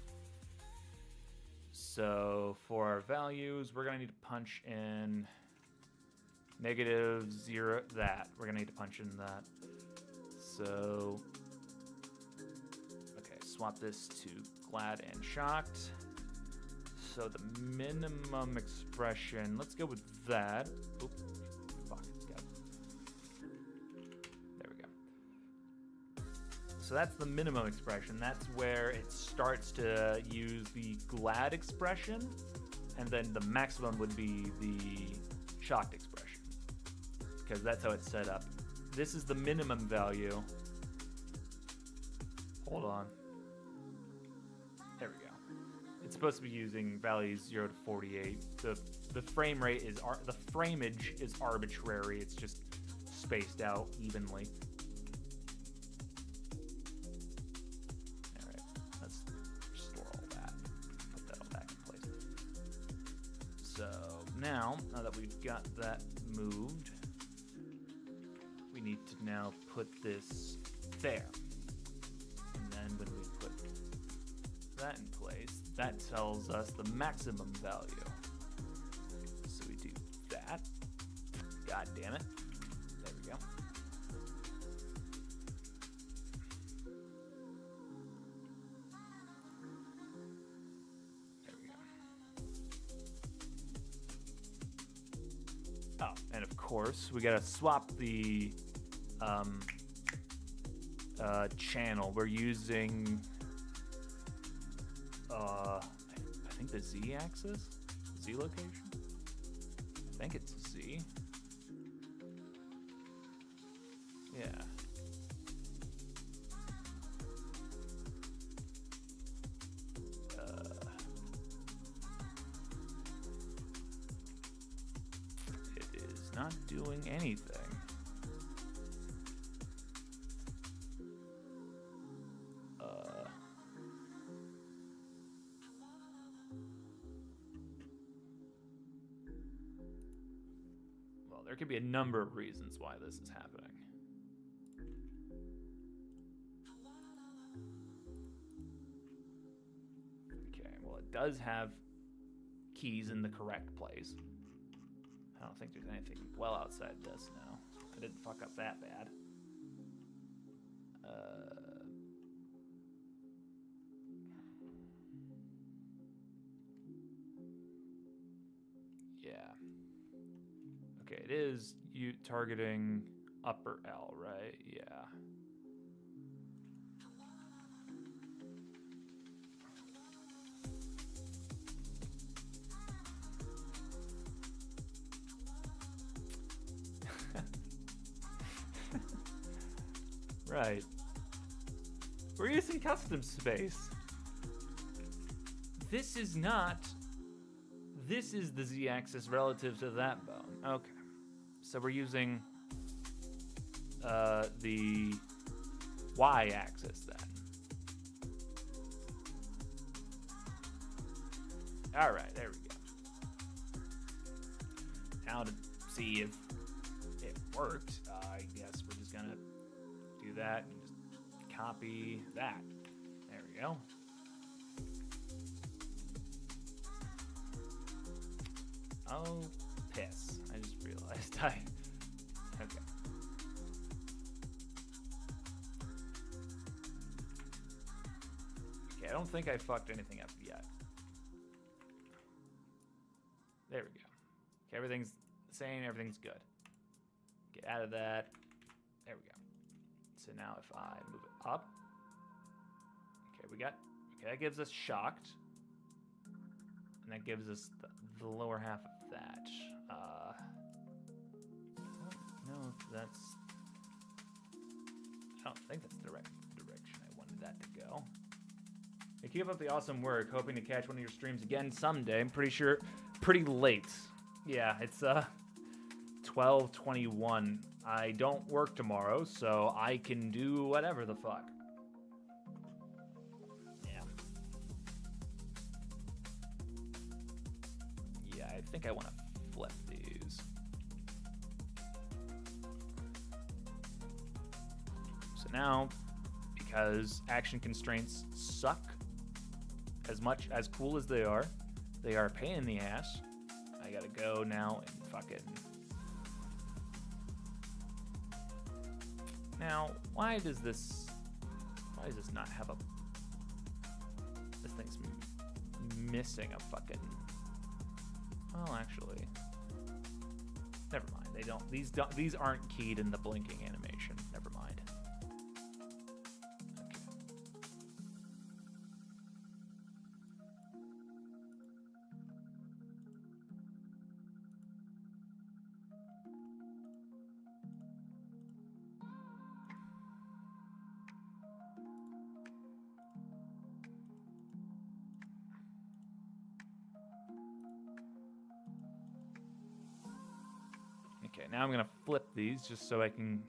So for our values, we're gonna need to punch in -0, that. We're gonna need to punch in that. So, okay, swap this to glad and shocked. So the minimum expression, let's go with that. Oop, fuck, got it. There we go. So that's the minimum expression. That's where it starts to use the glad expression, and then the maximum would be the shocked expression, because that's how it's set up. This is the minimum value. Hold on. There we go. It's supposed to be using values 0 to 48. The frame rate is the frameage is arbitrary. It's just spaced out evenly. All right, let's store all that. Put that all back in place. So now that we've got that moved, we need to now put this there. And then when we put that in place, that tells us the maximum value. So we do that. God damn it. There we go. course, we gotta swap the channel. We're using I think the Z-axis? Z location? I think it's Z. Yeah. It is not doing anything. Well, there could be a number of reasons why this is happening. Okay, well, it does have keys in the correct place. I don't think there's anything well outside this now. I didn't fuck up that bad. Yeah. Okay, it is you targeting upper L, right? Yeah. Right. We're using custom space. This is not. This is the Z-axis relative to that bone. Okay. So we're using the Y-axis then. All right, there we go. Now to see if it worked, I guess we're just gonna do that and just copy that. There we go. Oh, piss. I just realized I... Okay. Okay, I don't think I fucked anything up yet. There we go. Okay, everything's the same, everything's good. Get out of that. There we go. So now if I move it up. Okay, we got... Okay, that gives us shocked. And that gives us the lower half of that. I don't know if that's... I don't think that's the direction I wanted that to go. Hey, keep up the awesome work. Hoping to catch one of your streams again someday. I'm pretty sure... Pretty late. Yeah, it's 12:21. I don't work tomorrow, so I can do whatever the fuck. Yeah, I think I want to flip these. So now, because action constraints suck, as much as cool as they are a pain in the ass. I gotta go now and fucking... Now, why does this not have a... This thing's missing a fucking... Well, actually... Never mind, they don't... These aren't keyed in the blinking animation. Never mind. Okay, now I'm going to flip these just so I can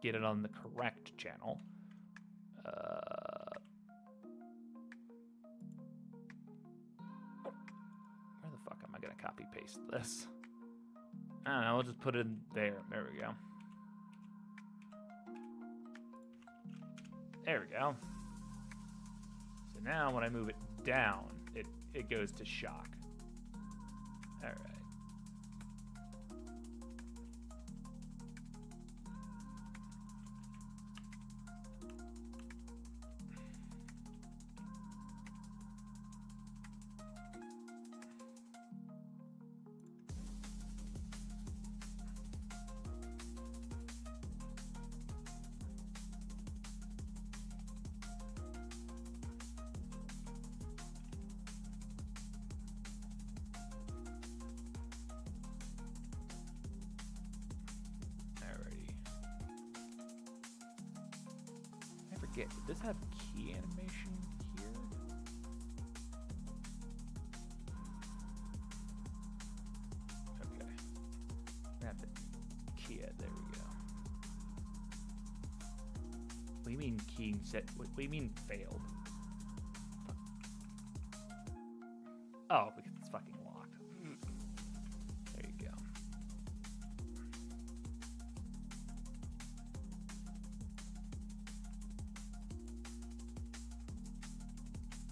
get it on the correct channel. Where the fuck am I going to copy paste this? I don't know, I'll just put it in there. There we go. There we go. So now when I move it down, it goes to shock. All right. forget, did this have key animation here? Okay. I have to key it. There we go. What do you mean keying set? What do you mean failed? Oh, because it's fucking locked. There you go.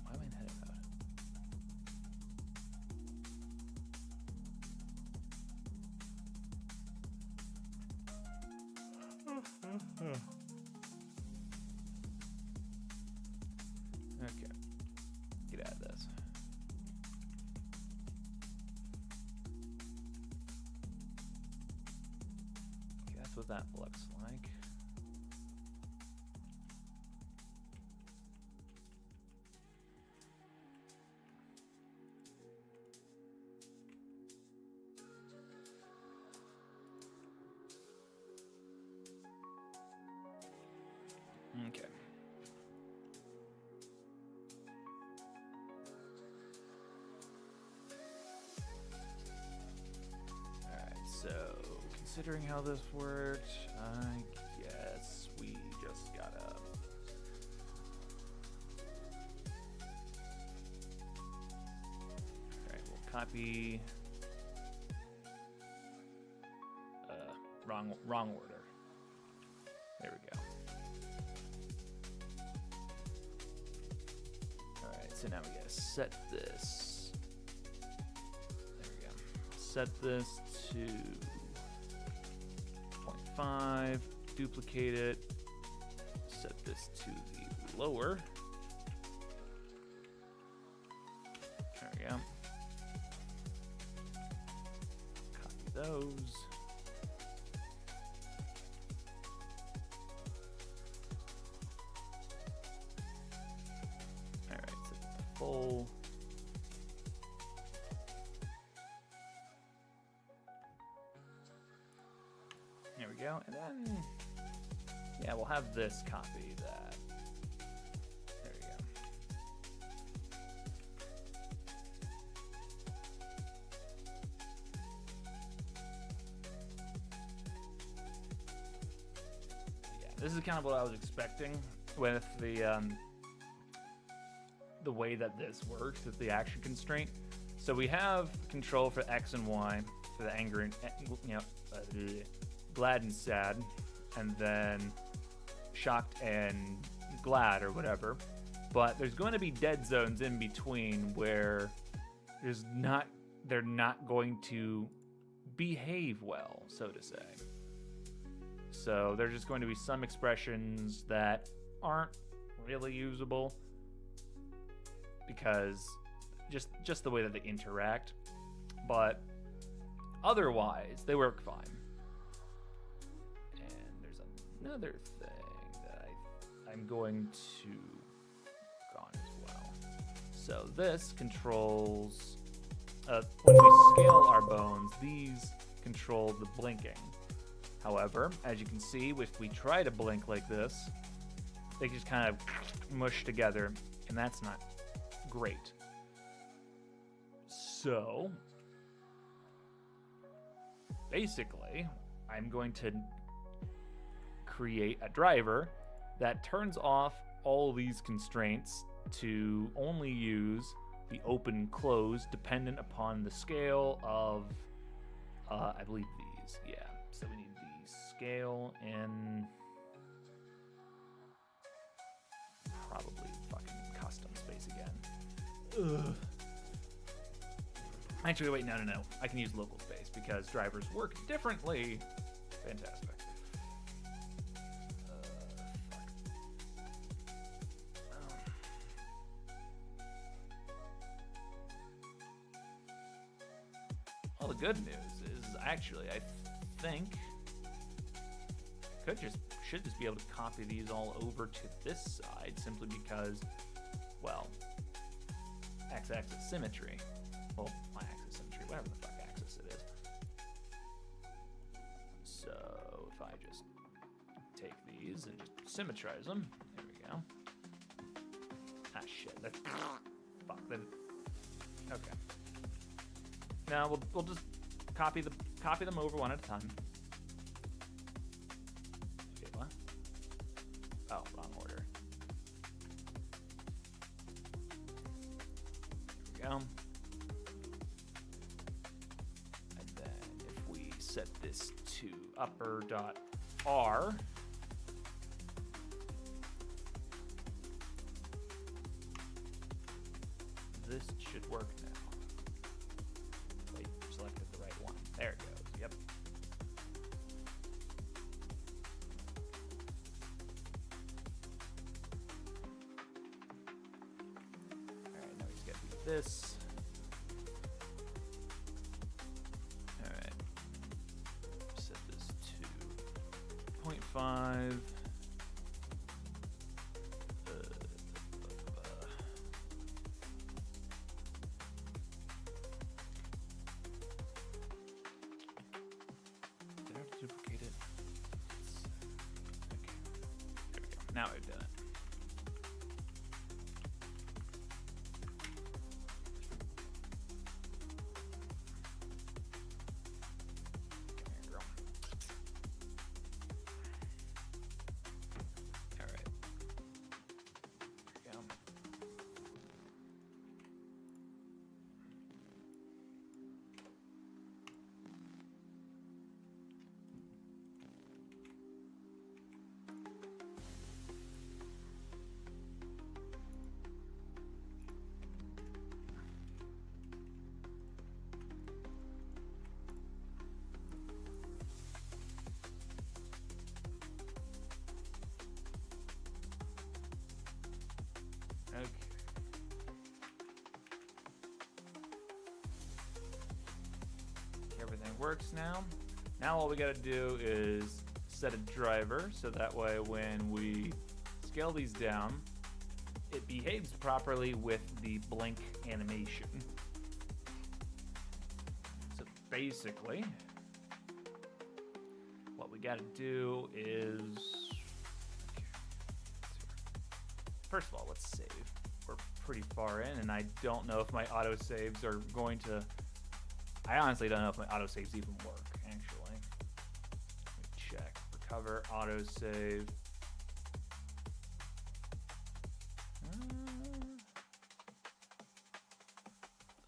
Why am I in edit mode? Okay. Get out of this. Okay, that's what that looks like. Okay. Alright, so considering how this worked, I guess we just gotta... Alright, we'll copy... wrong order. There we go. Alright, so now we gotta set this. There we go. Set this to 0.5, duplicate it, set this to the lower. There we go. Copy those. Full. There we go, and then yeah, we'll have this copy that. There we go. Yeah, this is kind of what I was expecting with the way that this works with the action constraint. So we have control for X and Y for the anger and glad and sad, and then shocked and glad or whatever. But there's going to be dead zones in between where they're not going to behave well, so to say. So there's just going to be some expressions that aren't really usable, because just the way that they interact, but otherwise they work fine. And there's another thing that I'm going to work on as well. So this controls when we scale our bones, these control the blinking. However, as you can see, if we try to blink like this, they just kind of mush together, and that's not great. So basically, I'm going to create a driver that turns off all these constraints to only use the open close dependent upon the scale of I believe these. Yeah, so we need the scale in probably fucking custom space again. Ugh. Actually, wait, no. I can use local space because drivers work differently. Fantastic. Well, the good news is actually, I think should just be able to copy these all over to this side simply because, well, x-axis symmetry. Well, y-axis symmetry, whatever the fuck axis it is. So if I just take these and just symmetrize them, there we we go. Ah, shit. That's fuck. Then okay. Now we'll just copy them over one at a time. Okay, what? Oh, wrong order. There we go. And then if we set this to upper.r, this should work now. Wait, selected the right one. There it goes. Yep. Alright, now we just gotta do this. Alright. Set this to 0.5. Duplicate it. Okay. There we go. Now we've done it. Come here, girl. All right. There we go. Okay. Everything works now. Now all we gotta do is set a driver so that way when we scale these down, it behaves properly with the blink animation. So basically, what we gotta do is, first of all, let's save. We're pretty far in, and I don't know if my autosaves are going to... I honestly don't know if my autosaves even work, actually. Let me check. Recover, autosave.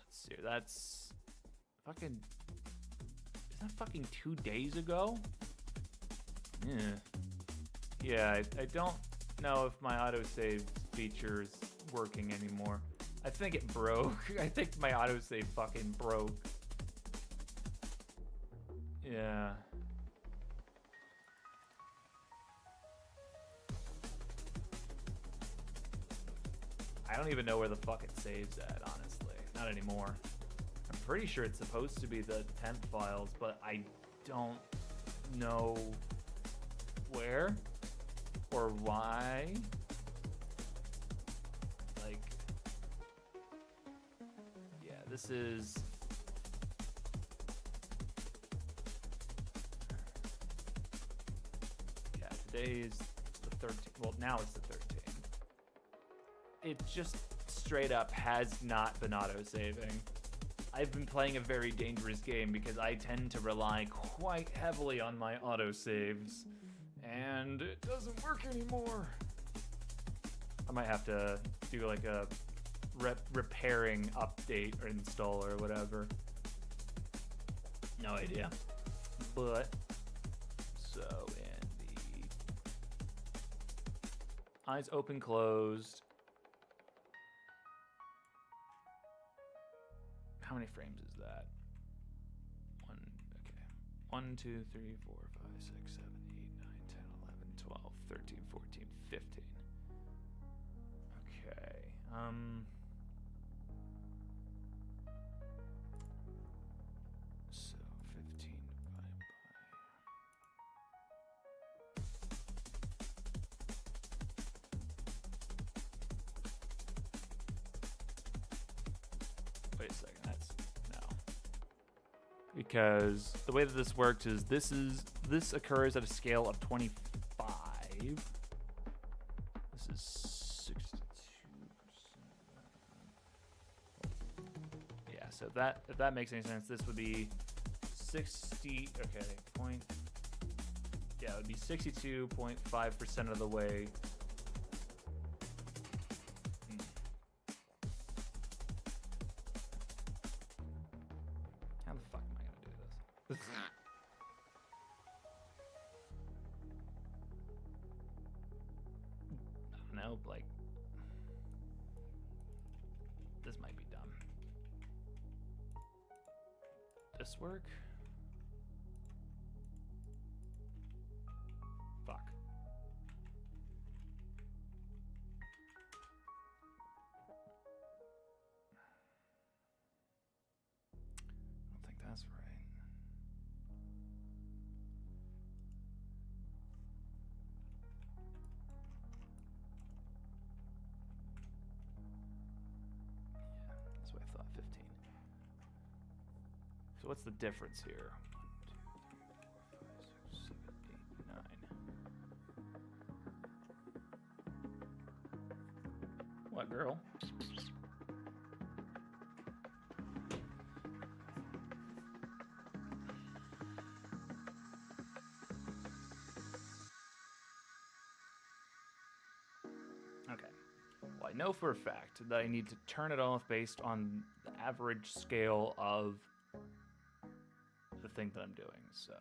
Let's see. That's fucking... Is that fucking 2 days ago? Yeah. Yeah, I don't know if my autosave feature is working anymore. I think it broke. I think my autosave fucking broke. Yeah. I don't even know where the fuck it saves at, honestly. Not anymore. I'm pretty sure it's supposed to be the temp files, but I don't know where or why. Like, yeah, this is... Yeah, today's the 13th. Well, now it's the 13th. It just straight up has not been auto-saving. I've been playing a very dangerous game because I tend to rely quite heavily on my autosaves, and it doesn't work anymore. I might have to do like a repairing update or install or whatever. No idea. But, so in the eyes open, closed. How many frames is that? One, okay. 1, 2, 3, 4, 5, 6, 7, 8, 9, 10, 11, 12, 13, 14, 15. Okay. So 15 divided by... Wait a second, that's... No. Because the way that this works is this occurs at a scale of 25. This this is 62%. Yeah, so if that makes any sense, this would be 60. Okay, point. Yeah, it would be 62.5% of the way. How the fuck am I gonna do this? I don't know, like, this might be dumb. This work? Fuck. I don't think that's right. Yeah, that's what I thought, 15. So what's the difference here? 1, 2, 3, 4, 5, 6, 7, 8, 9. What, girl? Okay. Well, I know for a fact that I need to turn it off based on the average scale of the thing that I'm doing. So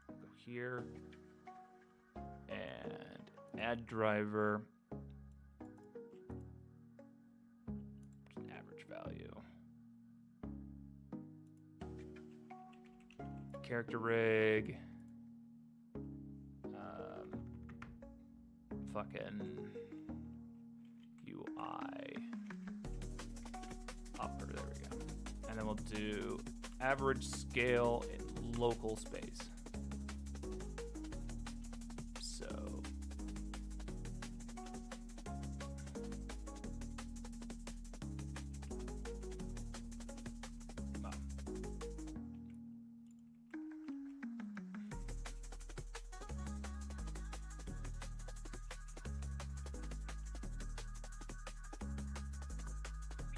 go here and add driver, average value, character rig, fucking UI upper, there we go. And then we'll do average scale in local space. So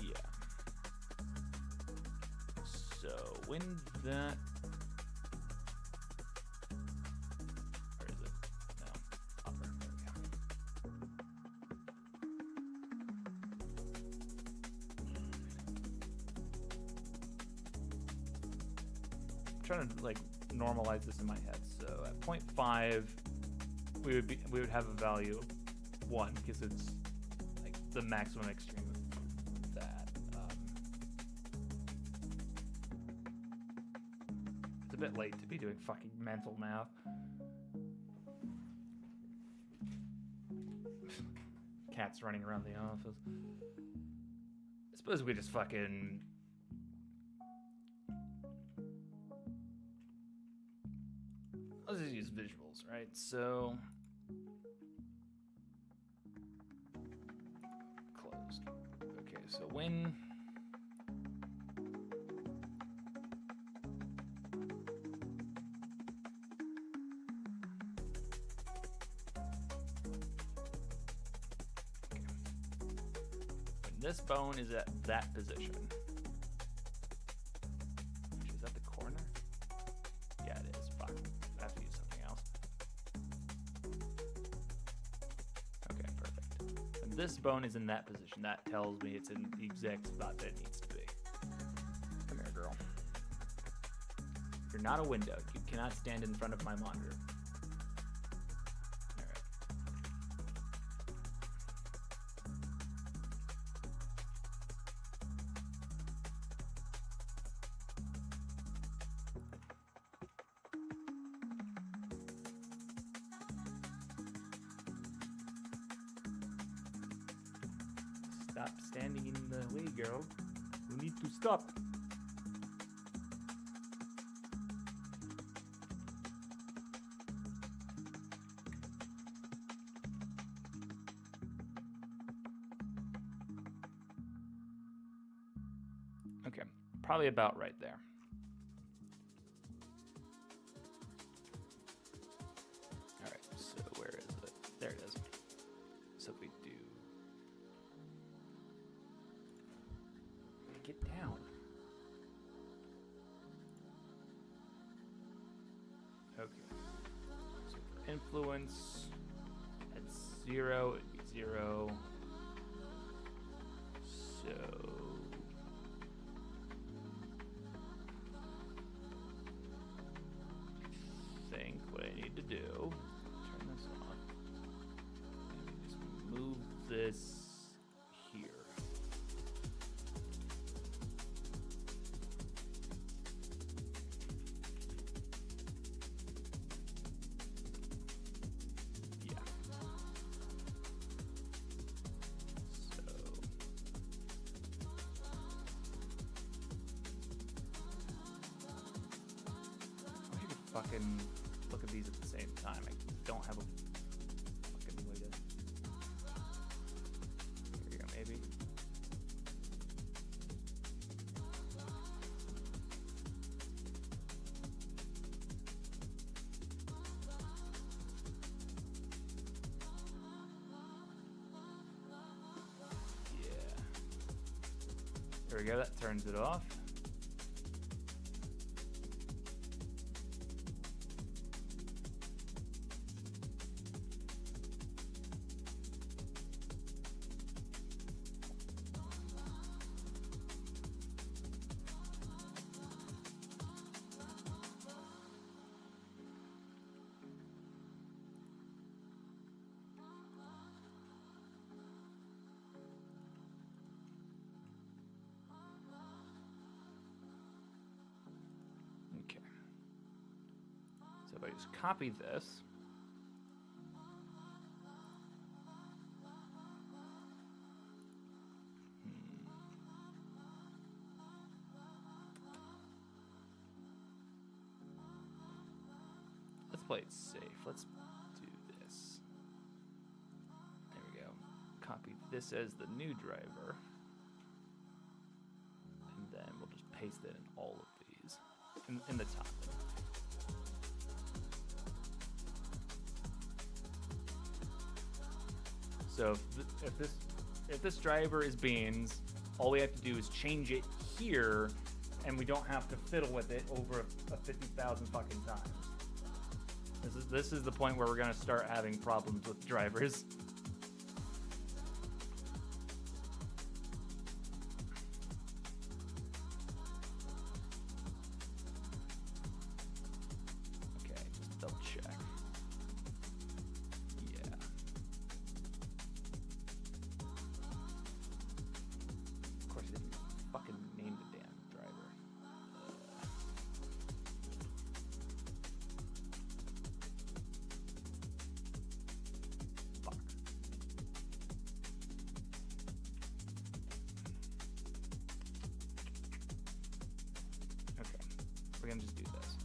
yeah. So when that, where is it? No, upper. There we go. I'm trying to like normalize this in my head. So at 0.5, we would have a value of 1 because it's like the maximum extreme of that. It's a bit late to be doing fucking mental math. Cats running around the office. I suppose we just fucking let's just use visuals, right? So closed. Okay, so when this bone is at that position. Which is at the corner? Yeah, it is. Fuck. I have to use something else. Okay, perfect. And this bone is in that position. That tells me it's in the exact spot that it needs to be. Come here, girl. You're not a window. You cannot stand in front of my monitor. Stop standing in the way, girl. You need to stop. Okay, probably about right there. All right, so where is it? There it is. So if we influence at 0, it'd be 0. So I think what I need to do, turn this on, and just move this here. Yeah. So I could fucking look at these at the same time. I don't have a fucking way to. Here we go, maybe. Yeah. There we go, that turns it off. Okay. So if I just copy this. Let's play it safe. Let's do this. There we go. Copy this as the new driver. And then we'll just paste it in all of these. In the top. So if this driver is beans, all we have to do is change it here, and we don't have to fiddle with it over a 50,000 fucking times. This is the point where we're gonna start having problems with drivers. Okay, just double check. Yeah. Of course, he didn't fucking name the damn driver. Fuck. Okay, we're gonna just do this.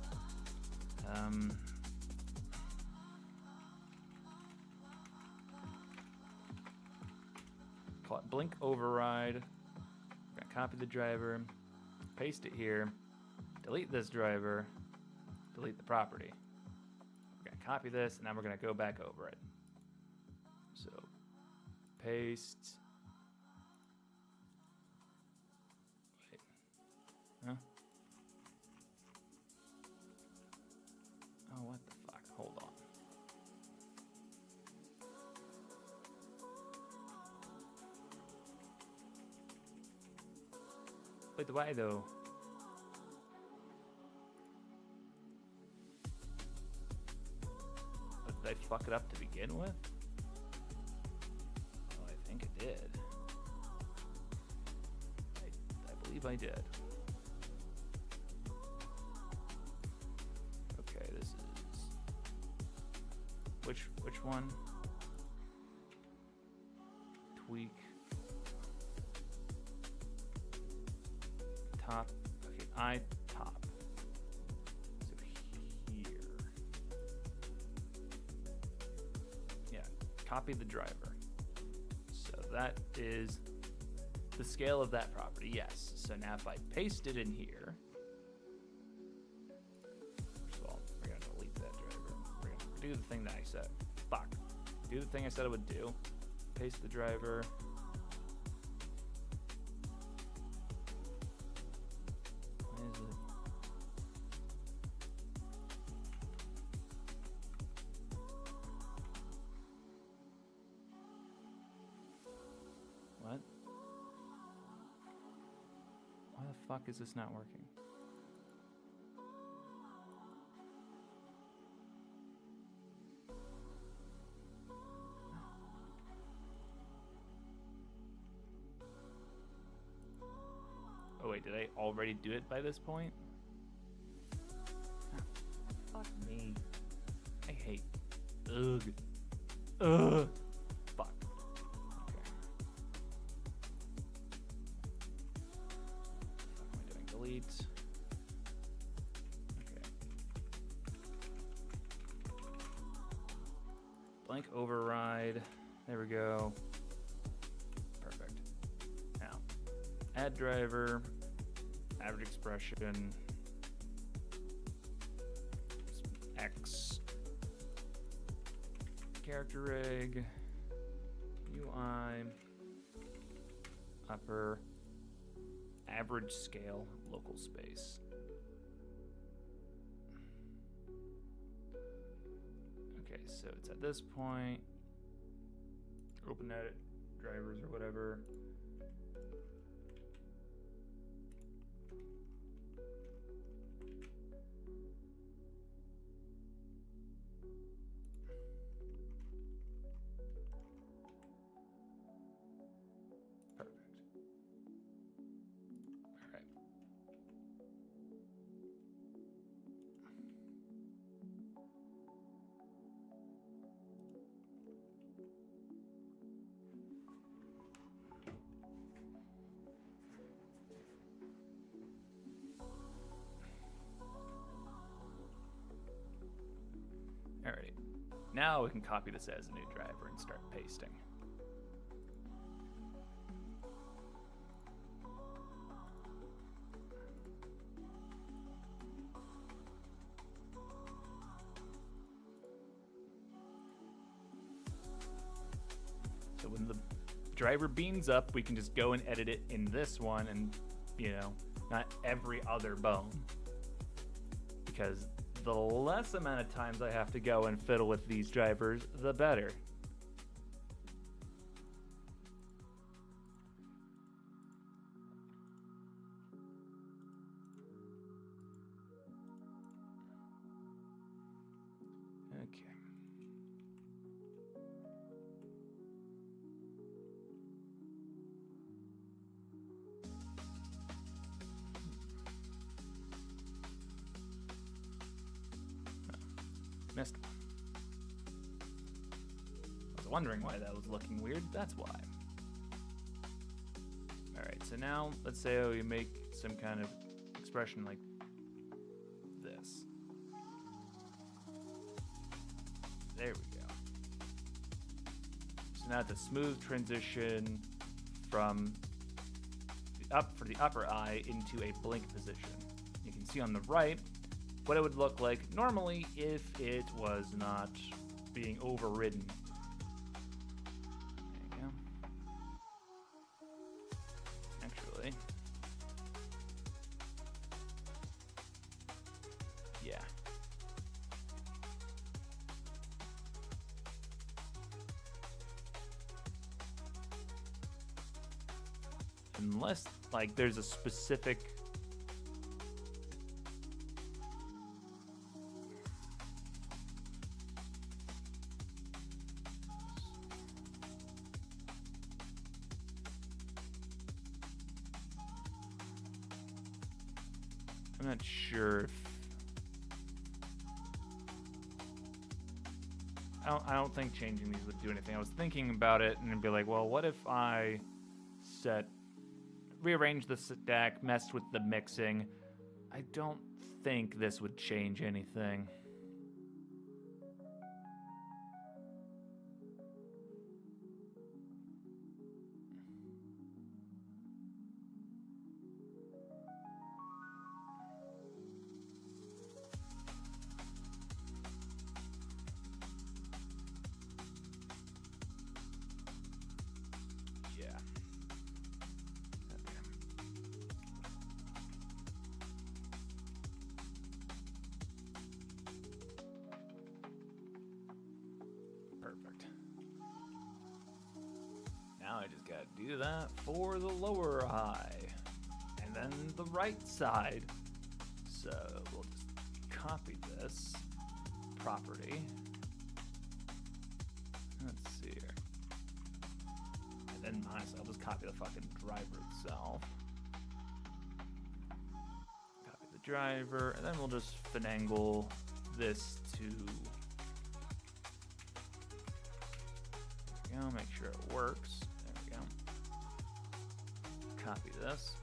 Call it blink override. We're gonna copy the driver, paste it here, delete this driver, delete the property. We're gonna copy this, and then we're gonna go back over it. So, paste. Wait. Huh? Oh, what the fuck? Hold on. Wait, why though? Did I fuck it up to begin with? Oh, I think I did. I believe I did. Okay, this is which one? Tweak. Top. Okay, I top. So here. Yeah, copy the driver. So that is the scale of that property, yes. So now if I paste it in here, first of all, we're gonna delete that driver. We're gonna do the thing that I said. Fuck. Do the thing I said I would do. Paste the driver. Why is it? fuck is this not working? Oh wait, did I already do it by this point? Ah, fuck me. I hate. Ugh. Ugh. Fuck. Okay. What am I doing? Delete. Okay. Blank override. There we go. Perfect. Now, add driver. Average expression. X. Character rig. UI. Upper. Average scale. Local space. Okay, so it's at this point. Open edit drivers or whatever. Perfect. All right. Alrighty. Now we can copy this as a new driver and start pasting. So when the driver beans up, we can just go and edit it in this one and, you know, not every other bone. Because the less amount of times I have to go and fiddle with these drivers, the better. Okay. Missed one. I was wondering why that was looking weird. That's why. Alright, so now let's say we make some kind of expression like this. There we go. So now it's a smooth transition from the upper eye into a blink position. You can see on the right what it would look like normally if it was not being overridden. There you go. Actually, yeah. Unless, like, there's a specific I'm not sure if I don't think changing these would do anything. I was thinking about it and it'd be like, well, what if I rearrange the stack, messed with the mixing? I don't think this would change anything. Perfect. Now I just gotta do that for the lower eye. And and then the right side. So we'll just copy this property. Let's see here. And then honestly, I'll just copy the fucking driver itself. Copy the driver, and then we'll just finagle this to, there we go, make sure it works. There we go. Copy this.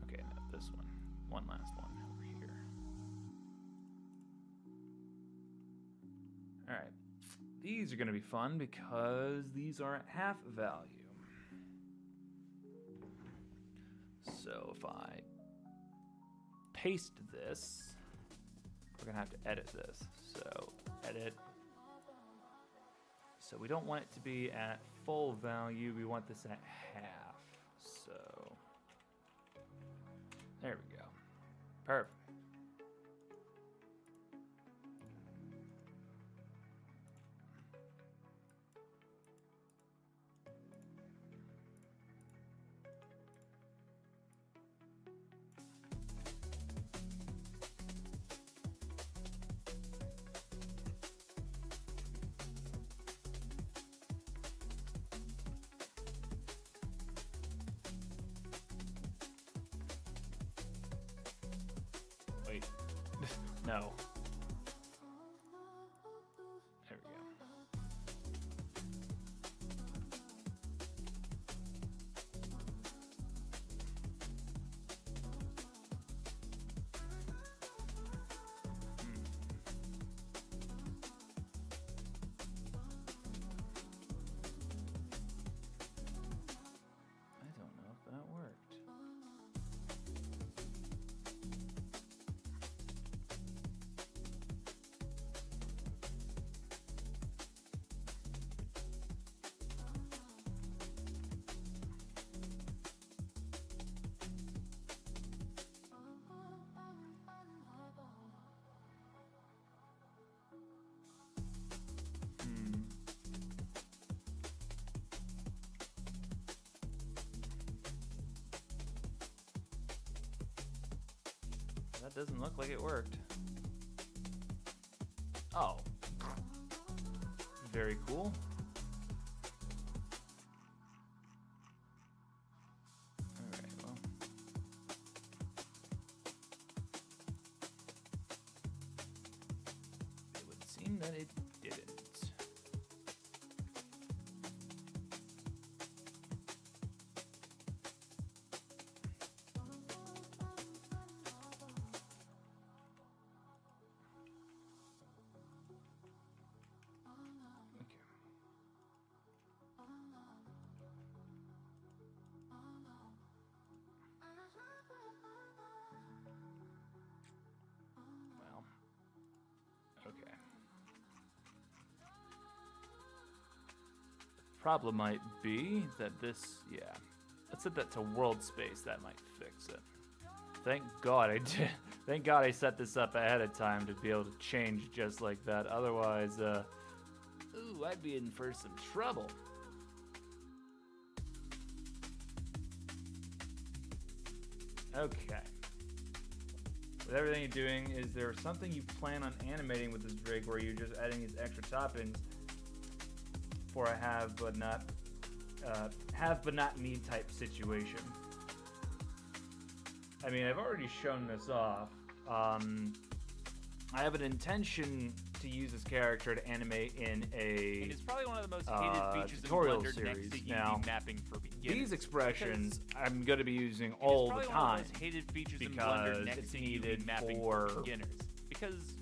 Okay, no, this one. One last one over here. Alright. These are going to be fun because these are at half value. So if I paste this, we're going to have to edit this. So edit. So we don't want it to be at full value. We want this at half. So there we go. Perfect. Wait. No. There we go. I don't know if that worked. That doesn't look like it worked. Oh. Very cool. Alright, well. It would seem that it didn't. Well, okay. Problem might be that this, yeah. Let's set that to world space. That might fix it. Thank God I did. Thank God I set this up ahead of time to be able to change just like that. Otherwise, ooh, I'd be in for some trouble. Okay. With everything you're doing, is there something you plan on animating with this rig where you're just adding these extra toppings for a have but not need type situation? I mean, I've already shown this off. I have an intention to use this character to animate in a And it's probably one of the most hated features in tutorial Blender next series. to UV Now, mapping for beginners. these expressions because I'm going to be using it's all the probably one of time the most hated features in because Blender next it's to needed UV mapping for for beginners. Because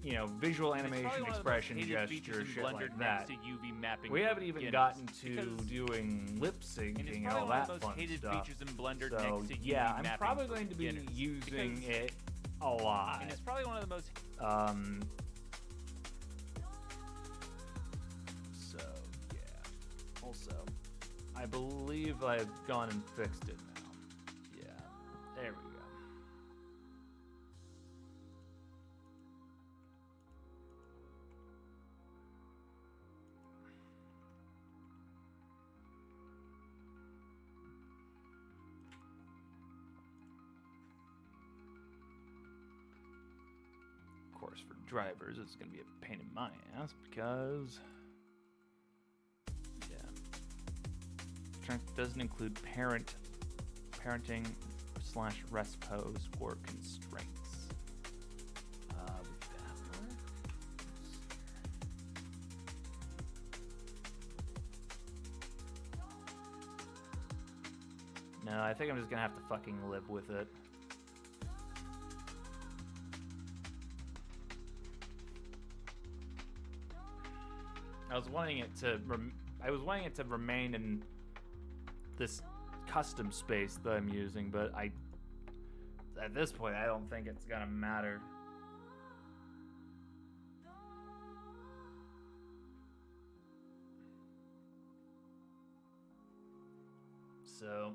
you know, visual And it's animation, probably one of the most expression, hated features gesture, in shit Blender like next that. to UV mapping We for haven't even beginners, gotten to because- doing lip and it's syncing and probably all one of that the most fun hated stuff. features in Blender So next to yeah, UV I'm mapping probably for going to be beginners, using because- it a lot. And it's probably one of the most So yeah. Also, I believe I've gone and fixed it now. Yeah. There we go. Of course, for drivers, it's going to be a pain in my ass because, yeah, Constraint doesn't include parenting / rest pose or constraints. Would that work? No, I think I'm just gonna have to fucking live with it. I was wanting it to remain in this custom space that I'm using, but at this point I don't think it's gonna matter. So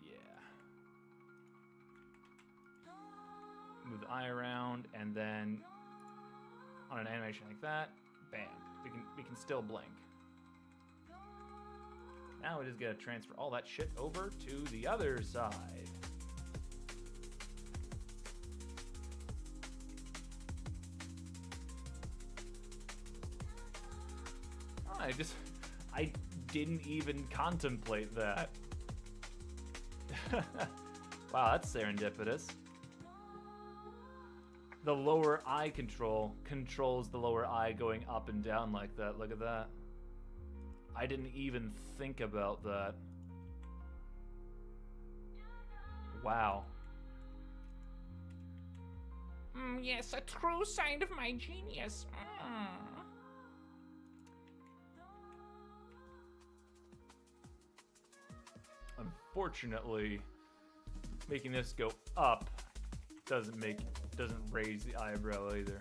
yeah. Move the eye around, and then on an animation like that, bam, we can still blink. Now we just gotta transfer all that shit over to the other side. Oh, I didn't even contemplate that. Wow, that's serendipitous. The lower eye controls the lower eye going up and down like that. Look at that. I didn't even think about that. Wow. Yes, a true sign of my genius. Unfortunately, making this go up doesn't raise the eyebrow either.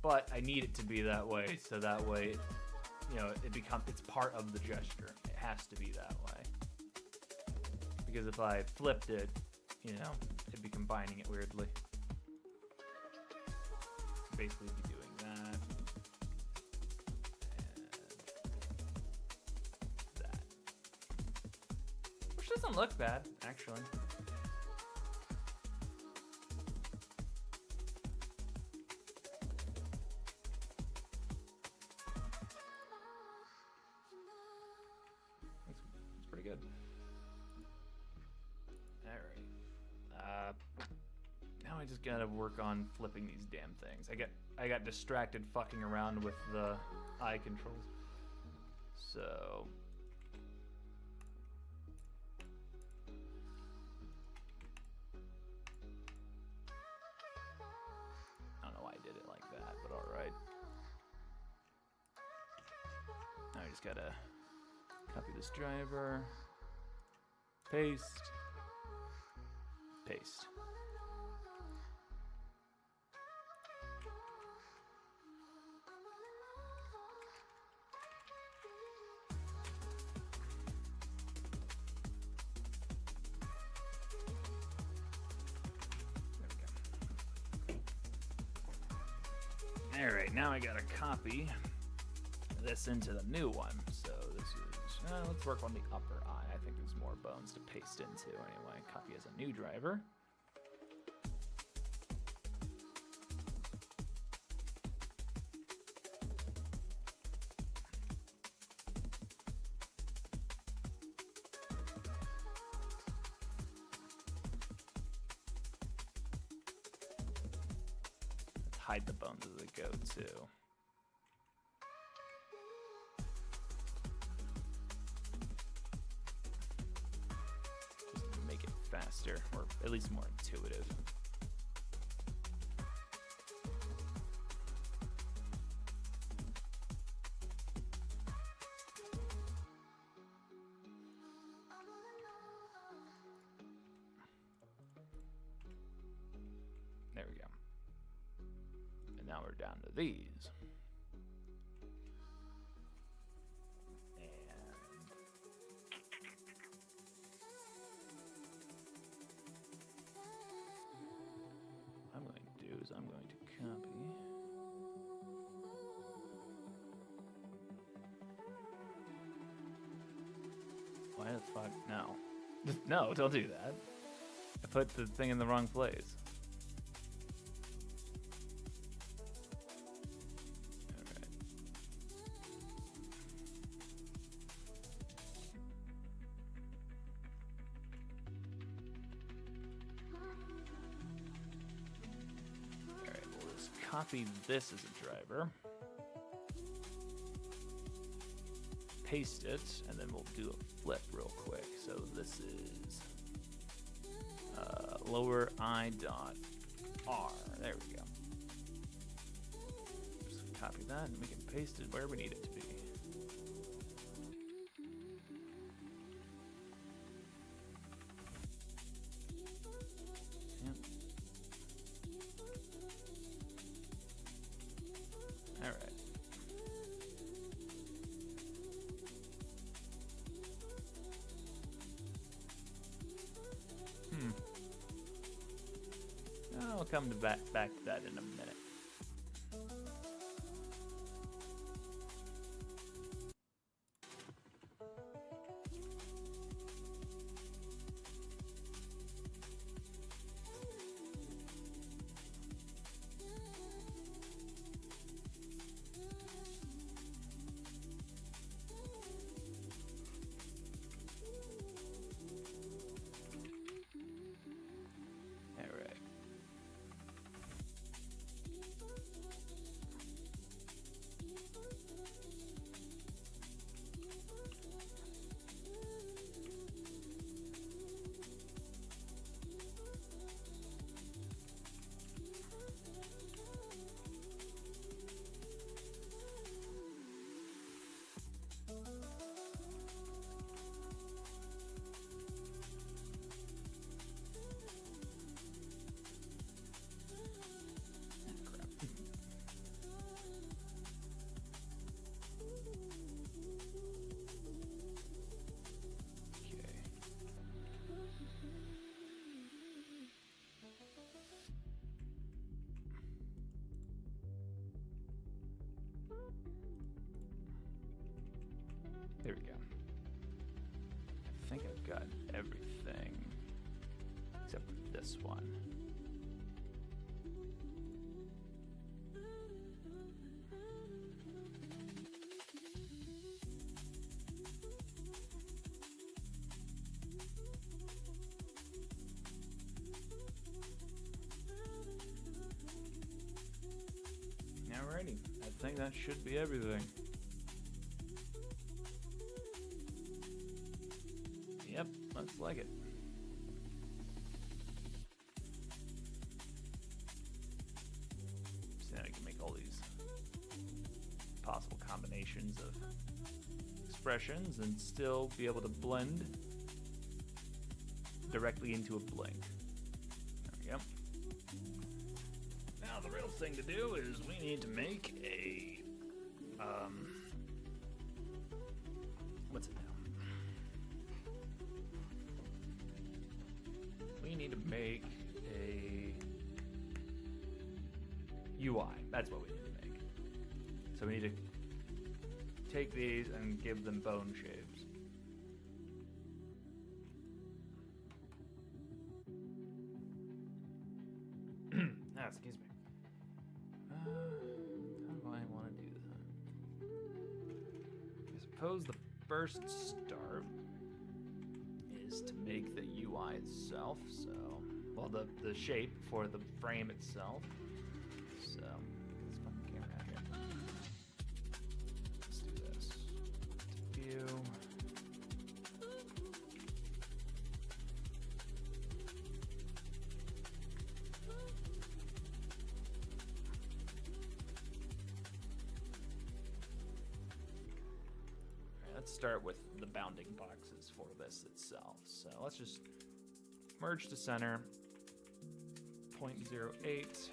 But I need it to be that way, so that way, you know, it's part of the gesture. It has to be that way. Because if I flipped it, you know, it'd be combining it weirdly. Basically be doing that. And that. Which doesn't look bad, actually. It's pretty good. Alright. Now I just gotta work on flipping these damn things. I got distracted fucking around with the eye controls. So I don't know why I did it like that, but alright. Now I just gotta copy this driver, paste, paste. Alright, now I gotta copy this into the new one. So this is, let's work on the upper eye. I think there's more bones to paste into anyway. Copy as a new driver. Hide the bones as they go too. Just to make it faster, or at least more intuitive. down to these. And what I'm going to do is I'm going to copy. Why the fuck? No. No, don't do that. I put the thing in the wrong place. Alright. Alright, we'll just copy this as a driver. Paste it, and then we'll do a flip real quick. So this is lower I dot R. There we go. Just copy that, and we can paste it where we need it to be. Yep. All right. I'll come back to that in a minute. There we go. I think I've got everything except for this one. Alrighty, I think that should be everything. Yep, looks like it. So now we can make all these possible combinations of expressions and still be able to blend directly into a blink. There we go. Now the real thing to do is we need to make a what's it now? We need to make a UI. That's what we need to make. So we need to take these and give them bone shapes. Excuse me. How do I want to do that? I suppose the first start is to make the UI itself. So, well, the shape for the frame itself. So, get this fucking camera out here. Let's do this. View. Let's start with the bounding boxes for this itself. So let's just merge to center, 0.08,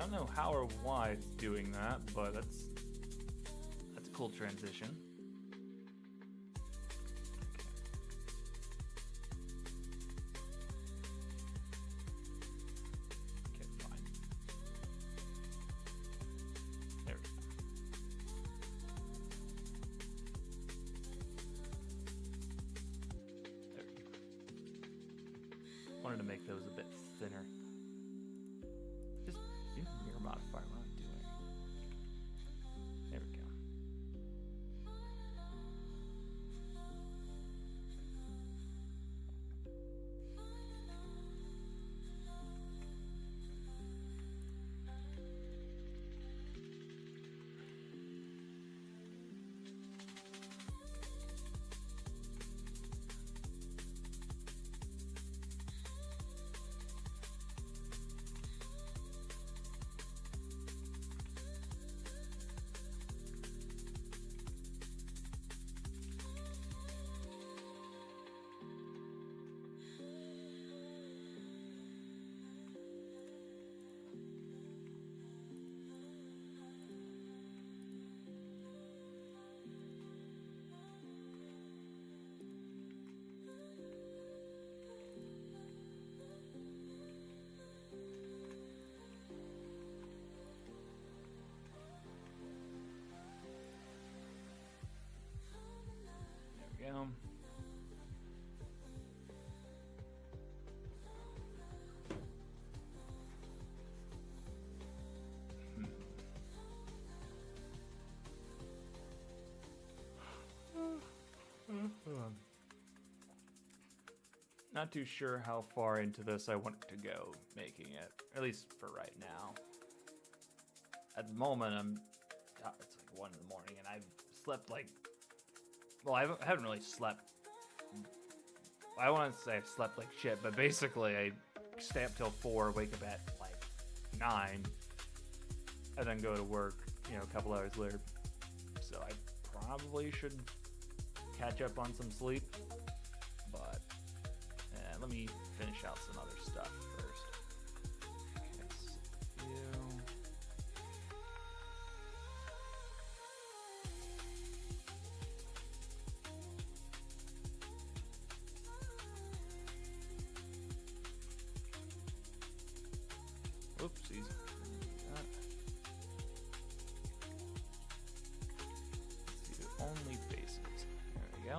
don't know how or why it's doing that, but that's a cool transition. Okay, fine. There we go. There we go. Wanted to make those a bit thinner. Just mirror modifier, what I'm doing. There we go. There we go. Not too sure how far into this I want to go making it, at least for right now. At the moment, it's like 1 in the morning, and I've slept like, well, I haven't really slept. I want to say I've slept like shit, but basically I stay up till 4, wake up at like 9, and then go to work, a couple hours later. So I probably should catch up on some sleep, but let me finish out some other stuff first. Okay, oopsies. Let's do only faces. There we go.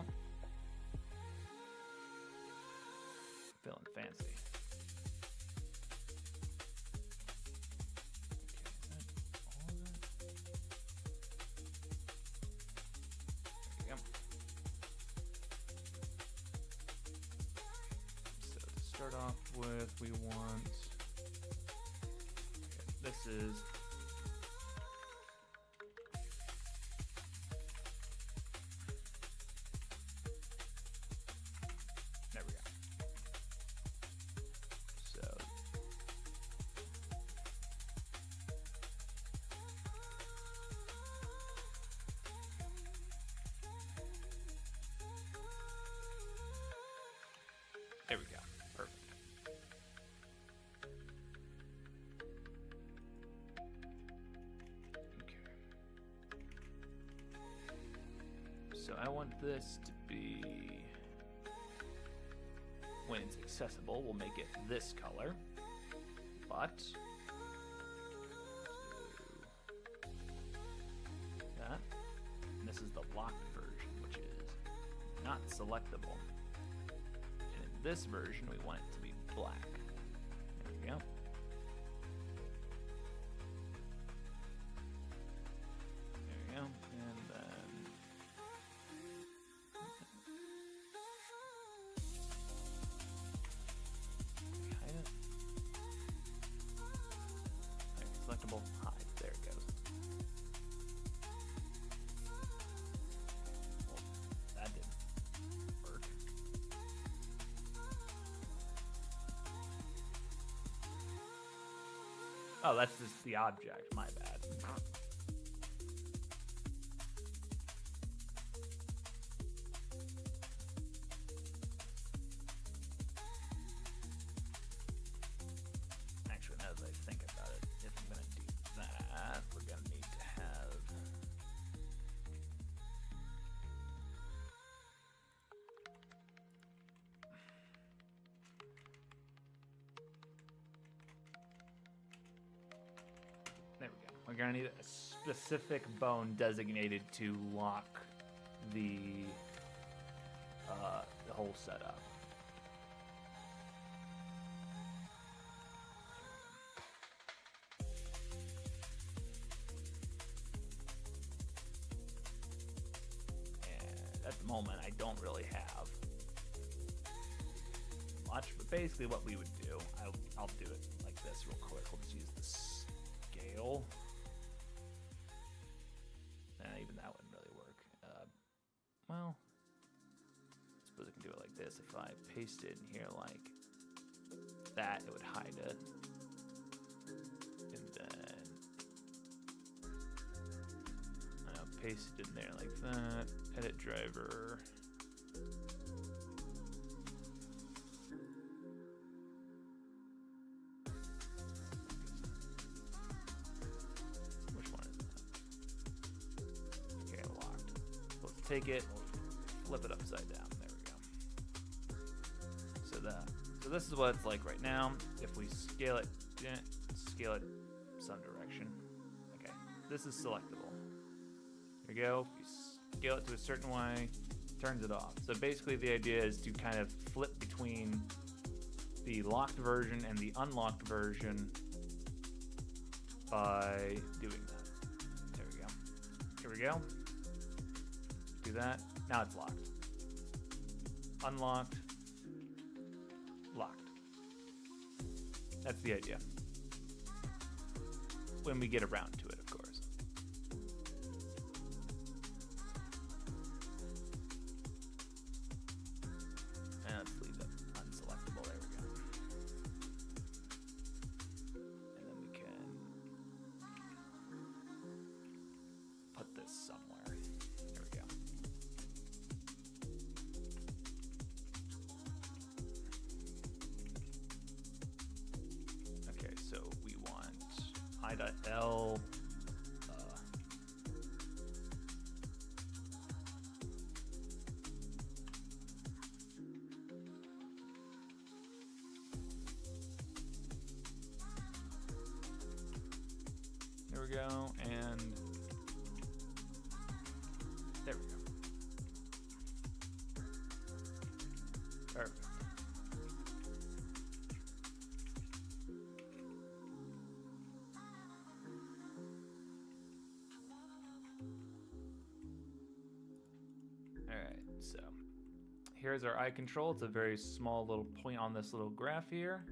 Feeling fancy. Okay, is that all of it? There we go. So to start off with, we want, this is there we go. So there we go. Perfect. So I want this to be, when it's accessible, we'll make it this color, but that, and this is the locked version, which is not selectable. And in this version, we want it to be black. There we go. There we go, and then selectable hide. There it goes. Well, that didn't work. Oh, that's just the object. My bad. Actually, now that I think about it, if I'm gonna do gonna need a specific bone designated to lock the whole setup. And at the moment, I don't really have much, but basically what we would do, I'll do it like this real quick. We'll just use the scale. Even that wouldn't really work. Well, I suppose I can do it like this. If I paste it in here like that, it would hide it. And then I'll paste it in there like that. Edit driver. Take it, flip it upside down. There we go. So this is what it's like right now. If we scale it some direction. Okay, this is selectable. There we go. If you scale it to a certain way, turns it off. So basically the idea is to kind of flip between the locked version and the unlocked version by doing that. There we go. Here we go. Do that. Now it's locked. Unlocked. Locked. That's the idea. When we get around to it, of course. And let's leave it unselectable. There we go. And then we can put this somewhere. There we go. Okay, so we want I.L. There we go, and there we go. Perfect. Alright, so here's our eye control. It's a very small little point on this little graph here.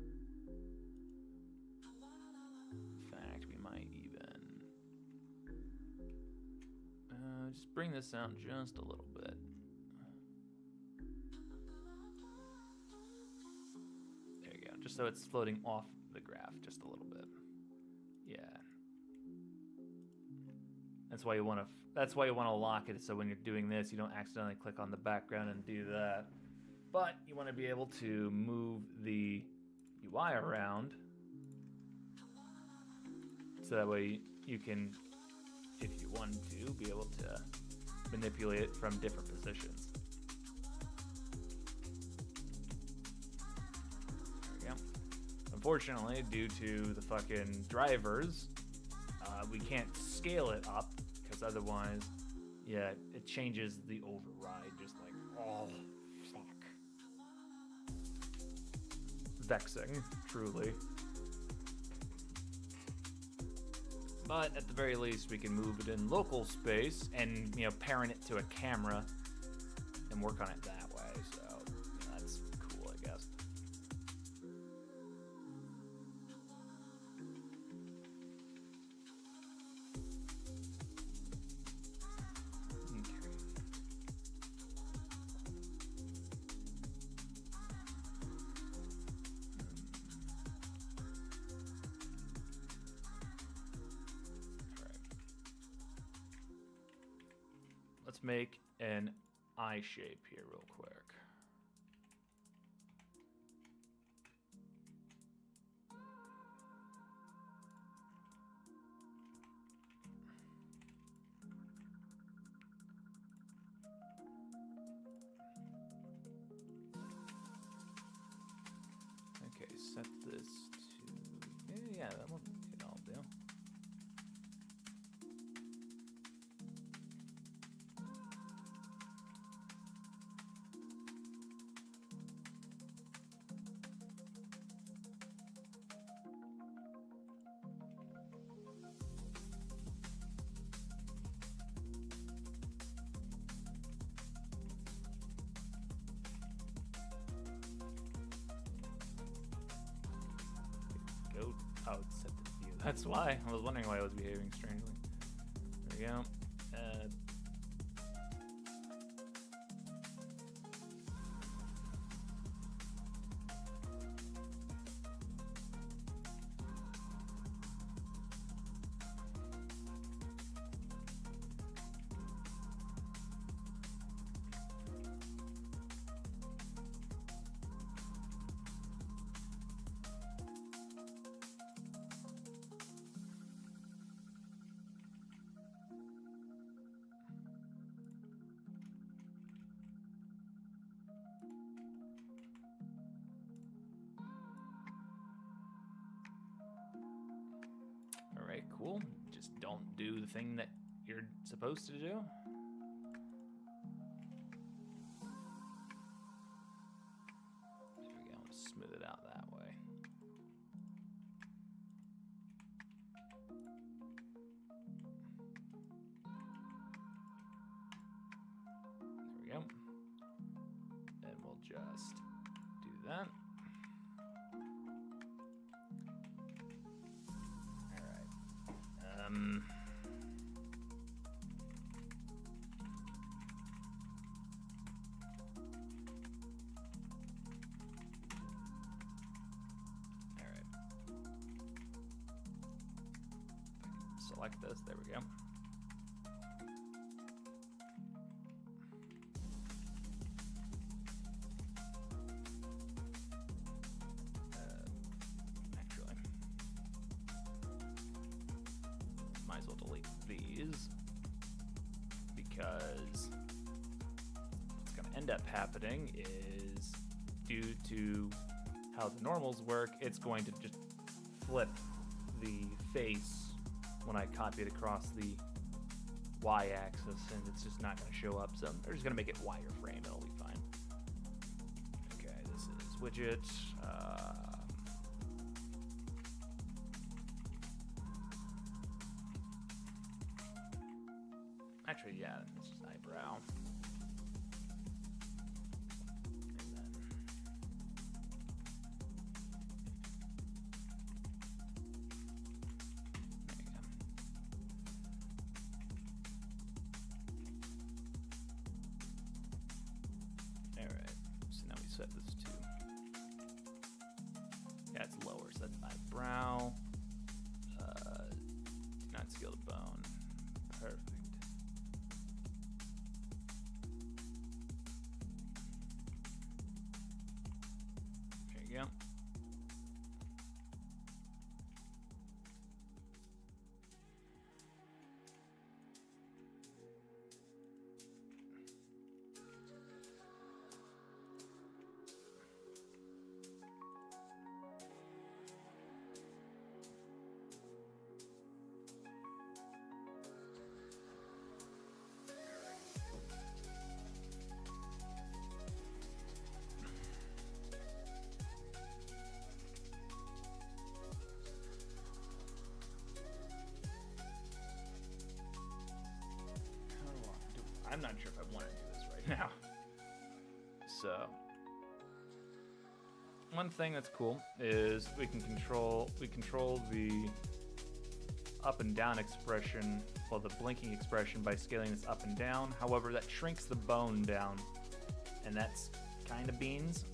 In fact, we might even just bring this out just a little bit. There you go, just so it's floating off the graph just a little bit. Yeah. That's why you want to lock it, so when you're doing this, you don't accidentally click on the background and do that. But you want to be able to move the UI around, so that way you can, if you want to, be able to manipulate it from different positions. There we go. Unfortunately, due to the fucking drivers, we can't scale it up, because otherwise, yeah, it changes the override, just like, oh, fuck. Vexing, truly. But at the very least, we can move it in local space and, you know, parent it to a camera and work on it that way. So, you know, that's cool, I guess. Let's make an eye shape here real quick. Okay, set this to, yeah, that one, it'll do. Oh, it's set to view. That's why. I was wondering why it was behaving strangely. There we go. Alright, cool. Just don't do the thing that you're supposed to do. There we go. Smooth it out that way. There we go. And we'll just do that. Select this, there we go. Actually, might as well delete these because what's going to end up happening is due to how the normals work, it's going to just flip the face when I copy it across the y-axis, and it's just not going to show up. So they're just going to make it wireframe. It'll be fine. Okay, this is widget. Actually, yeah, this is eyebrow. Set this to, yeah, it's lower, so that's eyebrow, do not scale the bone, perfect. There you go. I'm not sure if I want to do this right now. So, one thing that's cool is we control the up and down expression, well, the blinking expression by scaling this up and down. However, that shrinks the bone down, and that's kind of beans.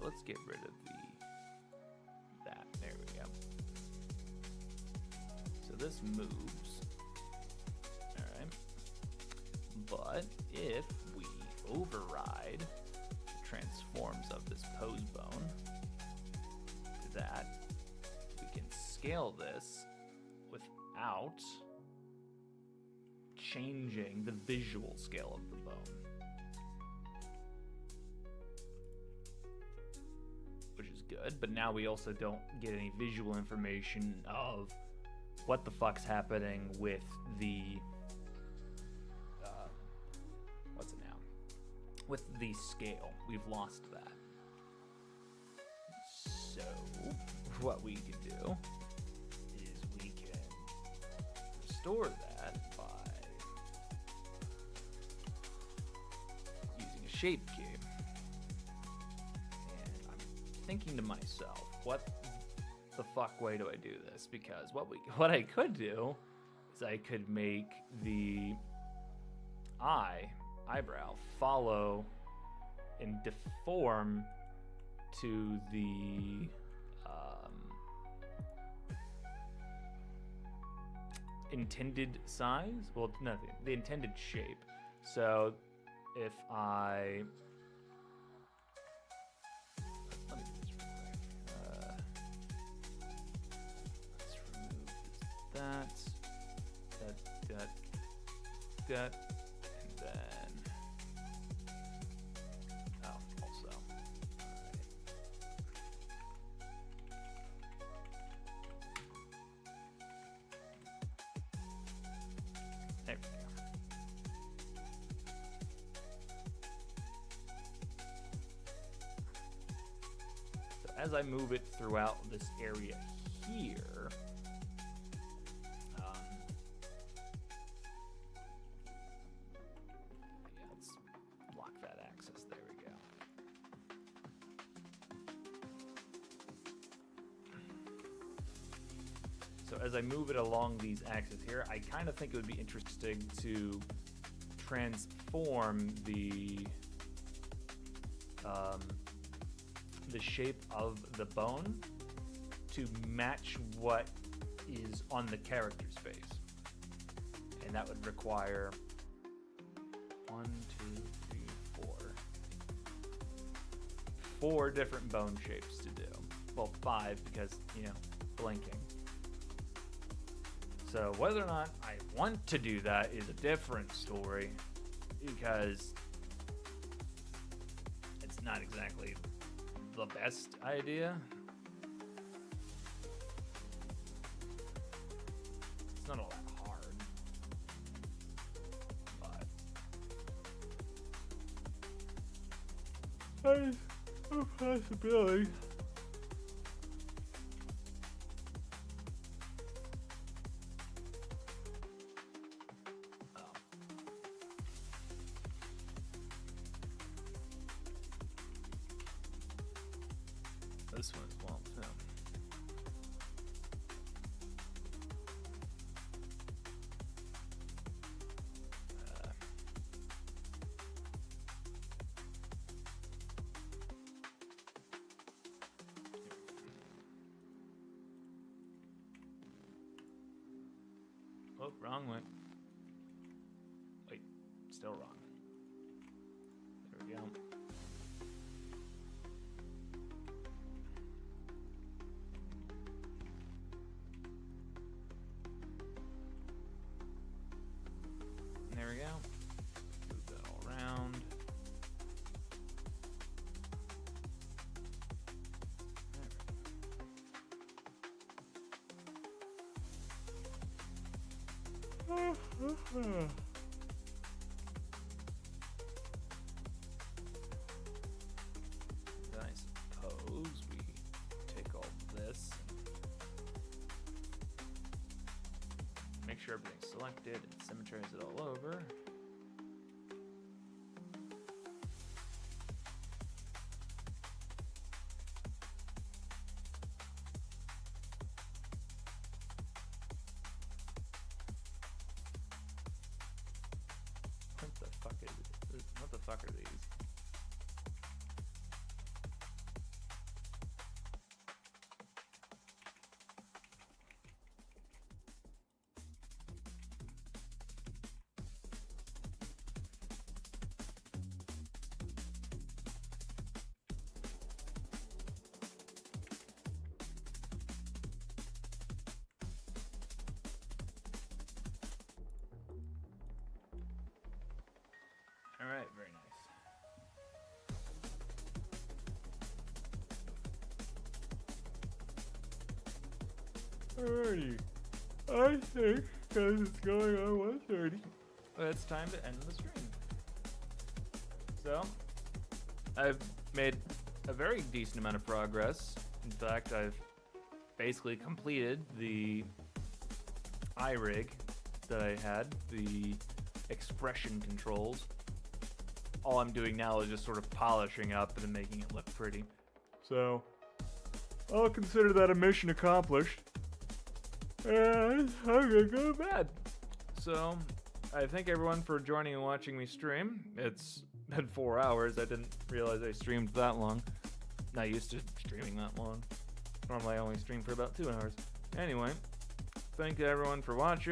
Let's get rid of that. There we go. So this moves. All right. But if we override the transforms of this this pose bone. Do that. We can scale this without changing the visual scale of the bone. Which is good, but now we also don't get any visual information of what the fuck's happening with the what's it now? With the scale. We've lost that. So what we can do is we can restore that by using a shape cube. And I'm thinking to myself, what the fuck way do I do this? Because what I could do is I could make the eyebrow follow and deform to the intended size. Well, no, the intended shape. So if I let me do this real quick. Let's remove that, and then also. There we go. So as I move it throughout this area here, let's block that axis. There we go. So as I move it along these axes here, I kind of think it would be interesting to transform the shape of the bone to match what is on the character's face. And that would require 1, 2, 3, 4. 4 different bone shapes to do. Well, 5 because, blinking. So whether or not I want to do that is a different story, because it's not exactly the best idea. It's not all that hard, but it's a possibility. This one as well, too. Oh, wrong one. Wait, still wrong. There we go. There we go. Move that all around. Then I suppose we take all this and make sure everything's selected and symmetrize it all over. What the fuck are these? Alright, very nice. Alrighty. I think, because it's going on 1:30, it's time to end the stream. So, I've made a very decent amount of progress. In fact, I've basically completed the iRig that I had, the expression controls. All I'm doing now is just sort of polishing up and making it look pretty. So, I'll consider that a mission accomplished. And I'm gonna go to bed. So, I thank everyone for joining and watching me stream. It's been 4 hours. I didn't realize I streamed that long. Not used to streaming that long. Normally I only stream for about 2 hours. Anyway, thank you everyone for watching.